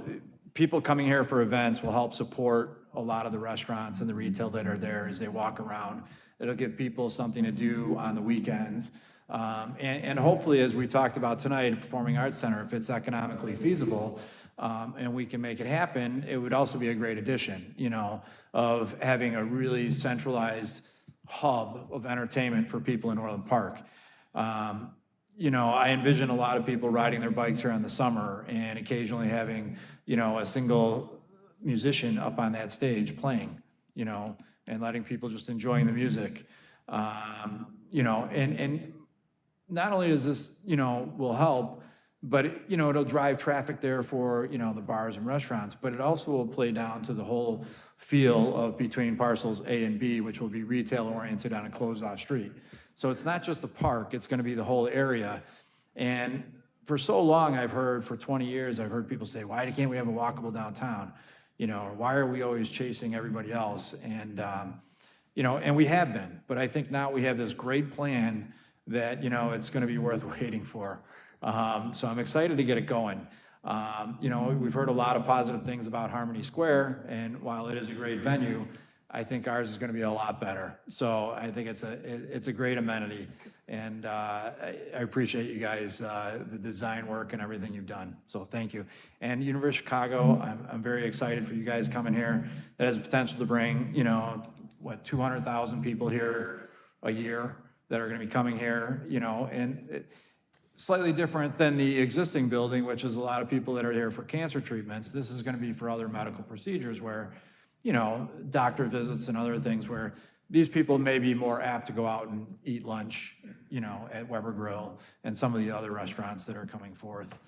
people coming here for events will help support a lot of the restaurants and the retail that are there as they walk around. It'll give people something to do on the weekends. And hopefully, as we talked about tonight, Performing Arts Center, if it's economically feasible, and we can make it happen, it would also be a great addition, you know, of having a really centralized hub of entertainment for people in Orland Park. You know, I envision a lot of people riding their bikes here in the summer and occasionally having, you know, a single musician up on that stage playing, you know, and letting people just enjoying the music. You know, and not only does this, you know, will help, but, you know, it'll drive traffic there for, you know, the bars and restaurants, but it also will play down to the whole feel of between parcels A and B, which will be retail oriented on a closed off street. So it's not just the park, it's going to be the whole area. And for so long, I've heard, for 20 years, I've heard people say, why can't we have a walkable downtown? You know, or why are we always chasing everybody else? And, you know, and we have been, but I think now we have this great plan that, you know, it's going to be worth waiting for. So I'm excited to get it going. You know, we've heard a lot of positive things about Harmony Square, and while it is a great venue, I think ours is going to be a lot better. So I think it's a great amenity, and I appreciate you guys, the design work and everything you've done. So thank you. And University of Chicago, I'm very excited for you guys coming here. That has the potential to bring, you know, 200,000 people here a year that are going to be coming here, you know, and slightly different than the existing building, which is a lot of people that are here for cancer treatments. This is going to be for other medical procedures where, you know, doctor visits and other things where these people may be more apt to go out and eat lunch, you know, at Weber Grill and some of the other restaurants that are coming forth.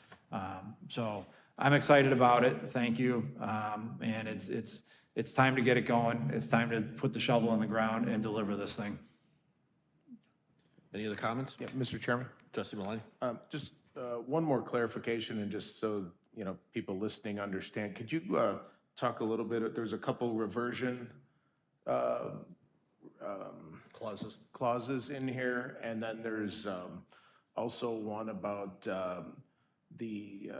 So I'm excited about it. Thank you. And it's time to get it going. It's time to put the shovel in the ground and deliver this thing. Any other comments? Yeah, Mr. Chairman. Trustee Maloney? Just one more clarification, and just so, you know, people listening understand, could you talk a little bit, there's a couple reversion clauses in here, and then there's also one about the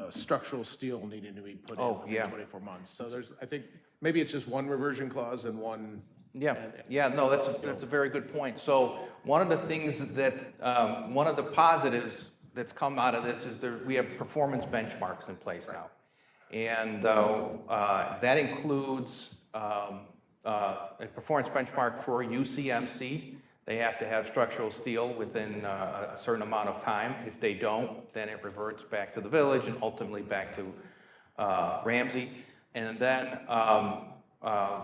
structural steel needing to be put in within 24 months. So there's, I think, maybe it's just one reversion clause and one. No, that's a very good point. So one of the things that, one of the positives that's come out of this is we have performance benchmarks in place now. And that includes a performance benchmark for UCMC. They have to have structural steel within a certain amount of time. If they don't, then it reverts back to the village and ultimately back to Ramsey. And then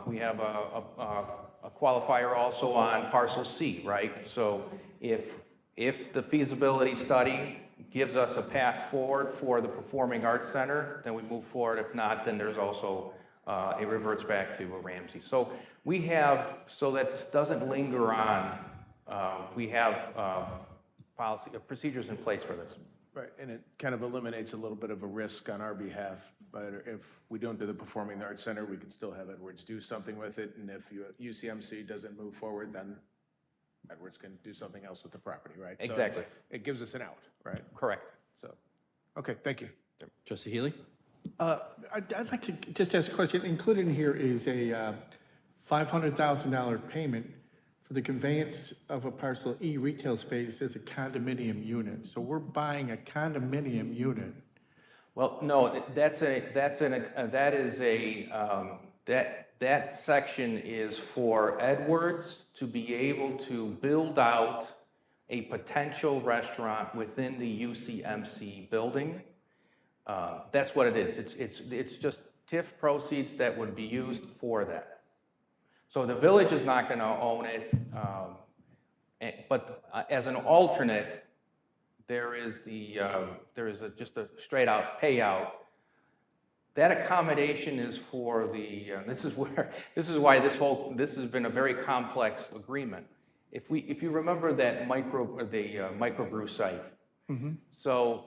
we have a qualifier also on parcel C, right? So if the feasibility study gives us a path forward for the Performing Arts Center, then we move forward. If not, then there's also, it reverts back to Ramsey. So we have, so that this doesn't linger on, we have policy, procedures in place for this. Right, and it kind of eliminates a little bit of a risk on our behalf, but if we don't do the Performing Arts Center, we can still have Edwards do something with it, and if UCMC doesn't move forward, then Edwards can do something else with the property, right? Exactly. So it gives us an out, right? Correct. So, okay, thank you. Trustee Healy? I'd like to just ask a question. Included in here is a $500,000 payment for the conveyance of a parcel E retail space as a condominium unit. So we're buying a condominium unit. Well, no, that section is for Edwards to be able to build out a potential restaurant within the UCMC building. That's what it is. It's just TIF proceeds that would be used for that. So the village is not going to own it, but as an alternate, there is just a straight out payout. That accommodation is for the, this is why this has been a very complex agreement. If you remember that microbrew site, so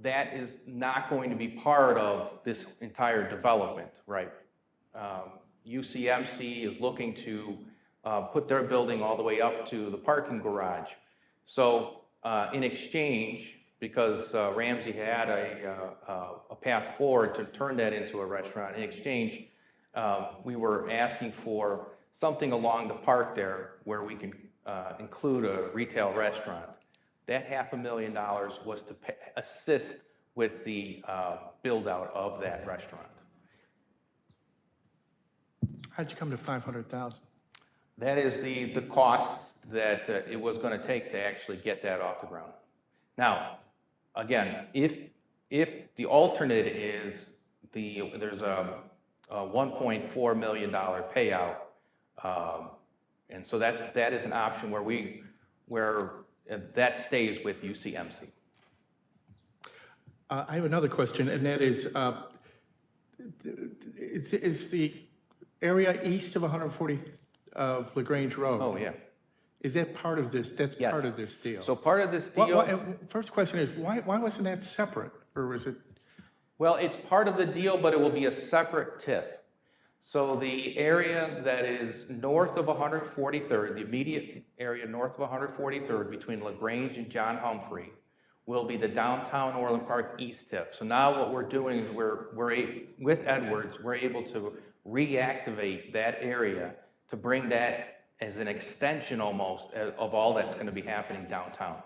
that is not going to be part of this entire development, right? UCMC is looking to put their building all the way up to the parking garage. So in exchange, because Ramsey had a path forward to turn that into a restaurant, in exchange, we were asking for something along the park there where we can include a retail restaurant. That $500,000 was to assist with the build out of that restaurant. How'd you come to 500,000? That is the costs that it was going to take to actually get that off the ground. Now, again, if the alternate is there's a $1.4 million payout, and so that is an option where that stays with UCMC. I have another question, and that is the area east of 140 of LaGrange Road? Oh, yeah. Is that part of this? That's Yes. part of this deal? So part of this deal. First question is, why wasn't that separate, or was it? Well, it's part of the deal, but it will be a separate TIF. So the area that is north of 143rd, the immediate area north of 143rd between LaGrange and John Humphrey, will be the downtown Orland Park East TIF. So now what we're doing is with Edwards, we're able to reactivate that area to bring that as an extension almost of all that's going to be happening downtown.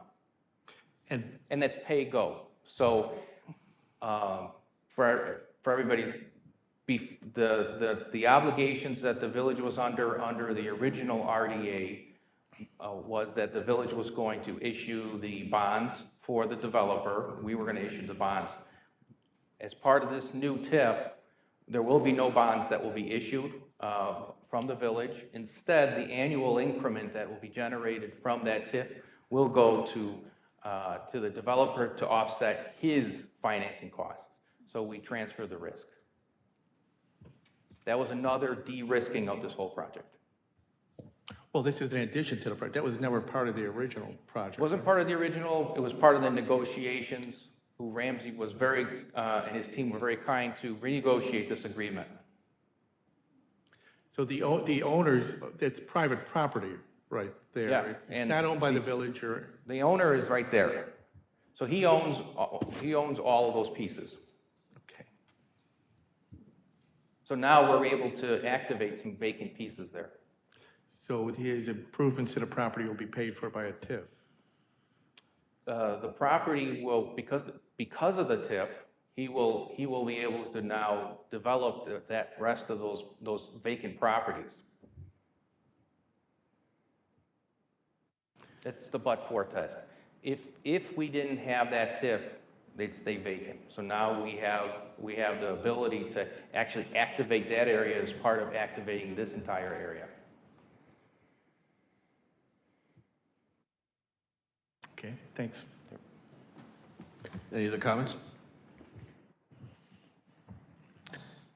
And that's pay-go. So for everybody's, the obligations that the village was under the original RDA was that the village was going to issue the bonds for the developer. We were going to issue the bonds. As part of this new TIF, there will be no bonds that will be issued from the village. Instead, the annual increment that will be generated from that TIF will go to the developer to offset his financing costs. So we transfer the risk. That was another de-risking of this whole project. Well, this is in addition to the project. That was never part of the original project. It wasn't part of the original. It was part of the negotiations. Who Ramsey was and his team were very kind to renegotiate this agreement. So the owners, it's private property right there. Yeah, It's not owned by the village or? The owner is right there. So he owns all of those pieces. Okay. So now we're able to activate some vacant pieces there. So his improvements to the property will be paid for by a TIF? The property will, because of the TIF, he will be able to now develop that rest of those vacant properties. That's the but-for test. If we didn't have that TIF, they'd stay vacant. So now we have the ability to actually activate that area as part of activating this entire area. Okay, thanks. Any other comments?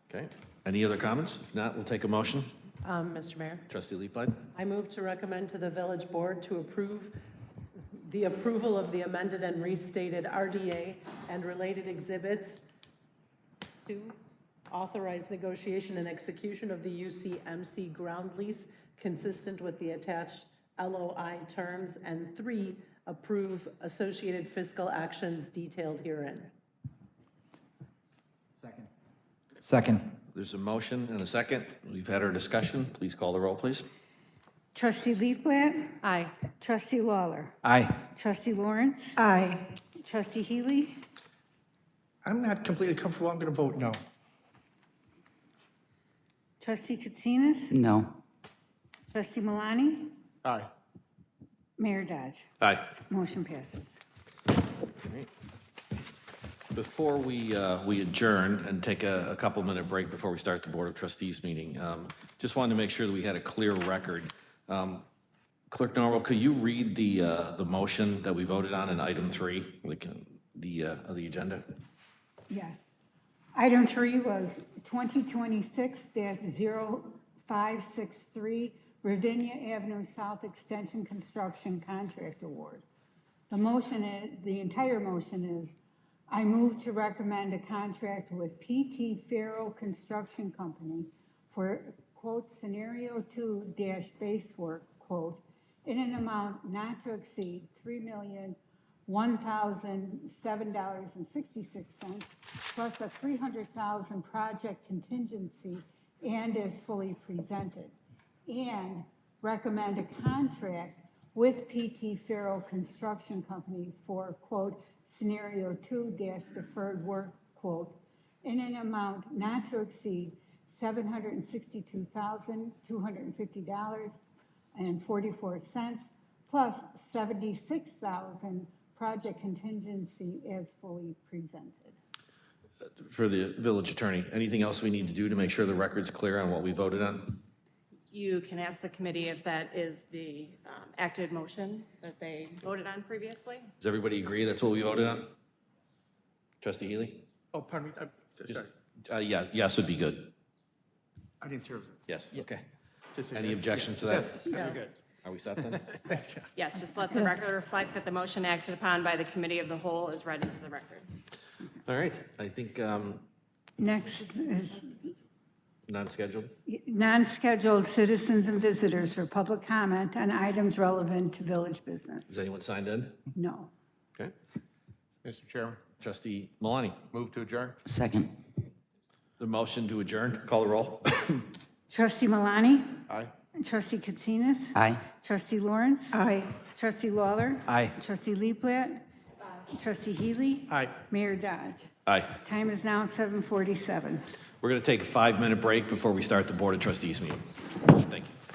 Okay, any other comments? If not, we'll take a motion. Mr. Mayor, Trustee Leapline? I move to recommend to the village board to approve the approval of the amended and restated RDA and related exhibits. 2, authorize negotiation and execution of the UCMC ground lease consistent with the attached LOI terms. And 3, approve associated fiscal actions detailed herein. Second. There's a motion and a second. We've had our discussion. Please call the roll, please. Trustee Leafblat? Aye. Trustee Lawler? Aye. Trustee Lawrence? Aye. Trustee Healy? I'm not completely comfortable. I'm going to vote no. Trustee Katsinas? No. Trustee Malani? Aye. Mayor Dodge? Aye. Motion passes. Before we adjourn and take a couple-minute break before we start the Board of Trustees meeting, just wanted to make sure that we had a clear record. Clerk Norwell, could you read the motion that we voted on in item 3, of the agenda? Yes. Item 3 was 2026-0563, Ravinia Avenue South Extension Construction Contract Award. The entire motion is, I move to recommend a contract with P.T. Farrell Construction Company for, quote, scenario 2 dash base work, quote, in an amount not to exceed $3,001,007.66 plus a $300,000 project contingency and as fully presented. And recommend a contract with P.T. Farrell Construction Company for, quote, scenario 2 dash deferred work, quote, in an amount not to exceed $762,250.44 plus $76,000 project contingency as fully presented. For the village attorney, anything else we need to do to make sure the record's clear on what we voted on? You can ask the committee if that is the acted motion that they voted on previously. Does everybody agree that's what we voted on? Trustee Healy? Oh, pardon me. Sorry. Yeah, yes would be good. I didn't hear. Yes, okay. Just a Any yes. objections to Yes. that? Yes. Good. Are we set then? Yes, just let the record reflect that the motion acted upon by the committee of the whole is read into the record. All right, I think Next is non-scheduled. non-scheduled citizens and visitors for public comment on items relevant to village business. Is anyone signed in? No. Okay. Mr. Chairman, Trustee Malani, move to adjourn. Second. the motion to adjourn, call the roll. Trustee Malani? Aye. Trustee Katsinas? Aye. Trustee Lawrence? Aye. Trustee Lawler? Aye. Trustee Leafblat? Trustee Healy? Aye. Mayor Dodge? Aye. Time is now 7:47. We're going to take a 5-minute break before we start the Board of Trustees meeting. Thank you.